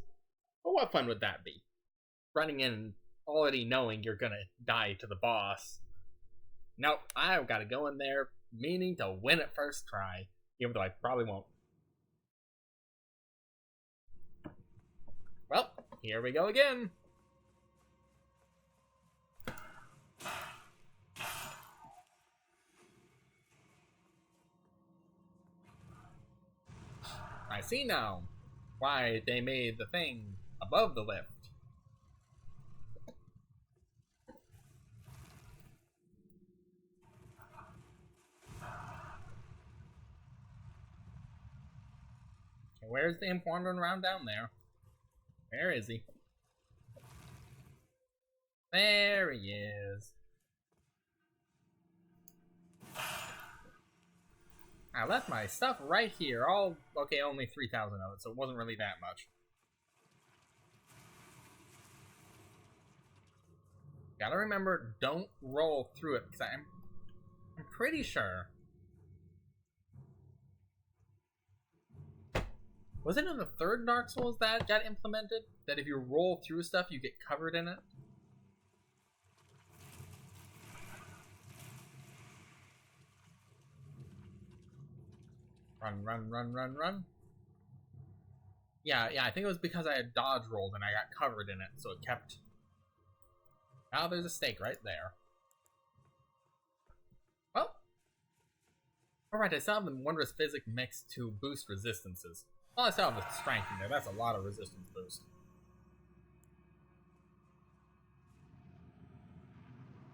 But what fun would that be? Running in and already knowing you're gonna die to the boss. Nope, I've got to go in there meaning to win it first try. Even though I probably won't. Well, here we go again. I see now why they made the thing above the lift. Okay, where's the imp wandering around down there? Where is he? There he is. I left my stuff right here. All okay, only 3,000 of it, so it wasn't really that much. Gotta remember, don't roll through it, because I'm pretty sure. Was it in the third Dark Souls that got implemented? That if you roll through stuff, you get covered in it? Run, run, run, run, run. Yeah, I think it was because I had dodge rolled and I got covered in it, so it kept... Oh, there's a stake right there. Well. Alright, I still have the Wondrous Physic mix to boost resistances. Well, I still have the strength in there. That's a lot of resistance boost.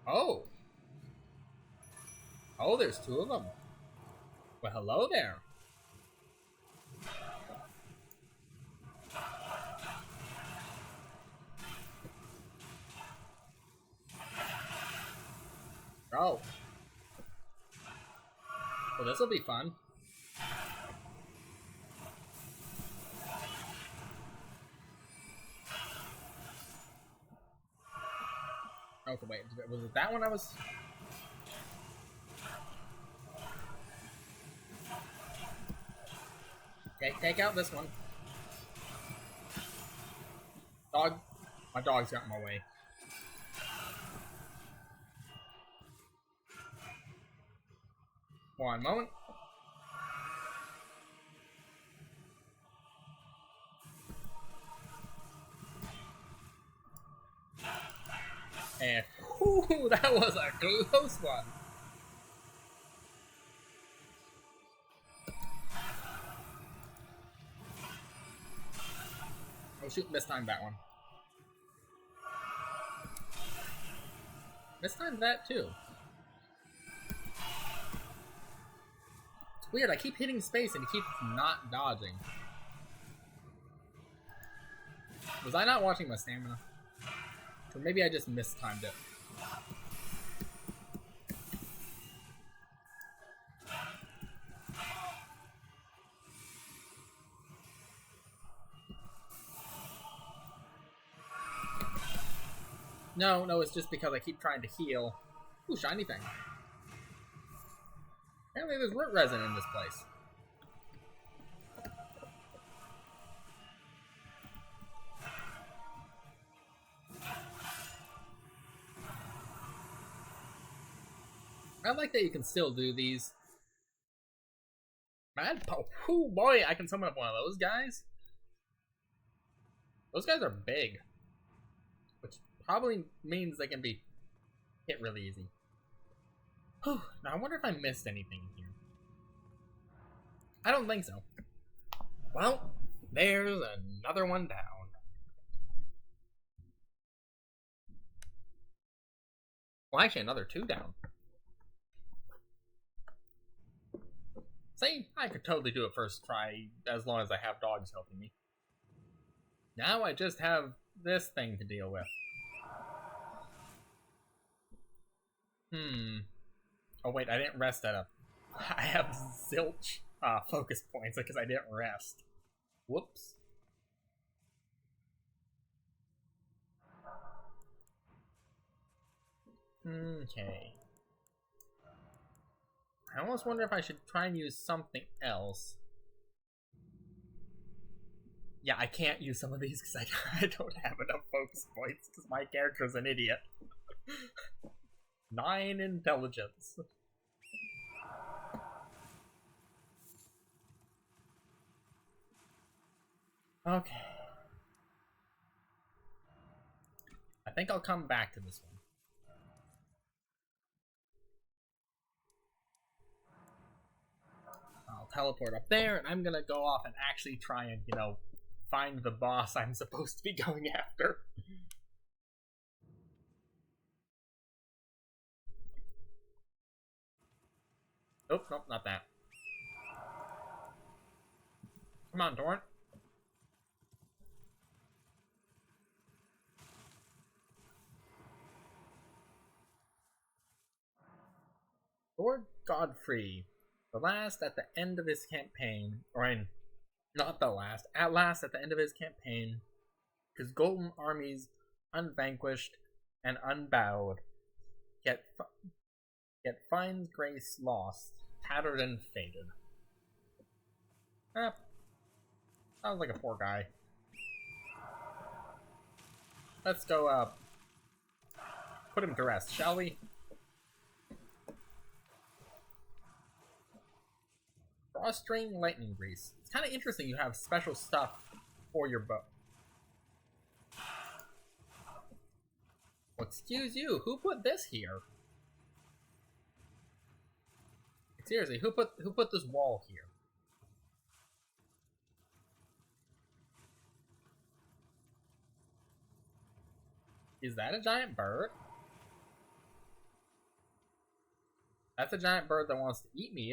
Oh. Oh, there's two of them. Well, hello there. Oh. Well, this'll be fun. Okay, wait. Was it that one I was... Okay, take out this one. Dog. My dog's got in my way. One moment. And whew, that was a close one. Oh shoot, mistimed that one. Mistimed that too. It's weird, I keep hitting space and it keeps not dodging. Was I not watching my stamina? Or maybe I just mistimed it. No, it's just because I keep trying to heal. Ooh, shiny thing. Apparently there's root resin in this place. I like that you can still do these. Oh boy, I can summon up one of those guys. Those guys are big, which probably means they can be hit really easy. Whew. Now I wonder if I missed anything here. I don't think so. Well, there's another one down. Well, actually, another 2 down. See, I could totally do it first try as long as I have dogs helping me. Now I just have this thing to deal with. Oh wait, I didn't rest at a... I have zilch focus points because I didn't rest. Whoops. Okay. I almost wonder if I should try and use something else. Yeah, I can't use some of these because I don't have enough focus points because my character's an idiot. 9 intelligence. Okay. I think I'll come back to this one. I'll teleport up there, and I'm gonna go off and actually try and, you know, find the boss I'm supposed to be going after. Nope, nope, not that. Come on, Torrent. Lord Godfrey, the last at the end of his campaign, not the last, at last at the end of his campaign, his golden armies unvanquished and unbowed, yet finds grace lost, tattered and faded. Sounds like a poor guy. Let's go, put him to rest, shall we? Drawstring lightning grease. It's kind of interesting you have special stuff for your bow. Well, excuse you, who put this here? Seriously, who put this wall here? Is that a giant bird? That's a giant bird that wants to eat me,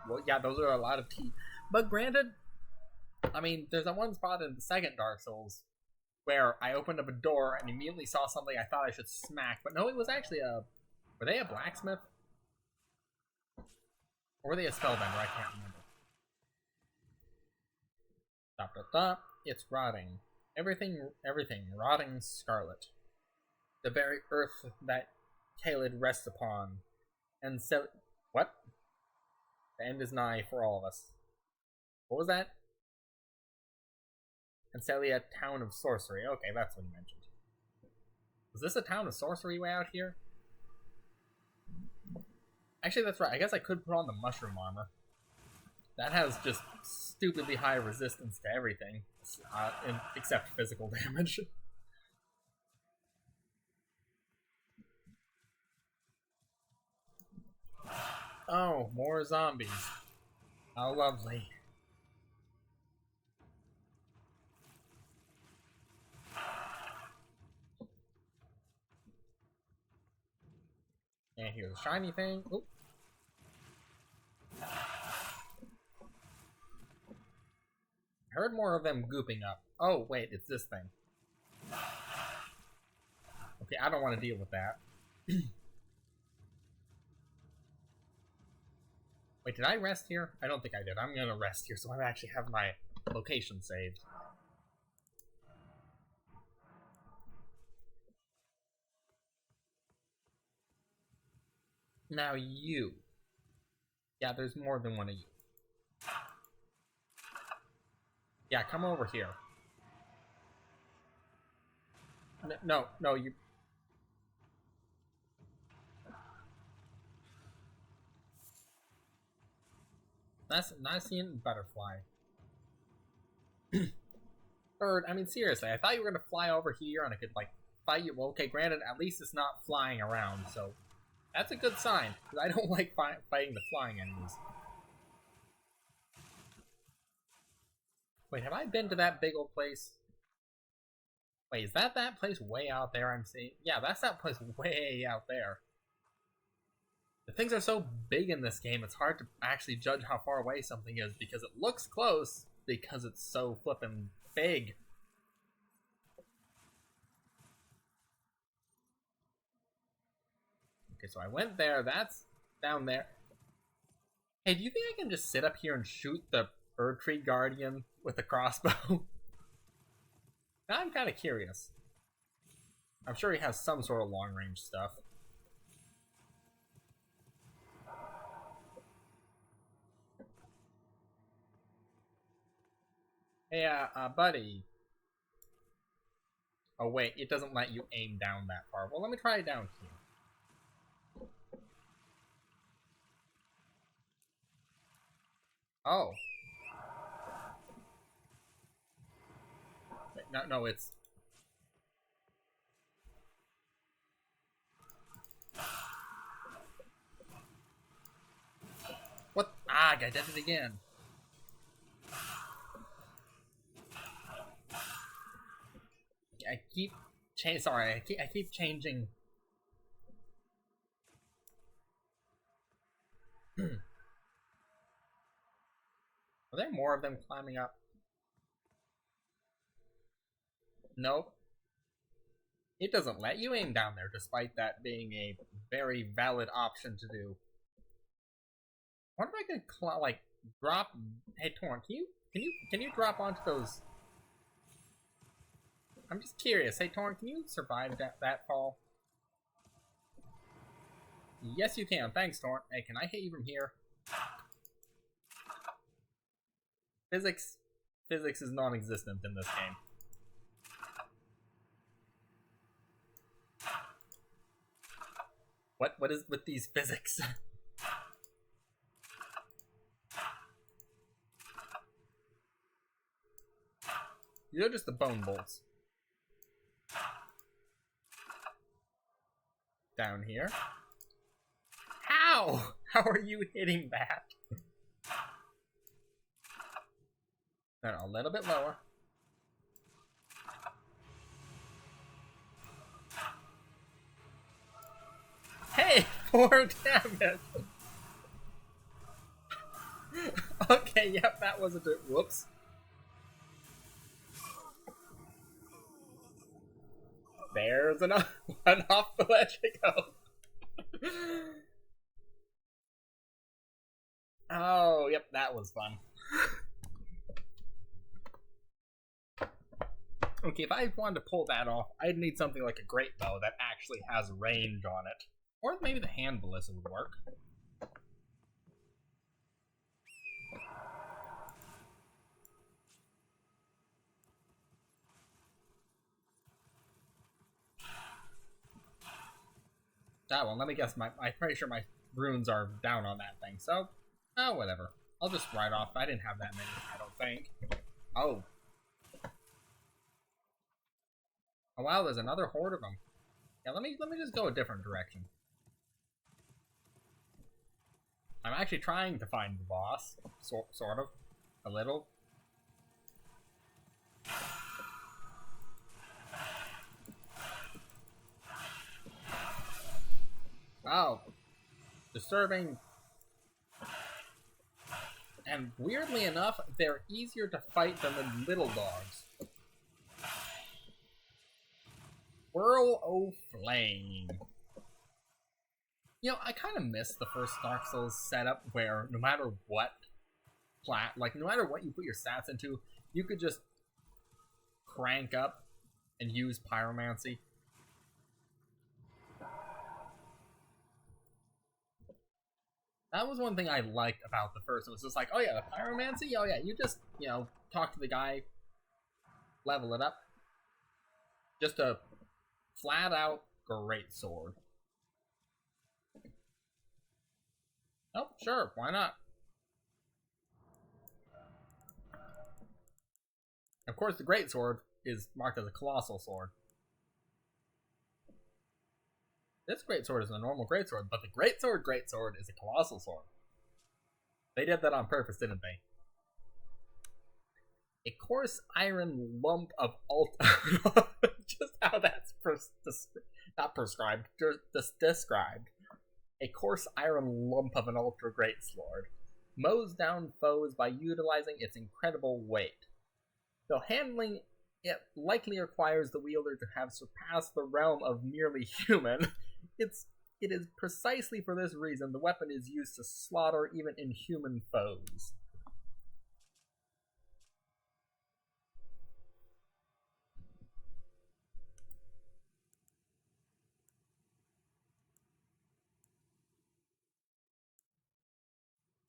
well, yeah, those are a lot of teeth. But granted, I mean, there's that one spot in the second Dark Souls where I opened up a door and immediately saw something I thought I should smack. But no, it was actually were they a blacksmith? Or were they a spellbender? I can't remember. Stop, stop, stop. It's rotting. Everything rotting scarlet. The very earth that Caelid rests upon. And so, what? The end is nigh for all of us. What was that? And Celia, town of sorcery. Okay, that's what he mentioned. Was this a town of sorcery way out here? Actually, that's right. I guess I could put on the mushroom armor. That has just stupidly high resistance to everything, except physical damage. Oh, more zombies. How lovely. And here's a shiny thing. Oop. I heard more of them gooping up. Oh, wait, it's this thing. Okay, I don't want to deal with that. Wait, did I rest here? I don't think I did. I'm gonna rest here so I actually have my location saved. Now you. Yeah, there's more than one of you. Yeah, come over here. No, you... Not seeing butterfly. Bird, I mean, seriously, I thought you were gonna fly over here and I could, like, fight you. Well, okay, granted, at least it's not flying around, so that's a good sign, because I don't like fighting the flying enemies. Wait, have I been to that big old place? Wait, is that place way out there I'm seeing? Yeah, that's that place way out there. The things are so big in this game, it's hard to actually judge how far away something is, because it looks close, because it's so flippin' big. Okay, so I went there, that's down there. Hey, do you think I can just sit up here and shoot the Erdtree Guardian with a crossbow? Now I'm kind of curious. I'm sure he has some sort of long-range stuff. Hey, buddy. Oh, wait, it doesn't let you aim down that far. Well, let me try it down here. Oh. Wait, no, it's... What? Ah, I did it again. I keep I keep changing. Are there more of them climbing up? Nope. It doesn't let you aim down there, despite that being a very valid option to do. I wonder if I could like drop. Hey, Torn, can you drop onto those? I'm just curious. Hey, Torn, can you survive that fall? Yes, you can. Thanks, Torn. Hey, can I hit you from here? Physics is non-existent in this game. What is with these physics? These are just the bone bolts. Down here. How? How are you hitting that? No, a little bit lower. Hey, 4 damage. Okay, yep, that was a bit. Whoops. There's another one off the ledge to go. Oh, yep, that was fun. Okay, if I wanted to pull that off, I'd need something like a great bow that actually has range on it. Or maybe the hand ballista would work. Ah, well, let me guess. I'm pretty sure my runes are down on that thing, so... Oh, whatever. I'll just ride off. I didn't have that many, I don't think. Oh. Oh, wow, there's another horde of them. Yeah, let me just go a different direction. I'm actually trying to find the boss. Sort of. A little. Oh. Disturbing. And weirdly enough, they're easier to fight than the little dogs. Whirl o' Flame. You know, I kind of miss the first Dark Souls setup where no matter what no matter what you put your stats into, you could just crank up and use pyromancy. That was one thing I liked about the first. It was just like, oh yeah, the pyromancy? Oh yeah, you just, you know, talk to the guy, level it up. Just a flat out great sword. Oh, sure, why not? Of course, the greatsword is marked as a colossal sword. This greatsword is a normal greatsword, but the greatsword is a colossal sword. They did that on purpose, didn't they? A coarse iron lump of just how that's not prescribed, just described. A coarse iron lump of an ultra greatsword mows down foes by utilizing its incredible weight. Though handling it likely requires the wielder to have surpassed the realm of merely human, it is precisely for this reason the weapon is used to slaughter even inhuman foes.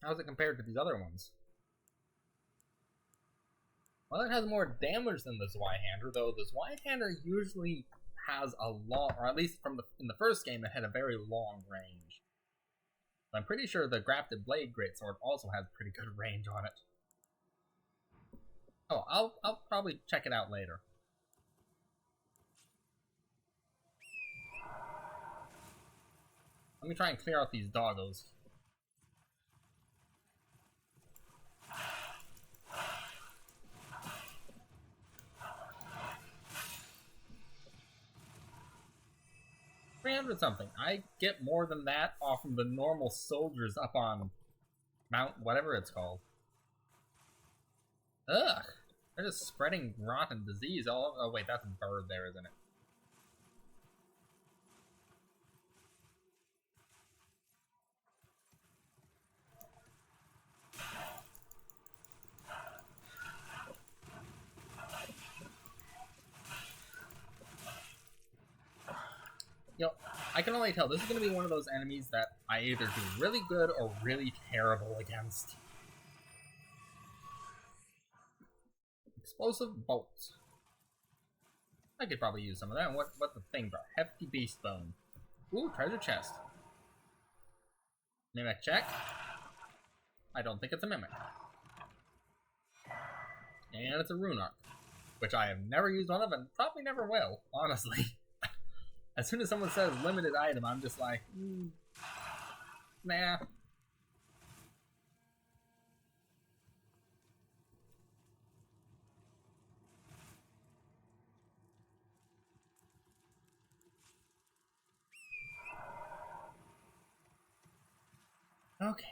How's it compared to these other ones? Well, it has more damage than the Zweihander, though the Zweihander usually has a long, or at least in the first game, it had a very long range. I'm pretty sure the Grafted Blade Greatsword also has pretty good range on it. Oh, I'll probably check it out later. Let me try and clear out these doggos. $300 something. I get more than that off of the normal soldiers up on Mount whatever it's called. Ugh. They're just spreading rotten disease all over. Oh wait, that's a bird there, isn't it? Yo, I can only tell this is going to be one of those enemies that I either do really good or really terrible against. Explosive bolts. I could probably use some of that. What the things are? Hefty beast bone. Ooh, treasure chest. Mimic check. I don't think it's a mimic. And it's a rune arc, which I have never used one of and probably never will, honestly. As soon as someone says limited item, I'm just like, nah. Okay.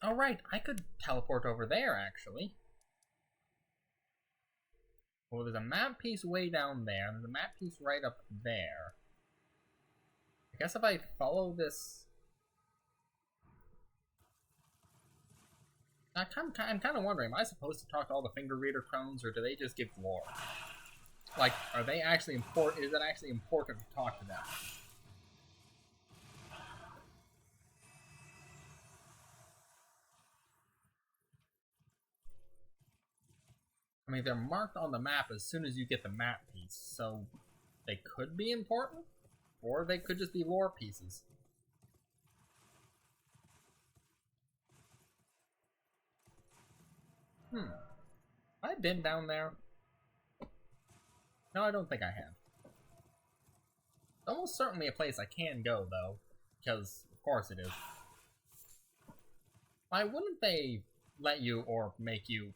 Alright, I could teleport over there, actually. Well, there's a map piece way down there, and there's a map piece right up there. I guess if I follow this... I'm kind of wondering, am I supposed to talk to all the finger reader crones, or do they just give lore? Like, are they actually important? Is it actually important to talk to them? I mean, they're marked on the map as soon as you get the map piece, so they could be important, or they could just be lore pieces. Have I been down there? No, I don't think I have. It's almost certainly a place I can go, though, because, of course it is. Why wouldn't they let you or make you...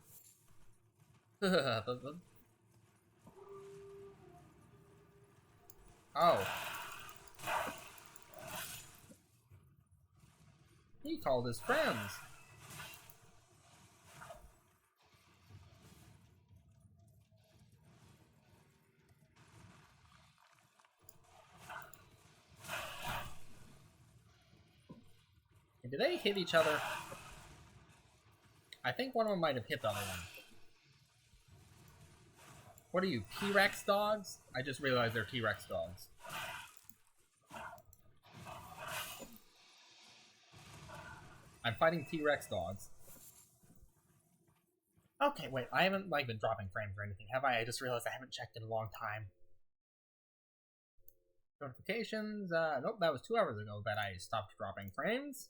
Oh. He called his friends. Do they hit each other? I think one of them might have hit the other one. What are you, T-Rex dogs? I just realized they're T-Rex dogs. I'm fighting T-Rex dogs. Okay, wait, I haven't been dropping frames or anything, have I? I just realized I haven't checked in a long time. Notifications, nope, that was 2 hours ago that I stopped dropping frames.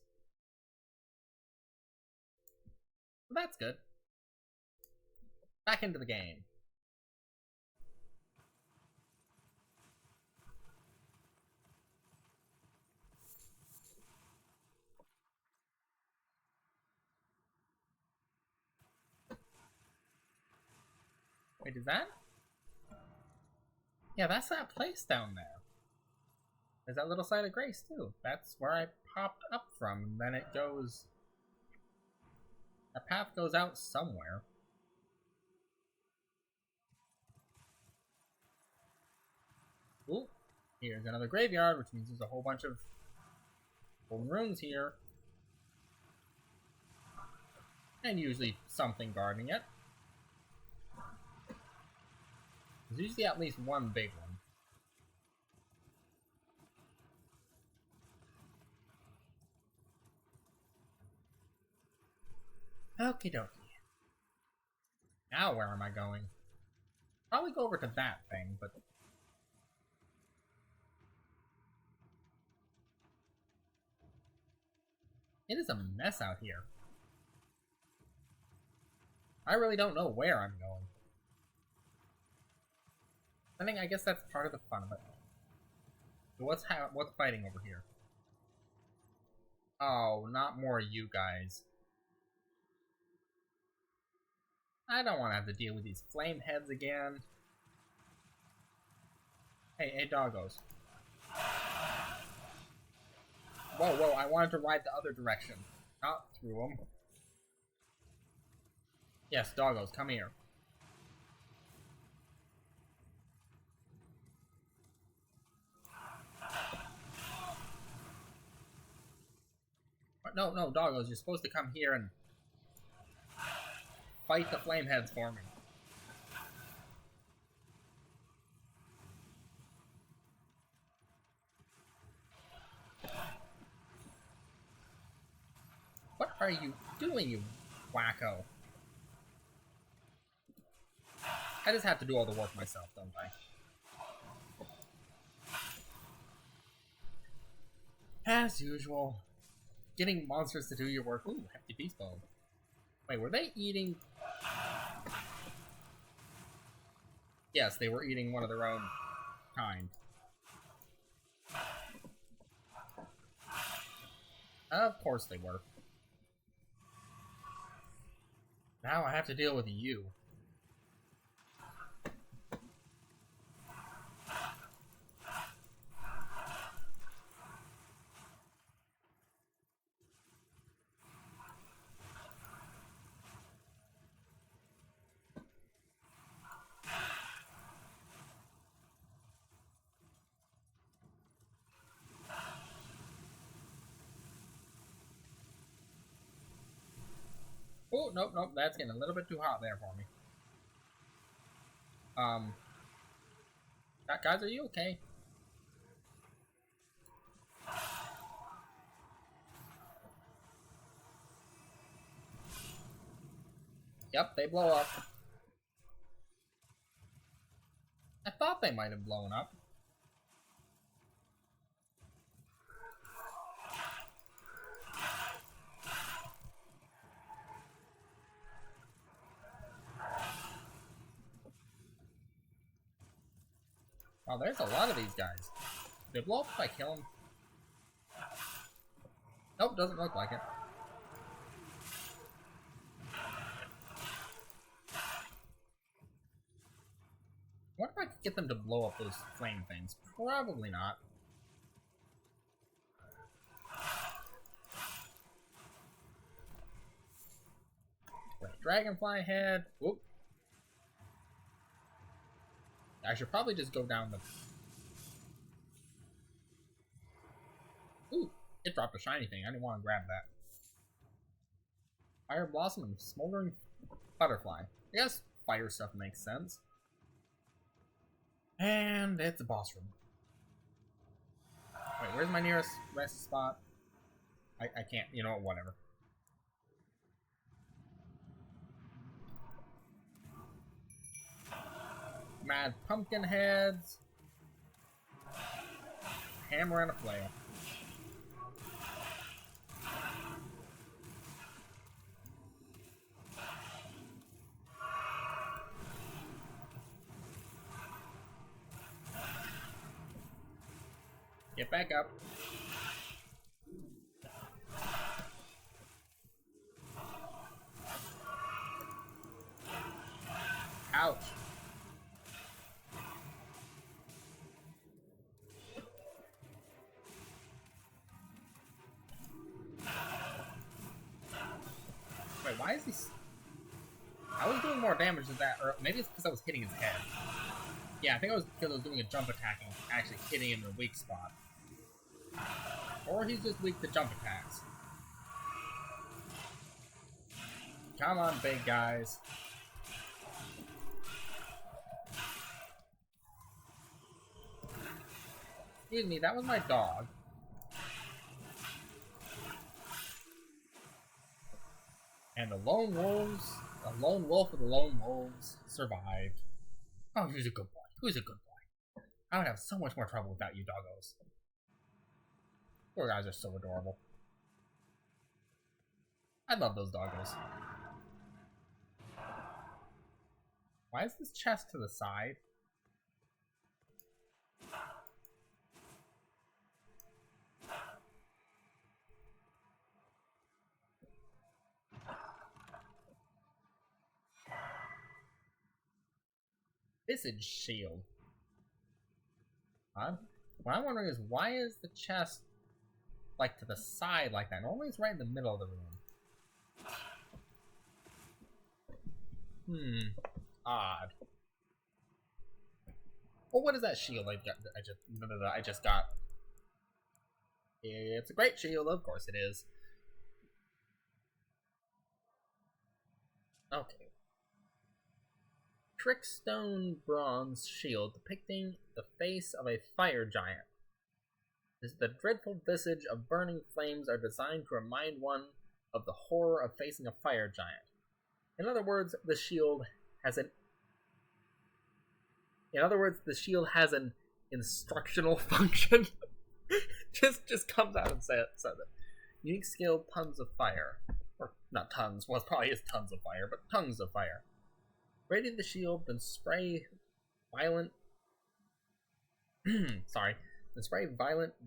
Well, that's good. Back into the game. Wait, is that? Yeah, that's that place down there. There's that little site of grace, too. That's where I popped up from, and then it goes... A path goes out somewhere. Ooh, here's another graveyard, which means there's a whole bunch of golden runes here. And usually something guarding it. There's usually at least one big one. Okie dokie. Now where am I going? Probably go over to that thing, but... It is a mess out here. I really don't know where I'm going. I guess that's part of the fun of it. So what's fighting over here? Oh, not more you guys. I don't want to have to deal with these flame heads again. Hey, doggos. Whoa, I wanted to ride the other direction. Not through them. Yes, doggos, come here. No, doggos, you're supposed to come here and fight the flame heads for me. What are you doing, you wacko? I just have to do all the work myself, don't I? As usual. Getting monsters to do your work. Ooh, hefty beast bow. Wait, were they eating... Yes, they were eating one of their own kind. Of course they were. Now I have to deal with you. Oh, nope, that's getting a little bit too hot there for me. Guys, are you okay? Yep, they blow up. I thought they might have blown up. Wow, there's a lot of these guys. Do they blow up if I kill them? Nope, doesn't look like it. What if I could get them to blow up those flame things? Probably not. Wait, dragonfly head. Whoop. I should probably just go down the... Ooh, it dropped a shiny thing. I didn't want to grab that. Fire Blossom and Smoldering Butterfly. I guess fire stuff makes sense. And it's a boss room. Wait, where's my nearest rest spot? I can't, you know, whatever. Mad pumpkin heads. Hammer and a flail. Get back up. Ouch. Wait, why is he... I was doing more damage than that, or maybe it's because I was hitting his head. Yeah, I think it was because I was doing a jump attack and actually hitting him in a weak spot. Or he's just weak to jump attacks. Come on, big guys. Excuse me, that was my dog. And the lone wolf of the lone wolves survived. Oh, who's a good boy? Who's a good boy? I would have so much more trouble without you doggos. Poor guys are so adorable. I love those doggos. Why is this chest to the side? Visage shield. What I'm wondering is, why is the chest like to the side like that? Normally it's right in the middle of the room. Odd. Well, what is that shield I just got? It's a great shield, of course it is. Okay. Trickstone bronze shield depicting the face of a fire giant. The dreadful visage of burning flames are designed to remind one of the horror of facing a fire giant. In other words, the shield has an instructional function. just comes out and says it. Unique skill, tons of fire. Or not tons, well it probably is tons of fire, but tongues of fire. Radiate the shield, then spray violent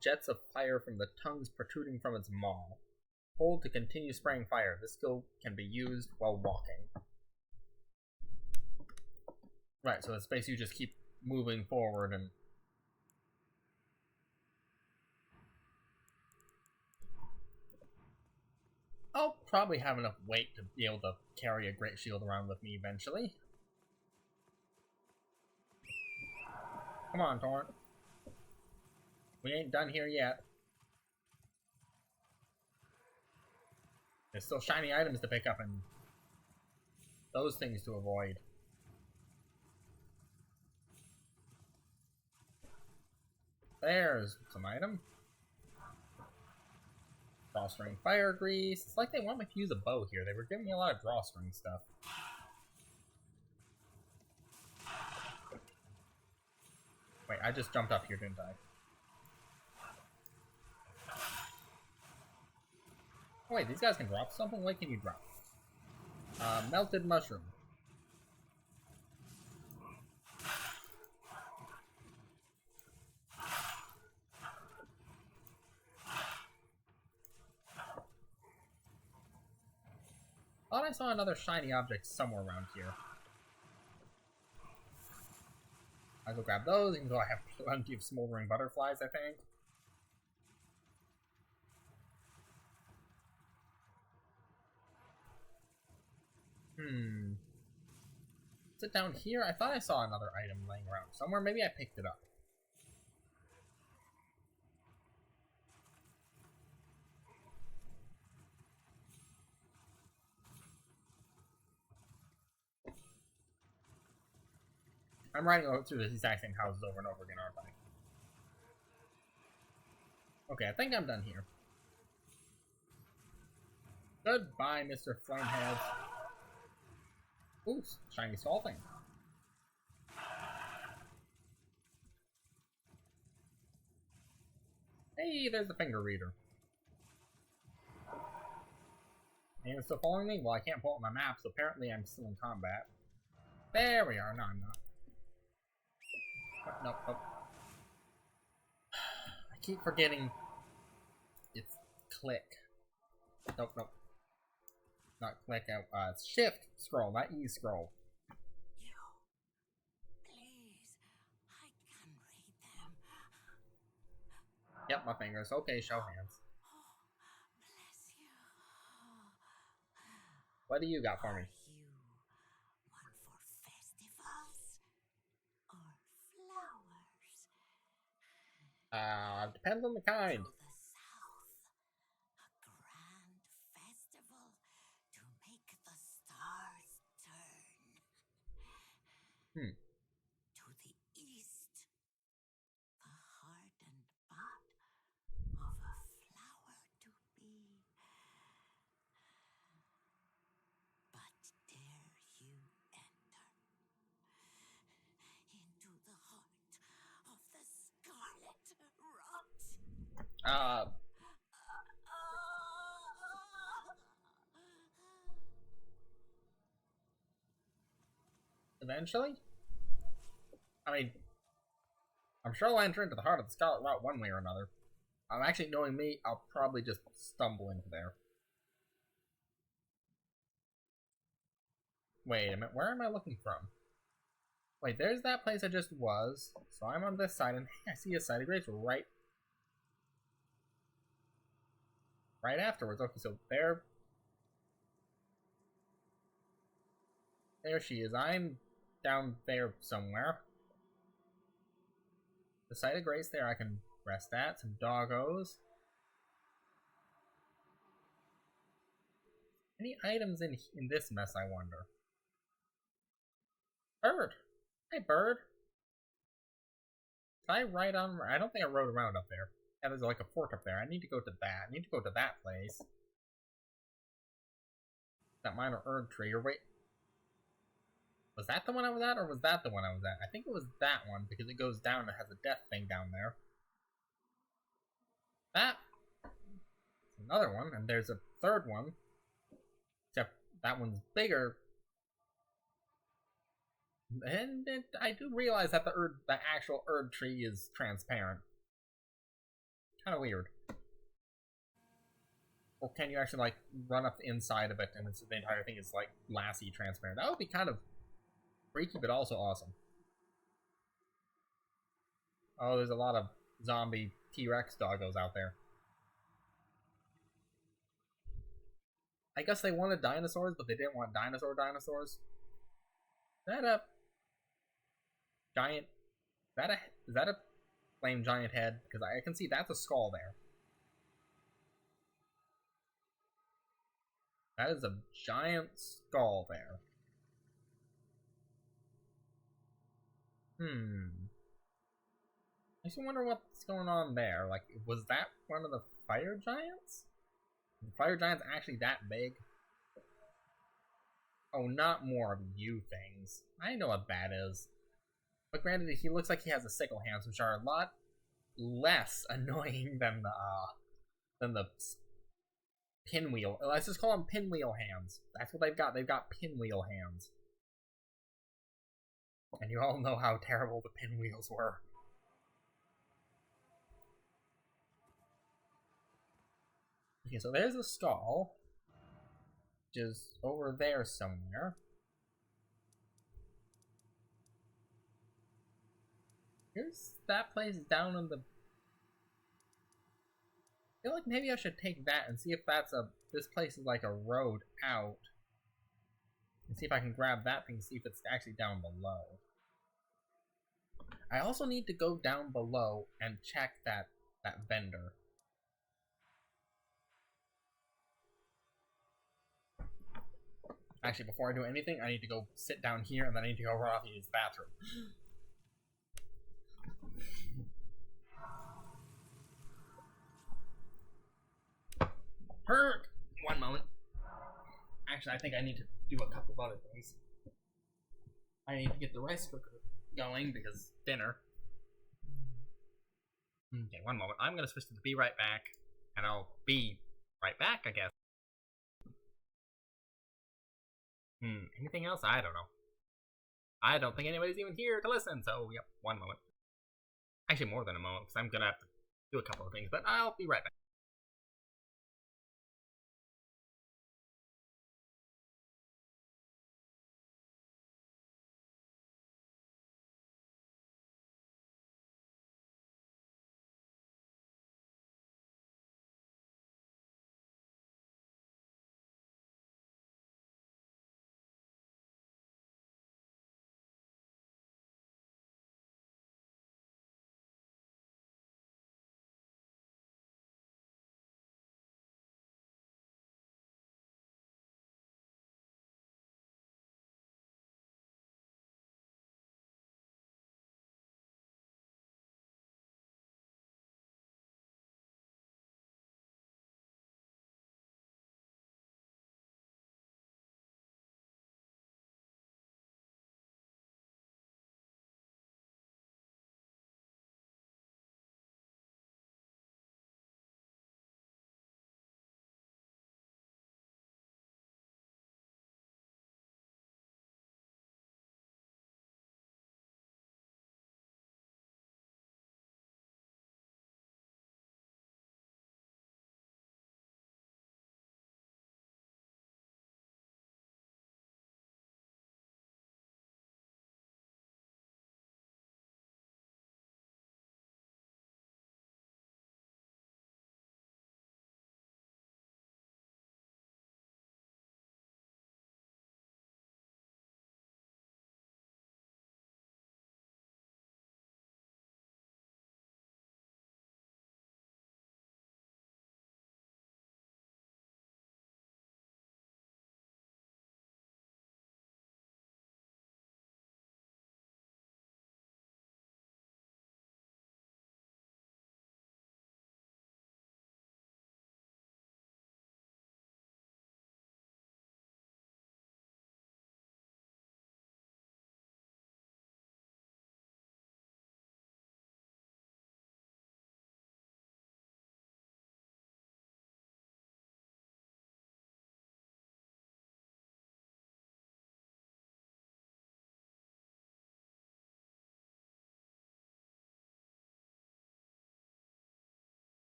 jets of fire from the tongues protruding from its maw. Hold to continue spraying fire. This skill can be used while walking. Right, so it's basically you just keep moving forward and... I'll probably have enough weight to be able to carry a great shield around with me eventually. Come on, Torrent. We ain't done here yet. There's still shiny items to pick up and those things to avoid. There's some item. Drawstring fire grease. It's like they want me to use a bow here. They were giving me a lot of drawstring stuff. Wait, I just jumped up here, didn't I? Oh, wait, these guys can drop something? What can you drop? Melted mushroom. Thought I saw another shiny object somewhere around here. I'll go grab those, even though I have plenty of smoldering butterflies, I think. Is it down here? I thought I saw another item laying around somewhere. Maybe I picked it up. I'm riding through the exact same houses over and over again, aren't I? Okay, I think I'm done here. Goodbye, Mr. Flamehead. Ooh, shiny salting. Hey, there's the finger reader. Anyone still following me? Well, I can't pull up my map, so apparently I'm still in combat. There we are. No, I'm not. Nope. keep forgetting it's click. Nope, nope. Not click out. It's shift scroll, not E scroll. You, please, I can read them. Yep, my fingers. Okay, show hands. Oh, bless you. What do you got for me? Are you one for festivals or flowers? Depends on the kind. To the south, a grand festival to make the stars turn. Hmm. To the east, the heart and bud of a flower to be. But dare you enter into the heart of the scarlet rot? Eventually? I mean, I'm sure I'll enter into the heart of the Scarlet Route one way or another. Actually, knowing me, I'll probably just stumble into there. Wait a minute, where am I looking from? Wait, there's that place I just was. So I'm on this side, and hey, I see a side of graves right afterwards. Okay, so there she is. I'm down there somewhere. The site of grace there, I can rest at. Some doggos. Any items in this mess, I wonder? Bird! Hey, bird! Did I ride on? I don't think I rode around up there. Yeah, there's like a fort up there. I need to go to that. I need to go to that place. That minor herb tree. Or wait. Was that the one I was at, or was that the one I was at? I think it was that one, because it goes down and has a death thing down there. That. Another one, and there's a third one. Except that one's bigger. And I do realize that the actual herb tree is transparent. Kind of weird. Or can you actually, like, run up the inside of it and the entire thing is, like, glassy transparent? That would be kind of freaky, but also awesome. Oh, there's a lot of zombie T-Rex doggos out there. I guess they wanted dinosaurs, but they didn't want dinosaurs. Is that a giant... Is that a flame giant head? Because I can see that's a skull there. That is a giant skull there. I just wonder what's going on there. Like, was that one of the fire giants? The fire giant's actually that big? Oh, not more of you things. I know what that is. But granted, he looks like he has a sickle hands, which are a lot less annoying than the pinwheel. Let's just call them pinwheel hands. That's what they've got. They've got pinwheel hands. And you all know how terrible the pinwheels were. Okay, so there's a stall. Which is over there somewhere. Here's that place down in the... I feel like maybe I should take that and see if that's a... This place is like a road out. And see if I can grab that thing, see if it's actually down below. I also need to go down below and check that vendor. Actually, before I do anything, I need to go sit down here, and then I need to go run off and use the bathroom. Hurt! One moment. Actually, I think I need to do a couple of other things. I need to get the rice cooker going, because dinner. Okay, one moment. I'm going to switch to the be right back, and I'll be right back, I guess. Anything else? I don't know. I don't think anybody's even here to listen, so yep, one moment. Actually, more than a moment, because I'm gonna have to do a couple of things, but I'll be right back.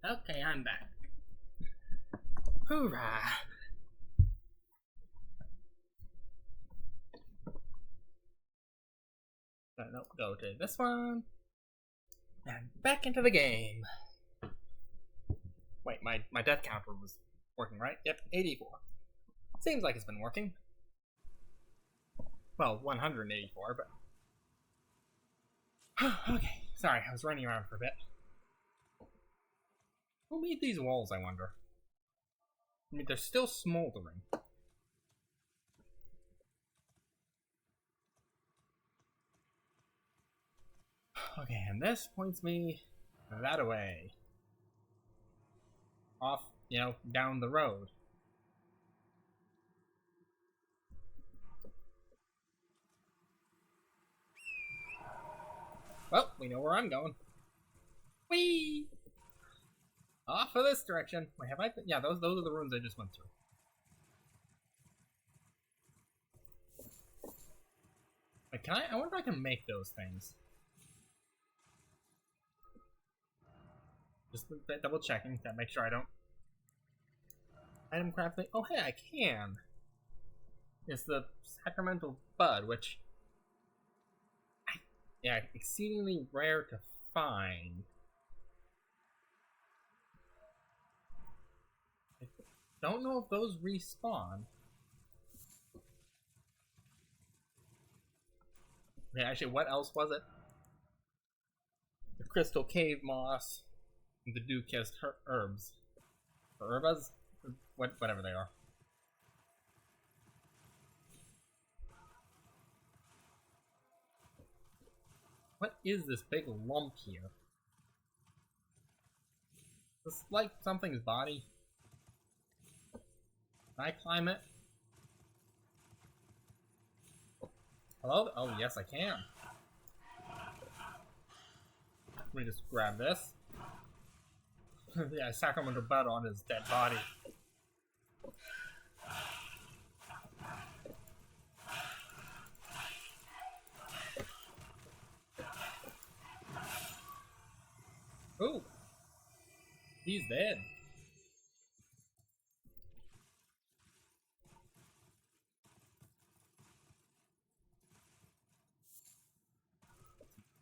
Okay, I'm back. Hoorah! Nope, go to this one. And back into the game. Wait, my death counter was working, right? Yep, 84. Seems like it's been working. Well, 184, but... Okay, sorry, I was running around for a bit. Who made these walls, I wonder? I mean, they're still smoldering. Okay, and this points me that away. off, you know, down the road. Well, we know where I'm going. Whee! Off of this direction. Wait, have I? Yeah, those are the rooms I just went through. Wait, can I wonder if I can make those things. Just double checking to make sure I don't. Item crafting. Oh, hey, I can. It's the sacramental bud, which, yeah, exceedingly rare to find. I don't know if those respawn. Okay, actually, what else was it? The crystal cave moss, and the dew-kissed herbs, or herbas, whatever they are. What is this big lump here? Is this like something's body? Can I climb it? Hello? Oh, yes, I can. Let me just grab this. Yeah, sacramental bud on his dead body. Ooh. He's dead.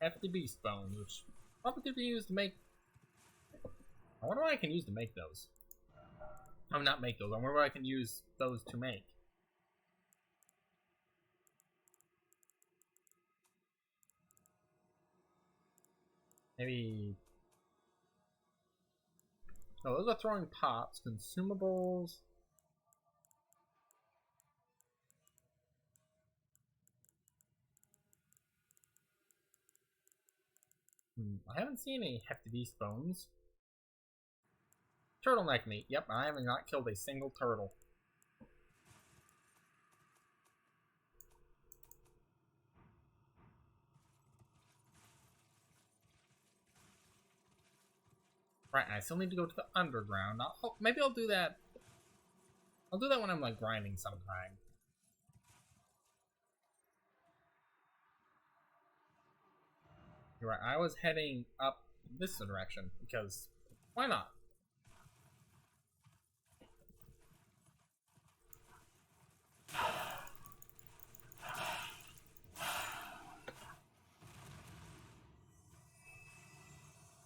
Hefty beast bones, which probably could be used to make. I wonder what I can use to make those. Oh, not make those. I wonder what I can use those to make. Maybe. Oh, those are throwing pots, consumables. I haven't seen any hefty beast bones. Turtleneck meat. Yep, I have not killed a single turtle. Right, I still need to go to the underground. Maybe I'll do that. I'll do that when I'm like grinding sometime. You're right, I was heading up this direction because why not?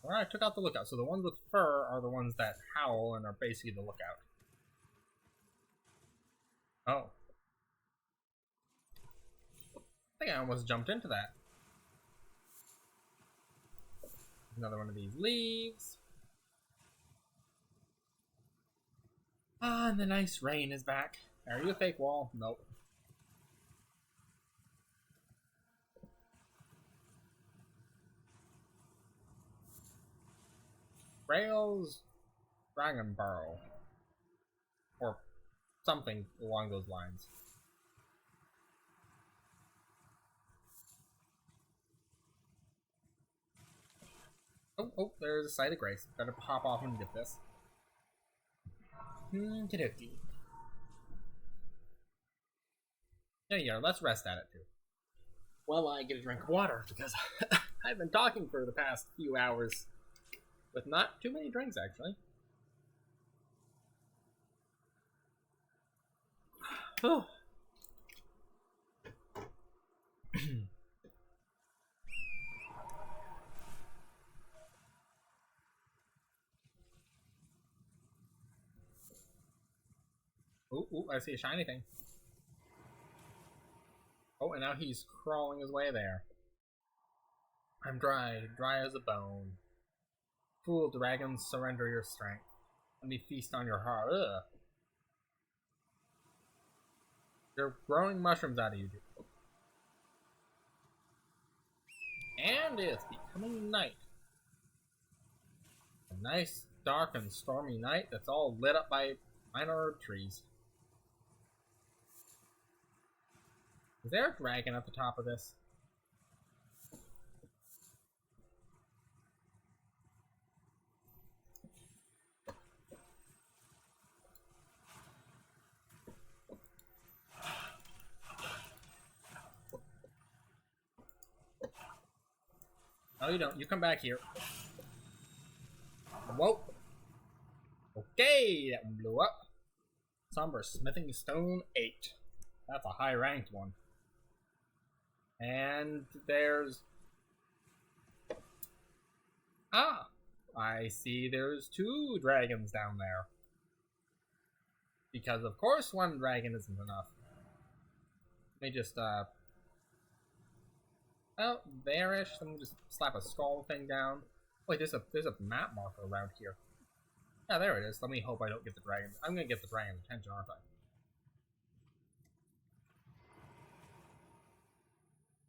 Alright, I took out the lookout. So the ones with fur are the ones that howl and are basically the lookout. Oh. I think I almost jumped into that. Another one of these leaves. Ah, and the nice rain is back. Are you a fake wall? Nope. Rails Dragon Burrow. Or something along those lines. Oh, there's a site of grace. Better pop off and get this. Kidoki. Yeah, let's rest at it too. Well, I get a drink of water because I've been talking for the past few hours with not too many drinks, actually. Oh. Ooh, I see a shiny thing. Oh, and now he's crawling his way there. I'm dry as a bone. Fool dragons, surrender your strength. Let me feast on your heart. Ugh. You're growing mushrooms out of you, dude. And it's becoming night. A nice dark and stormy night that's all lit up by minor trees. Is there a dragon at the top of this? No, you don't. You come back here. Whoa. Okay, that one blew up. Somber Smithing Stone 8. That's a high-ranked one. And there's... Ah! I see there's 2 dragons down there. Because, of course, 1 dragon isn't enough. Let me just, oh, there-ish. Let me just slap a skull thing down. Wait, there's a map marker around here. Yeah, there it is. Let me hope I don't get the dragon. I'm gonna get the dragon's attention, aren't I?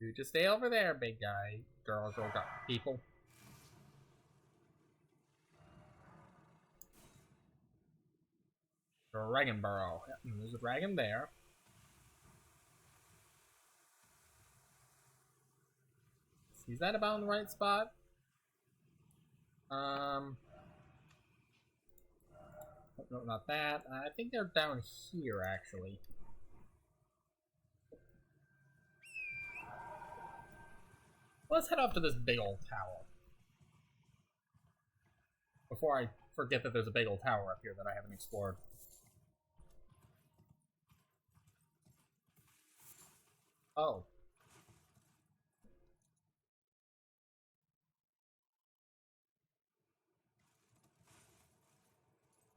You just stay over there, big guy. Girls, or people. Dragon Burrow. Yep, there's a dragon there. Is that about in the right spot? No, not that. I think they're down here, actually. Let's head up to this big old tower. Before I forget that there's a big old tower up here that I haven't explored. Oh.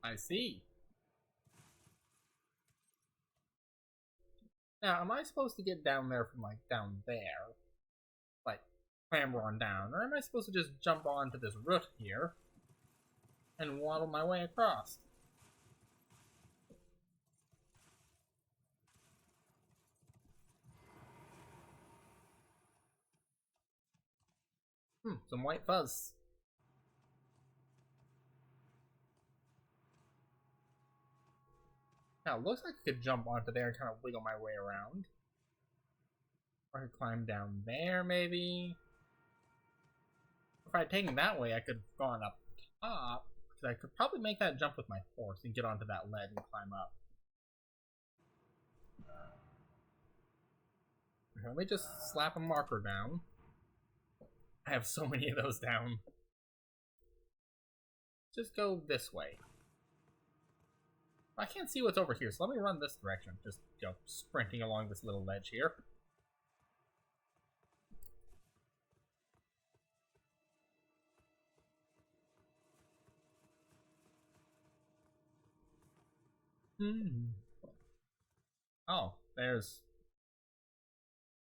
I see. Now, am I supposed to get down there from, like, down there? Like, clamber on down? Or am I supposed to just jump onto this root here and waddle my way across? Some white fuzz. Now, it looks like I could jump onto there and kind of wiggle my way around. Or I could climb down there, maybe. If I had taken that way, I could have gone up top. Because I could probably make that jump with my horse and get onto that ledge and climb up. Okay, let me just slap a marker down. I have so many of those down. Just go this way. I can't see what's over here, so let me run this direction. Just, you know, sprinting along this little ledge here. Oh, there's...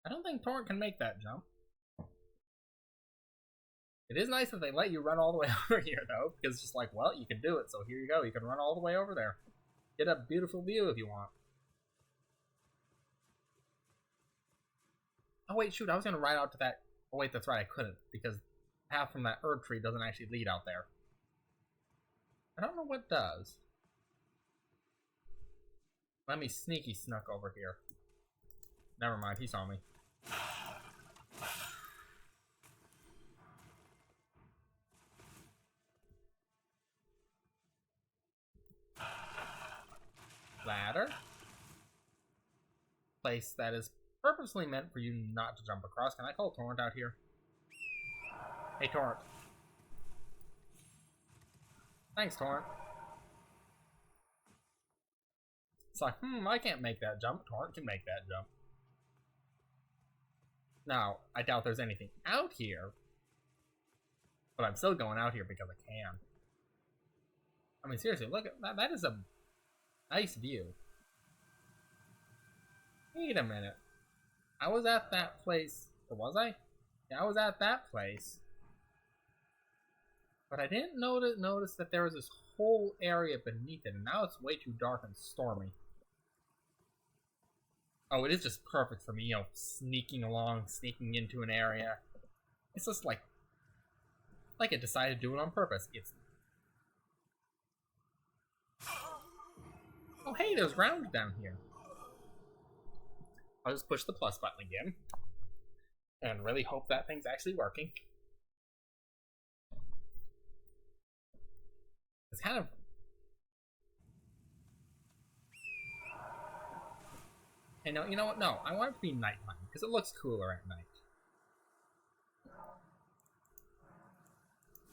I don't think Torrent can make that jump. It is nice that they let you run all the way over here, though, because it's just like, well, you can do it, so here you go. You can run all the way over there. Get a beautiful view if you want. Oh, wait, shoot, I was going to ride out to that... Oh, wait, that's right, I couldn't, because the path from that herb tree doesn't actually lead out there. I don't know what does. Let me sneaky snuck over here. Never mind, he saw me. Ladder. Place that is purposely meant for you not to jump across. Can I call Torrent out here? Hey, Torrent. Thanks, Torrent. It's like, I can't make that jump. Torrent can make that jump. Now, I doubt there's anything out here. But I'm still going out here because I can. I mean, seriously, look at that. That is a nice view. Wait a minute. I was at that place. Or was I? Yeah, I was at that place. But I didn't notice that there was this whole area beneath it, and now it's way too dark and stormy. Oh, it is just perfect for me, you know, sneaking along, sneaking into an area. It's just like it decided to do it on purpose. It's Oh, hey, there's ground down here. I'll just push the plus button again. And really hope that thing's actually working. It's kind of... Hey, no, you know what? No, I want it to be nighttime, because it looks cooler at night.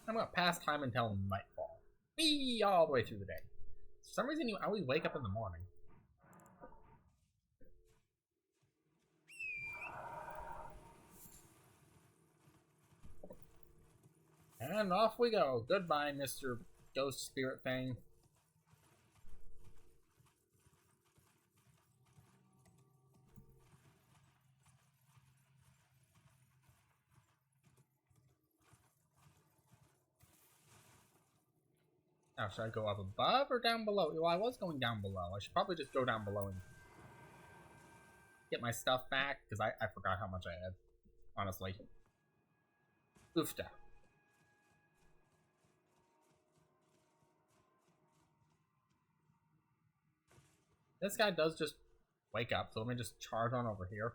I'm gonna pass time until nightfall. Whee! All the way through the day. For some reason, you always wake up in the morning. And off we go. Goodbye, Mr. Ghost Spirit thing. Now, should I go up above or down below? Well, I was going down below. I should probably just go down below and get my stuff back, because I forgot how much I had, honestly. Oofta. This guy does just wake up, so let me just charge on over here.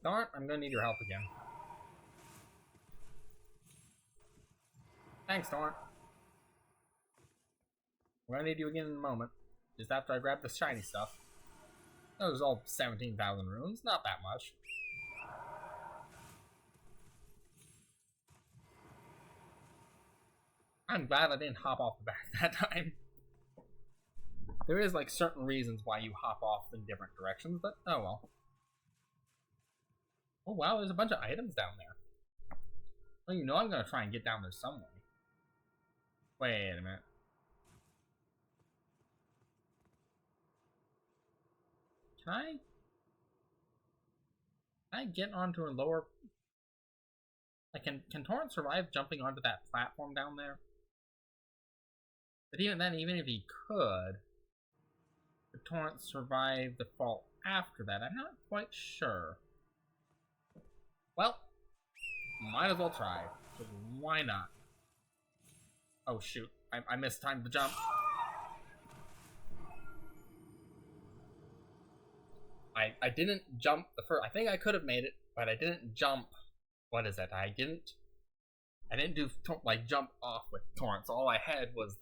Darn, I'm gonna need your help again. Thanks, Torrent. I'm gonna need you again in a moment. Just after I grab the shiny stuff. That was all 17,000 runes, not that much. I'm glad I didn't hop off the back that time. There is like certain reasons why you hop off in different directions, but oh well. Oh wow, there's a bunch of items down there. Well, you know I'm gonna try and get down there some way. Wait a minute. Can I get onto a lower... Like, can Torrent survive jumping onto that platform down there? But even then, even if he could Torrent survive the fall after that? I'm not quite sure. Well, might as well try. Why not? Oh shoot, I mistimed the jump. I didn't jump the first. I think I could have made it, but I didn't jump. What is it? I didn't do like jump off with Torrents. All I had was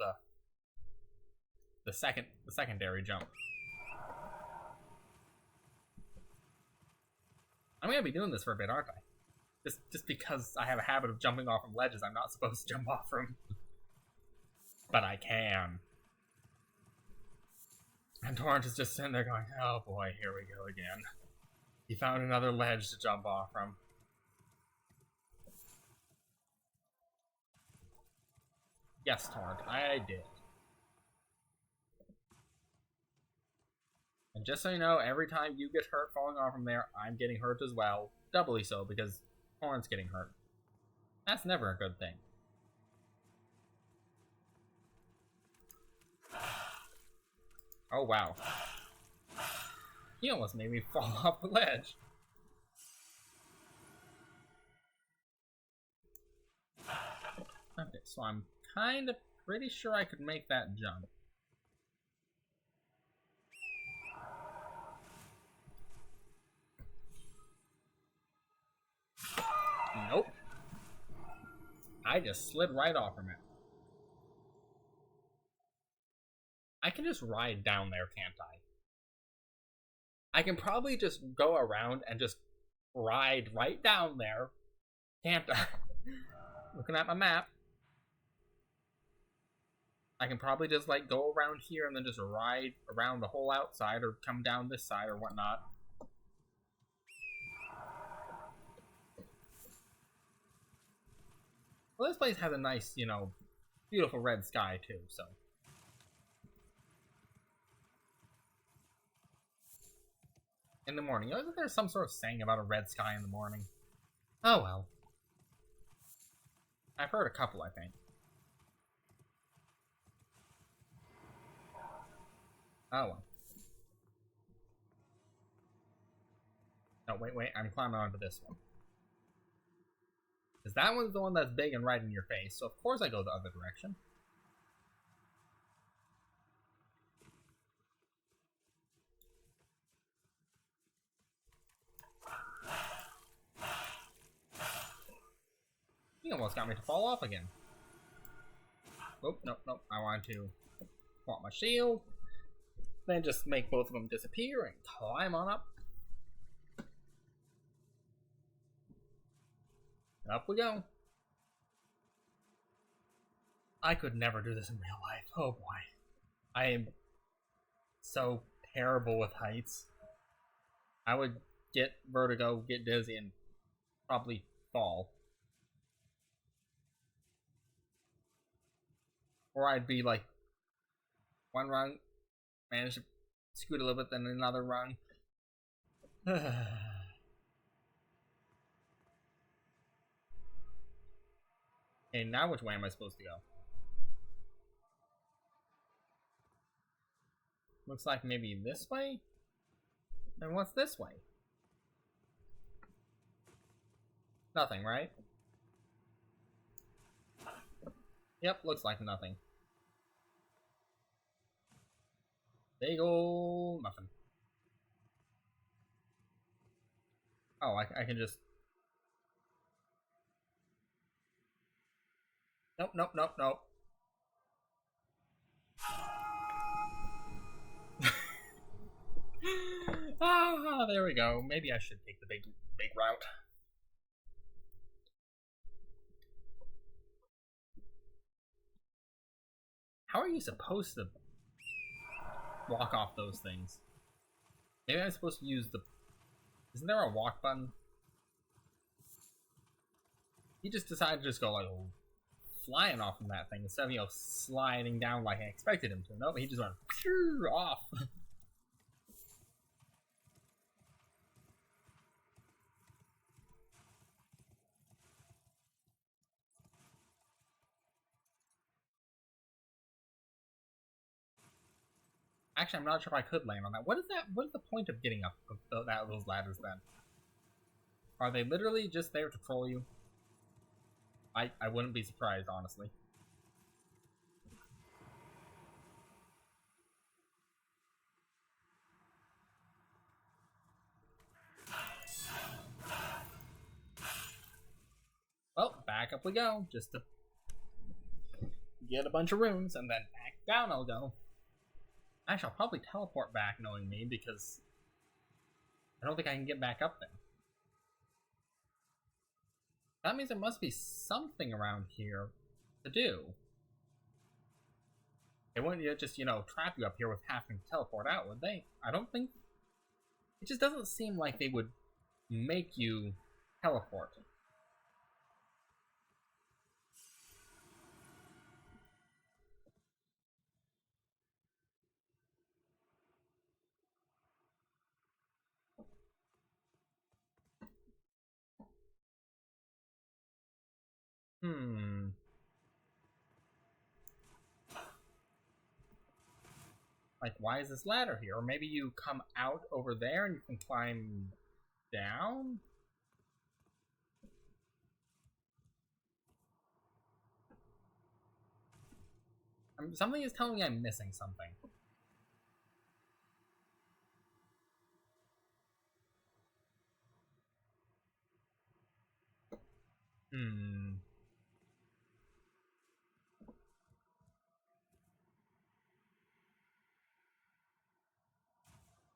the secondary jump. I'm gonna be doing this for a bit, aren't I? Just because I have a habit of jumping off from ledges I'm not supposed to jump off from. But I can. And Torrent is just sitting there going, oh boy, here we go again. He found another ledge to jump off from. Yes, Torrent, I did. And just so you know, every time you get hurt falling off from there, I'm getting hurt as well. Doubly so, because Torrent's getting hurt. That's never a good thing. Oh, wow. He almost made me fall off the ledge. Okay, so I'm kind of pretty sure I could make that jump. Nope. I just slid right off from it. I can just ride down there, can't I? I can probably just go around and just ride right down there, can't I? Looking at my map. I can probably just like go around here and then just ride around the whole outside or come down this side or whatnot. Well, this place has a nice, you know, beautiful red sky too, so. In the morning. Isn't there some sort of saying about a red sky in the morning? Oh well. I've heard a couple, I think. Oh well. Oh, wait, I'm climbing onto this one. Because that one's the one that's big and right in your face, so of course I go the other direction. You almost got me to fall off again. Oh, nope. I wanted to pull out my shield. Then just make both of them disappear and climb on up. Up we go. I could never do this in real life. Oh boy. I am so terrible with heights. I would get vertigo, get dizzy, and probably fall. Or I'd be like, one rung, manage to scoot a little bit, then another rung. Okay, now which way am I supposed to go? Looks like maybe this way? Then what's this way? Nothing, right? Yep, looks like nothing. Big ol' nothing. Oh, I can just... Nope. Ah, there we go. Maybe I should take the big route. How are you supposed to walk off those things? Maybe I'm supposed to use the... Isn't there a walk button? He just decided to just go like flying off from that thing instead of, you know, sliding down like I expected him to. Nope, he just went off. Actually, I'm not sure if I could land on that. What is that? What is the point of getting up those ladders then? Are they literally just there to troll you? I wouldn't be surprised, honestly. Well, back up we go, just to get a bunch of runes, and then back down I'll go. Actually, I'll probably teleport back knowing me, because I don't think I can get back up there. That means there must be something around here to do. They wouldn't just, you know, trap you up here with having to teleport out, would they? I don't think... It just doesn't seem like they would make you teleport. Like, why is this ladder here? Or maybe you come out over there and you can climb down? Something is telling me I'm missing something.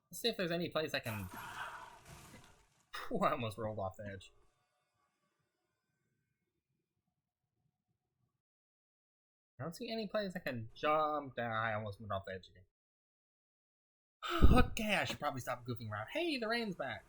Let's see if there's any place I can... Whew, I almost rolled off the edge. I don't see any place I can jump down. I almost went off the edge again. Okay, I should probably stop goofing around. Hey, the rain's back.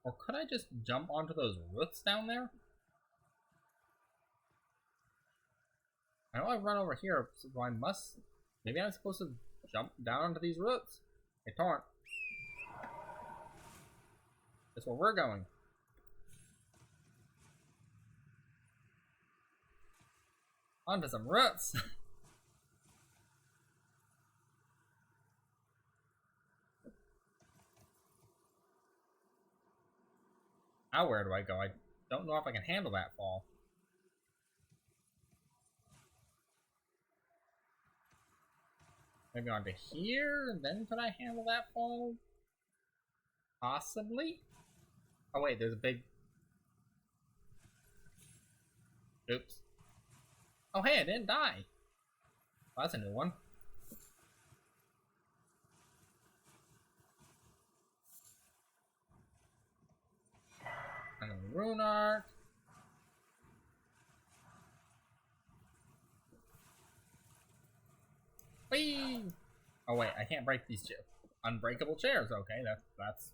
Or could I just jump onto those roots down there? I know I run over here, so I must... Maybe I'm supposed to jump down onto these roots. Hey, Torrent. That's where we're going. Onto some roots. Now where do I go? I don't know if I can handle that fall. Maybe onto here, and then could I handle that fall? Possibly? Oh wait, there's a big... Oops. Oh hey, I didn't die! Well, that's a new one. And a rune art. Whee! Oh wait, I can't break these chairs. Unbreakable chairs, okay, that's...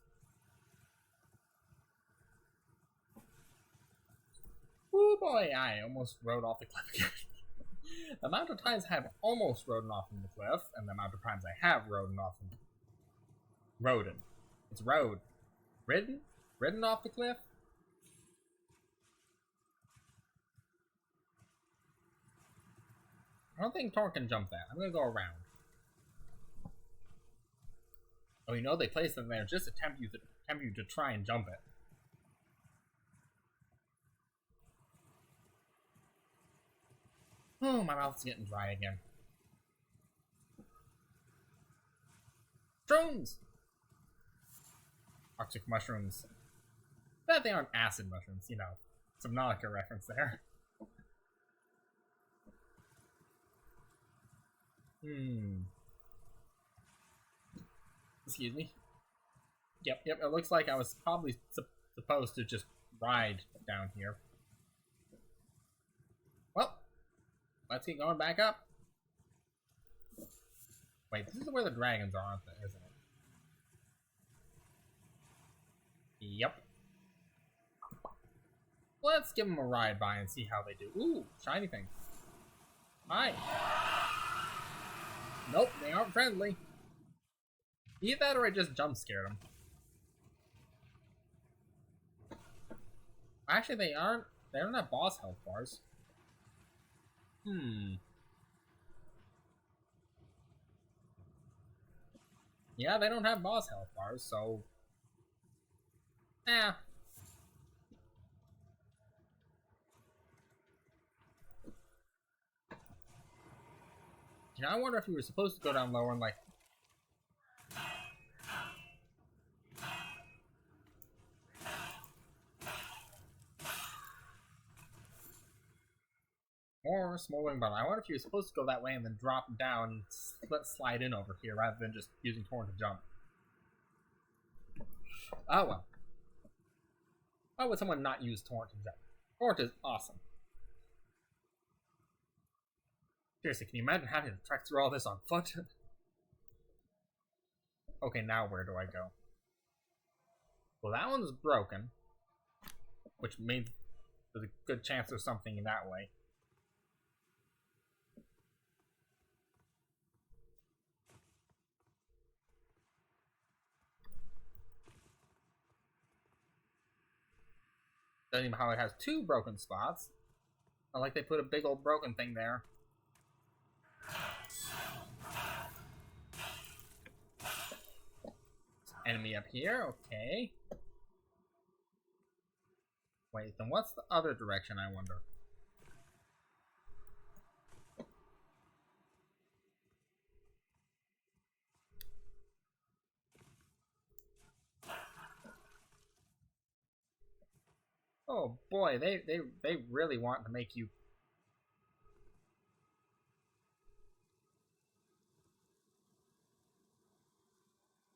Oh boy, I almost rode off the cliff again. The amount of times I have almost rode off from the cliff, and the amount of times I have rode off from... Rodden. It's rode. Ridden? Ridden off the cliff? I don't think Torn can jump that. I'm gonna go around. Oh, you know they placed them there just to tempt you to try and jump it. Oh, my mouth's getting dry again. Shrooms! Arctic mushrooms. But they aren't acid mushrooms, you know. Subnautica reference there. Excuse me. Yep, it looks like I was probably supposed to just ride down here. Well, let's get going back up. Wait, this is where the dragons are, aren't they? Isn't it? Yep. Let's give them a ride by and see how they do. Ooh, shiny thing. Hi. Nope, they aren't friendly. Either that or I just jump scared them. Actually, they aren't. They don't have boss health bars. Yeah, they don't have boss health bars, so... Eh. You know, I wonder if you were supposed to go down lower and, like... More smoldering bottle. I wonder if you were supposed to go that way and then drop down and slide in over here rather than just using Torn to jump. Oh well. Why would someone not use Torrent to jump? Torrent is awesome. Seriously, can you imagine having to trek through all this on foot? Okay, now where do I go? Well, that one's broken, which means there's a good chance there's something in that way. Doesn't even how it has two broken spots. Not like they put a big old broken thing there. Enemy up here, okay. Wait, then what's the other direction, I wonder? Oh boy, they really want to make you...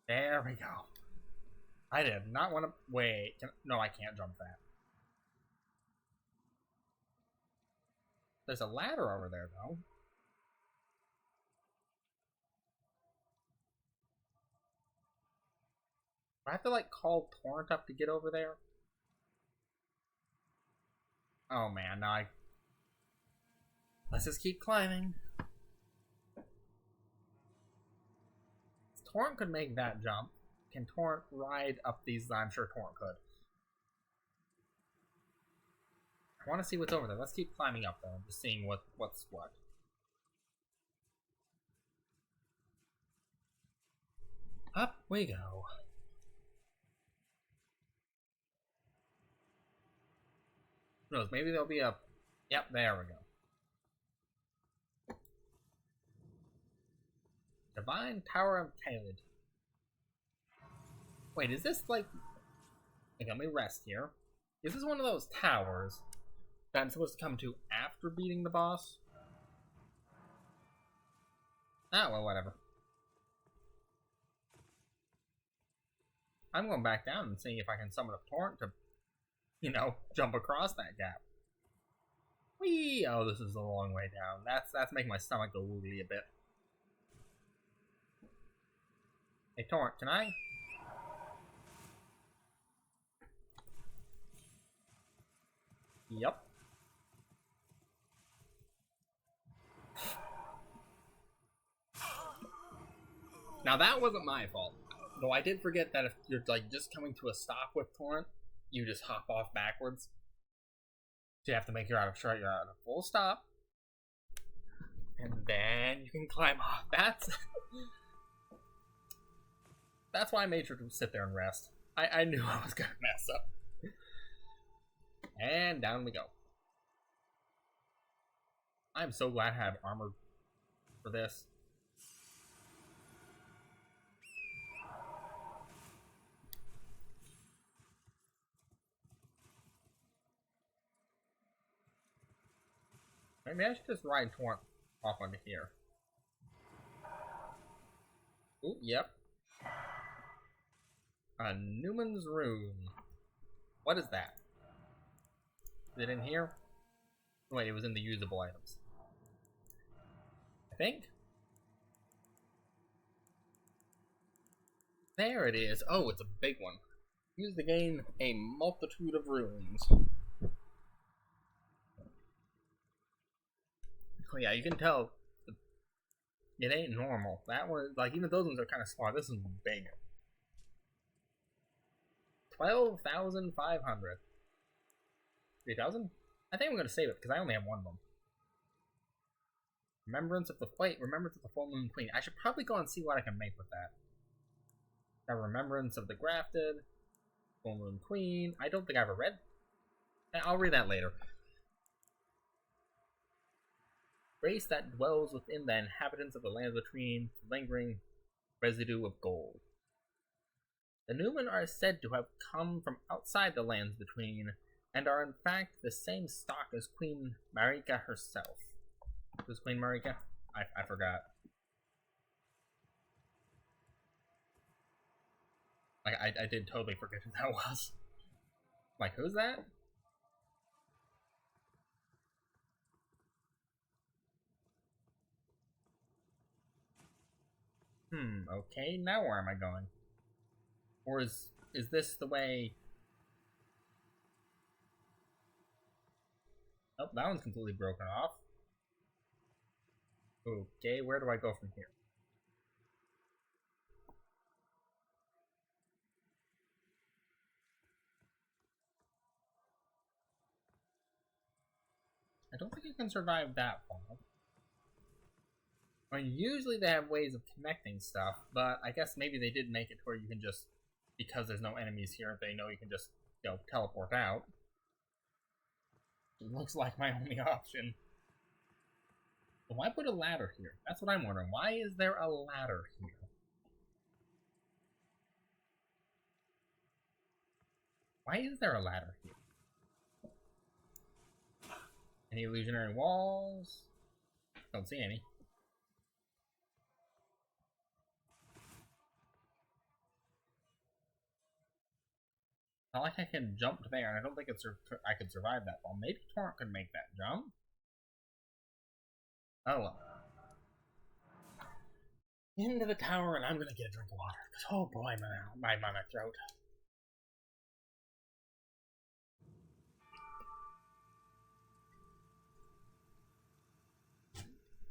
There we go. I did not want to... Wait, no, I can't jump that. There's a ladder over there, though. Do I have to, like, call Torrent up to get over there? Oh, man, now let's just keep climbing. Torrent could make that jump. can Torrent ride up these? I'm sure Torrent could. I want to see what's over there. Let's keep climbing up though, just seeing what's what. Up we go. Who knows? Maybe there'll be a. Yep, there we go. Divine Tower of Kaled. Wait, is this like... Okay, let me rest here. Is this one of those towers that I'm supposed to come to after beating the boss? Ah, well, whatever. I'm going back down and seeing if I can summon a torrent to, you know, jump across that gap. Whee! Oh, this is a long way down. That's making my stomach go woogly a bit. Hey, torrent, can I? Yep. Now that wasn't my fault. Though I did forget that if you're like just coming to a stop with torrent, you just hop off backwards. So you have to make you're at a full stop. And then you can climb off. That's why I made sure to sit there and rest. I knew I was gonna mess up. And down we go. I'm so glad I have armor for this. Maybe I should just ride torrent off onto here. Ooh, yep. A Newman's Rune. What is that? Is it in here? Wait, it was in the usable items. I think? There it is. Oh, it's a big one. Use to gain a multitude of runes. Oh yeah, you can tell it ain't normal. That one, like, even those ones are kind of small. This one's big. 12,500. 3,000? I think I'm gonna save it because I only have one of them. Remembrance of the Full Moon Queen. I should probably go and see what I can make with that. A Remembrance of the Grafted, Full Moon Queen. I don't think I ever read. I'll read that later. Grace that dwells within the inhabitants of the lands between, lingering residue of gold. The Newmen are said to have come from outside the lands between, and are in fact the same stock as Queen Marika herself. Who's Queen Marika? I forgot. Like, I did totally forget who that was. Like, who's that? Okay, now where am I going? Or is this the way... Oh, that one's completely broken off. Okay, where do I go from here? I don't think you can survive that far. I mean, usually they have ways of connecting stuff, but I guess maybe they did make it to where you can just, because there's no enemies here, they know you can just, you know, teleport out. It looks like my only option. But why put a ladder here? That's what I'm wondering. Why is there a ladder here? Why is there a ladder here? Any illusionary walls? Don't see any. Not like I can jump there, and I don't think I could survive that fall. Maybe Torrent could make that jump. Oh well. Into the tower, and I'm gonna get a drink of water. Cause oh boy, my throat.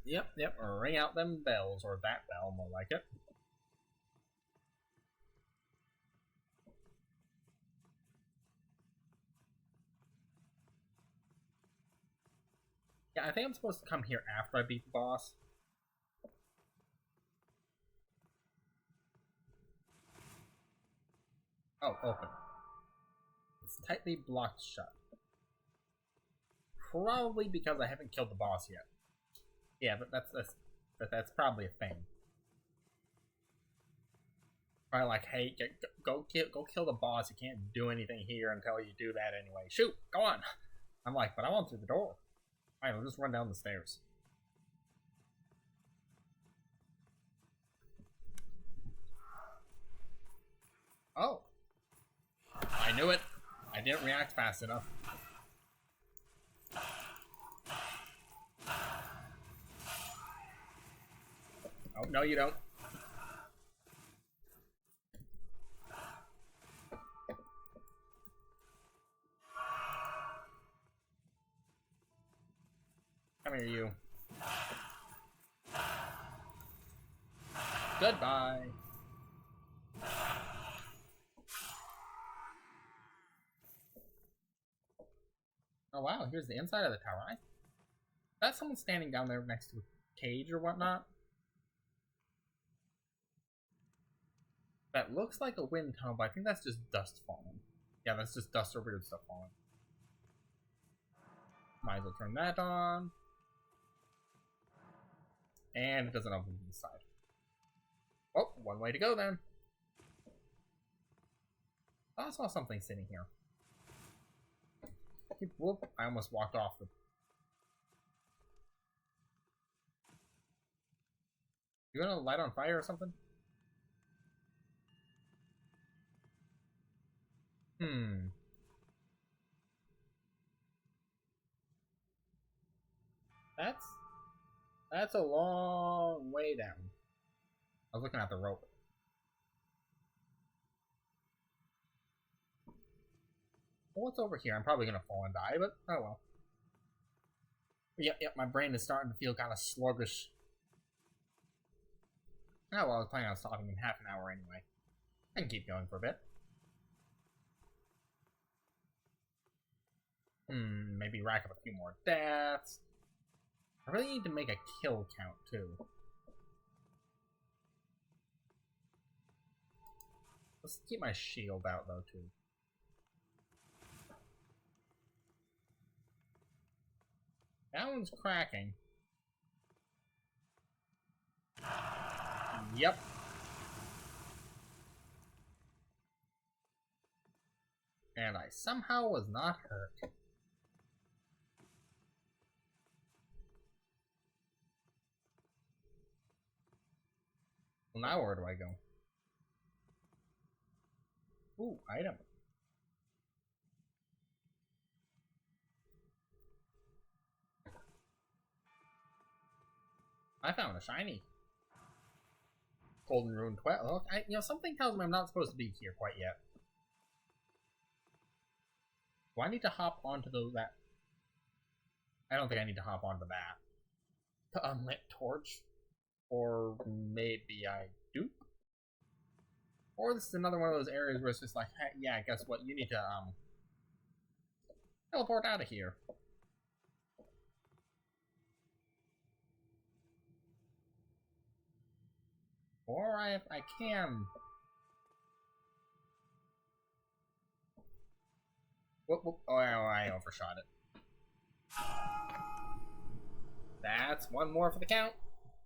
Yep, ring out them bells, or that bell, more like it. Yeah, I think I'm supposed to come here after I beat the boss. Oh, open. It's tightly blocked shut. Probably because I haven't killed the boss yet. Yeah, but that's probably a thing. Probably like, hey, go kill the boss. You can't do anything here until you do that anyway. Shoot, go on. I'm like, but I want through the door. Alright, I'll just run down the stairs. Oh. I knew it. I didn't react fast enough. Oh, no you don't. Come here, you. Goodbye. Oh wow, here's the inside of the tower. That's someone standing down there next to a cage or whatnot. That looks like a wind tunnel, but I think that's just dust falling. Yeah, that's just dust or weird stuff falling. Might as well turn that on. And it doesn't open to the side. Oh, one way to go then. I saw something sitting here. Whoop, I almost walked off the... You gonna light on fire or something? That's a long way down. I was looking at the rope. Well, what's over here? I'm probably gonna fall and die, but oh well. Yep, my brain is starting to feel kind of sluggish. Oh well, I was planning on stopping in half an hour anyway. I can keep going for a bit. Maybe rack up a few more deaths. I really need to make a kill count, too. Let's keep my shield out, though, too. That one's cracking. Yep. And I somehow was not hurt. Well, now where do I go? Ooh, item. I found a shiny. Golden Rune 12. Something tells me I'm not supposed to be here quite yet. Do I need to hop onto that? I don't think I need to hop onto that. The unlit torch? Or maybe I do? Or this is another one of those areas where it's just like, hey, yeah, guess what? You need to, teleport out of here. Or I can. Whoop. Oh, I overshot it. That's one more for the count.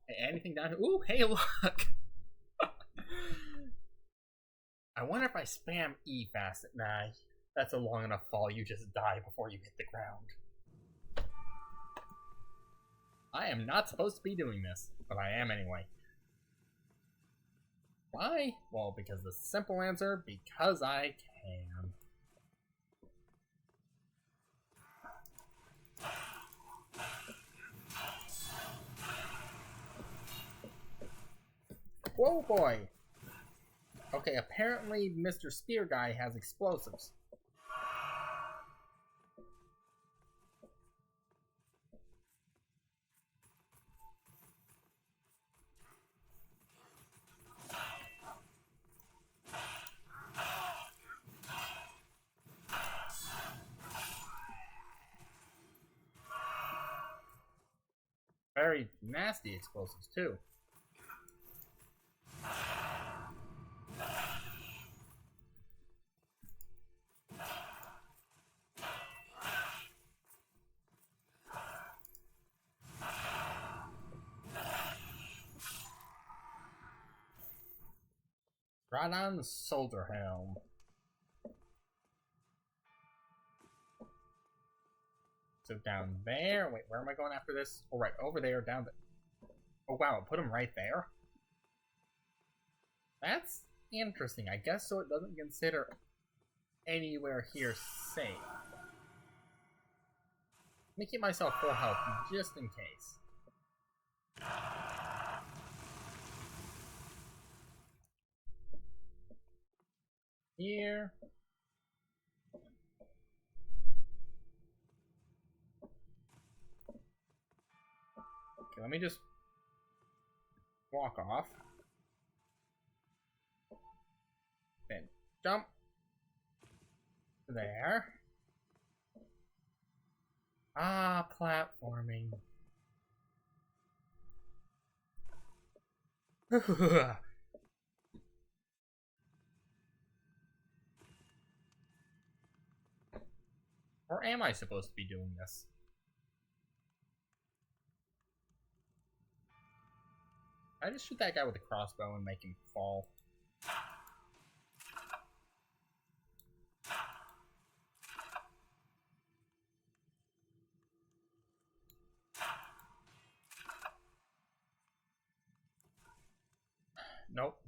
Hey, anything down here? Ooh, hey, look! I wonder if I spam E fast. Nah, that's a long enough fall. You just die before you hit the ground. I am not supposed to be doing this, but I am anyway. Why? Well, because the simple answer, because I can. Whoa, boy! Okay, apparently Mr. Spear Guy has explosives. very nasty explosives, too. Right on the soldier helm. So down there. Wait, where am I going after this? Oh, right, over there, down there. Oh, wow, it put him right there? That's interesting. I guess so it doesn't consider anywhere here safe. Let me keep myself full health just in case. Here. Okay, let me just walk off. Then jump. There. Ah, platforming. Or am I supposed to be doing this? I just shoot that guy with a crossbow and make him fall. Nope.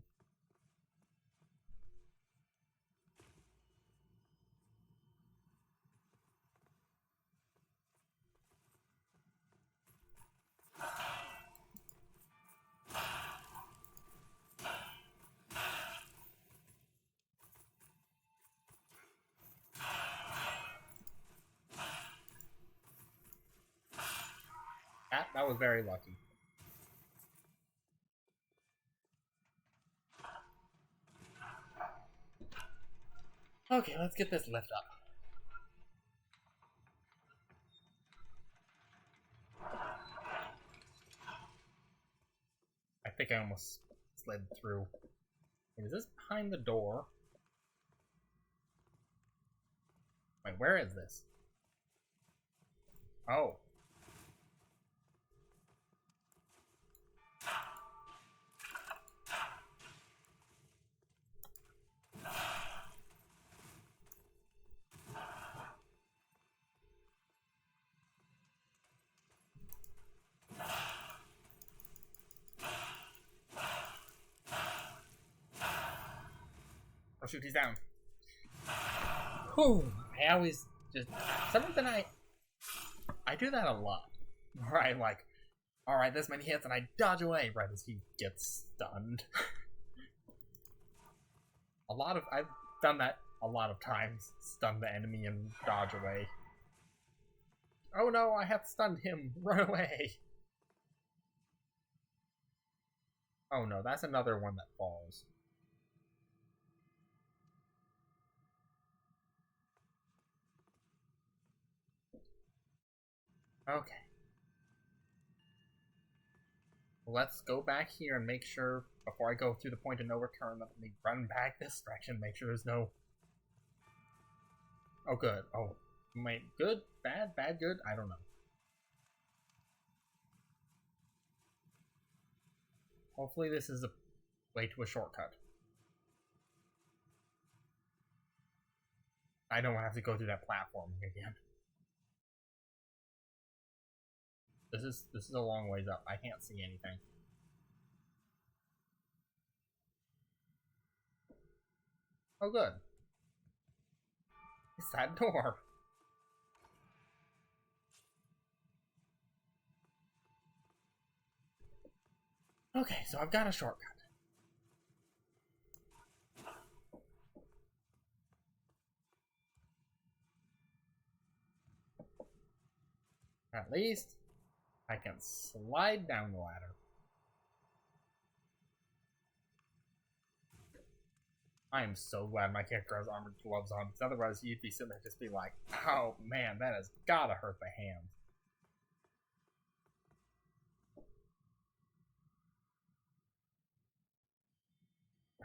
That was very lucky. Okay, let's get this lift up. I think I almost slid through. Is this behind the door? Wait, where is this? Oh. Oh shoot, he's down. Whew, I always just... Something I do that a lot. Where I'm like, alright, this many hits, and I dodge away right as he gets stunned. I've done that a lot of times. Stun the enemy and dodge away. Oh no, I have stunned him. Run away. Oh no, that's another one that falls. Okay. Let's go back here and make sure, before I go through the point of no return, let me run back this direction, make sure there's no... Oh, good. Oh, wait, good? Bad? Bad? Good? I don't know. Hopefully this is a way to a shortcut. I don't have to go through that platform again. This is a long ways up. I can't see anything. Oh, good. It's that door. Okay, so I've got a shortcut. At least I can slide down the ladder. I am so glad my character has armored gloves on, because otherwise you'd be sitting there just be like, oh man, that has gotta hurt the hands.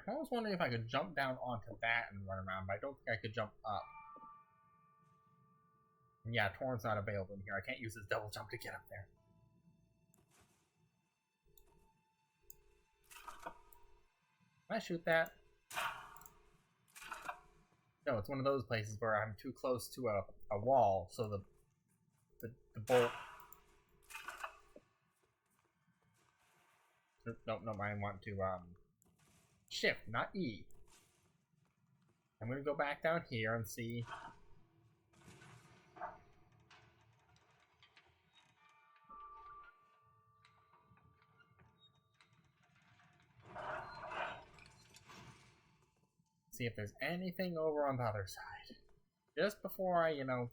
I was wondering if I could jump down onto that and run around, but I don't think I could jump up. And yeah, Torrent's not available in here. I can't use this double jump to get up there. Can I shoot that? No, it's one of those places where I'm too close to a wall, so the bolt... Nope, I want to, shift, not E. I'm gonna go back down here and see... See if there's anything over on the other side. Just before I, you know,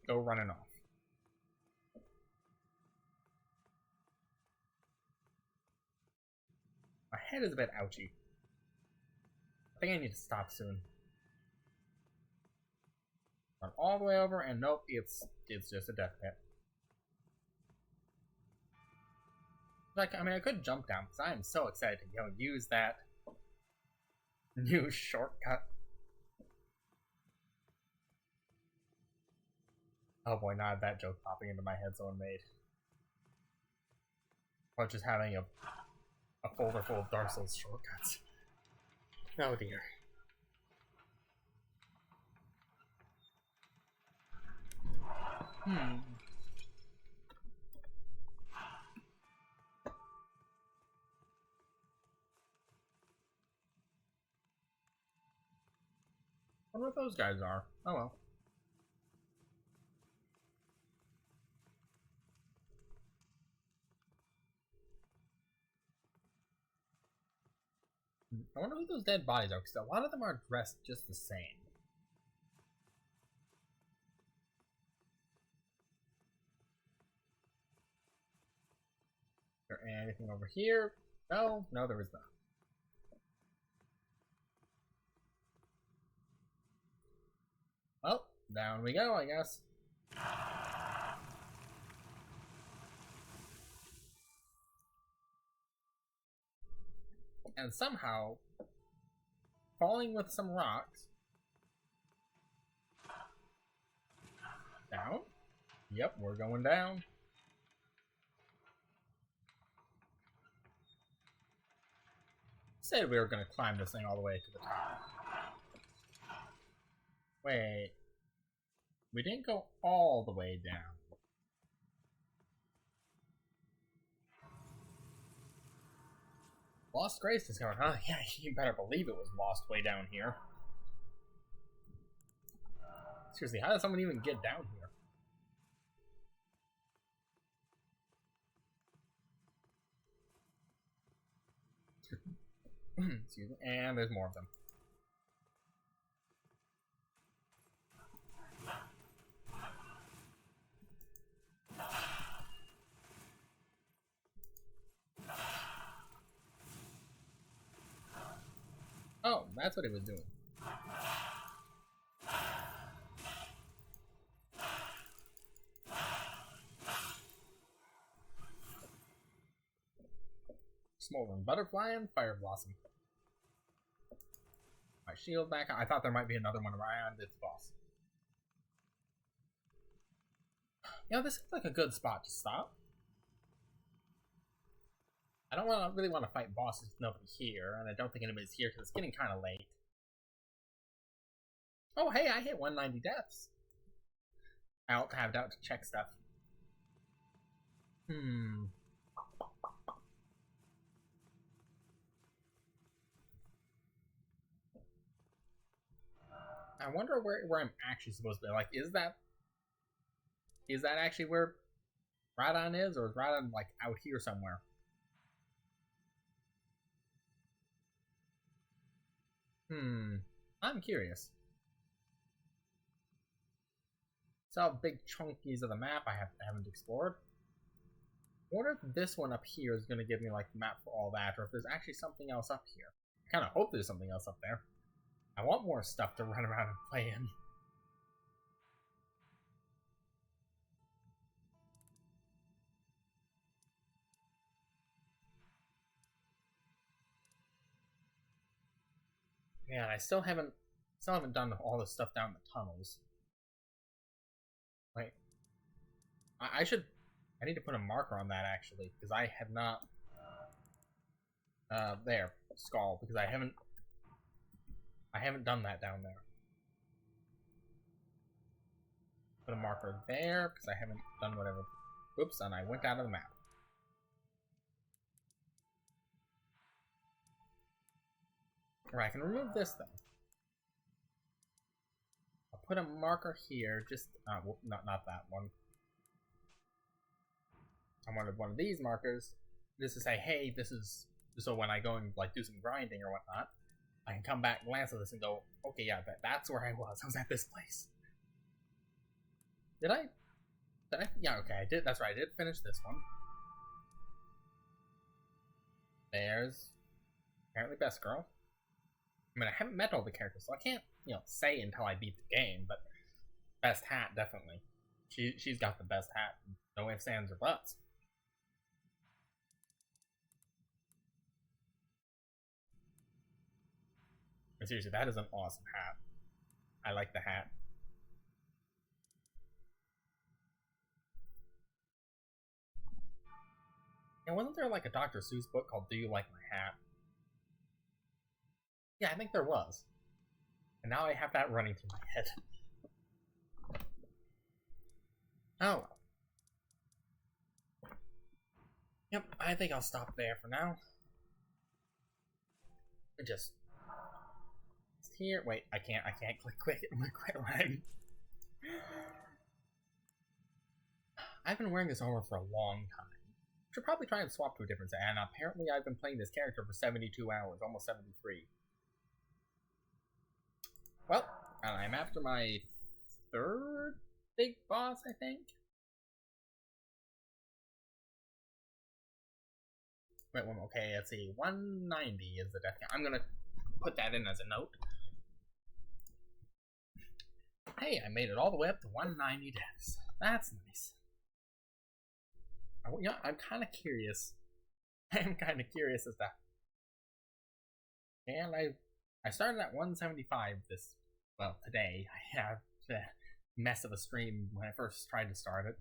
go running off. My head is a bit ouchy. I think I need to stop soon. Run all the way over, and nope, it's just a death pit. Like, I mean, I could jump down, because I am so excited to, you know, use that new shortcut. Oh boy, now that joke popping into my head someone made. Or just having a folder full of Dark Souls shortcuts. Oh dear. I wonder what those guys are. Oh well. I wonder who those dead bodies are, because a lot of them are dressed just the same. Is there anything over here? No, there is not. Well, down we go, I guess. And somehow, falling with some rocks. Down? Yep, we're going down. Said we were gonna climb this thing all the way to the top. Wait. We didn't go all the way down. Lost Grace discovered, huh? Yeah, you better believe it was lost way down here. Seriously, how does someone even get down here? Excuse me. And there's more of them. Oh, that's what he was doing. Smoldering Butterfly and Fire Blossom. My shield back. I thought there might be another one around. It's the boss. You know, this seems like a good spot to stop. I don't really want to fight bosses with nobody here, and I don't think anybody's here because it's getting kind of late. Oh, hey, I hit 190 deaths. I'll have out to check stuff. I wonder where I'm actually supposed to be. Like, is that actually where Radon is, or is Radon like out here somewhere? I'm curious. Saw big chunkies of the map I haven't explored. I wonder if this one up here is going to give me like the map for all that, or if there's actually something else up here. I kind of hope there's something else up there. I want more stuff to run around and play in. Yeah, I still haven't done all this stuff down the tunnels. Wait, I need to put a marker on that actually, because I have not. There, skull, because I haven't done that down there. Put a marker there, because I haven't done whatever. Oops, and I went out of the map. Or I can remove this though. I'll put a marker here, just not that one. I wanted one of these markers, just to say, hey, this is so when I go and like do some grinding or whatnot, I can come back, glance at this, and go, okay, yeah, that's where I was. I was at this place. Did I? Yeah, okay, I did. That's right. I did finish this one. There's apparently Best Girl. I mean, I haven't met all the characters, so I can't, say until I beat the game. But best hat, definitely. She's got the best hat. No ifs, ands, or buts. But seriously, that is an awesome hat. I like the hat. And wasn't there like a Dr. Seuss book called Do You Like My Hat? Yeah, I think there was. And now I have that running through my head. Oh. Yep, I think I'll stop there for now. Just here. Wait, I can't click it. I'm gonna quit right. I've been wearing this armor for a long time. Should probably try and swap to a different set, and apparently I've been playing this character for 72 hours, almost 73. Well, I'm after my third big boss, I think. Wait, okay, let's see. 190 is the death count. I'm gonna put that in as a note. Hey, I made it all the way up to 190 deaths. That's nice. Yeah, I'm kind of curious. I'm kind of curious as to. And I started at 175 today. I had a mess of a stream when I first tried to start it.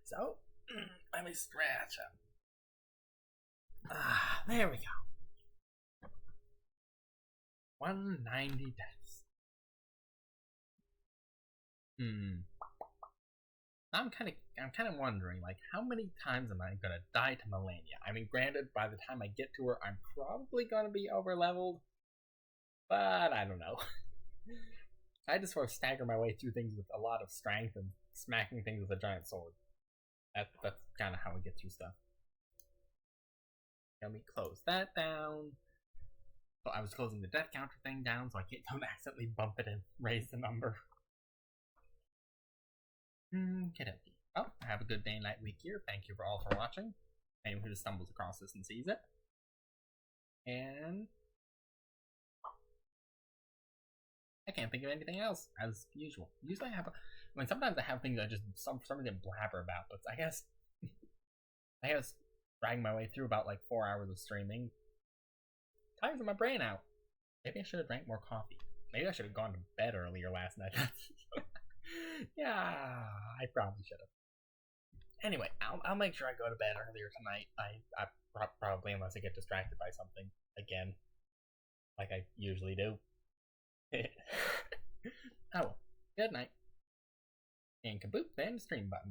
So, let me stretch up. There we go. 190 deaths. I'm kind of wondering, like, how many times am I gonna die to Melania? I mean, granted, by the time I get to her, I'm probably gonna be over-leveled, but I don't know. I just sort of stagger my way through things with a lot of strength and smacking things with a giant sword. That's kind of how I get through stuff. Let me close that down. Oh, I was closing the death counter thing down so I don't accidentally bump it and raise the number. Okey-dokey. Oh, have a good day, night, week, year. Thank you all for watching. Anyone who just stumbles across this and sees it. And I can't think of anything else, as usual. Usually sometimes I have things I just some reason blabber about, but I guess dragging my way through about like 4 hours of streaming tires my brain out. Maybe I should have drank more coffee. Maybe I should have gone to bed earlier last night. Yeah, I probably should have. Anyway, I'll make sure I go to bed earlier tonight. I probably, unless I get distracted by something again, like I usually do. Oh well. Good night. And kaboop, then stream button.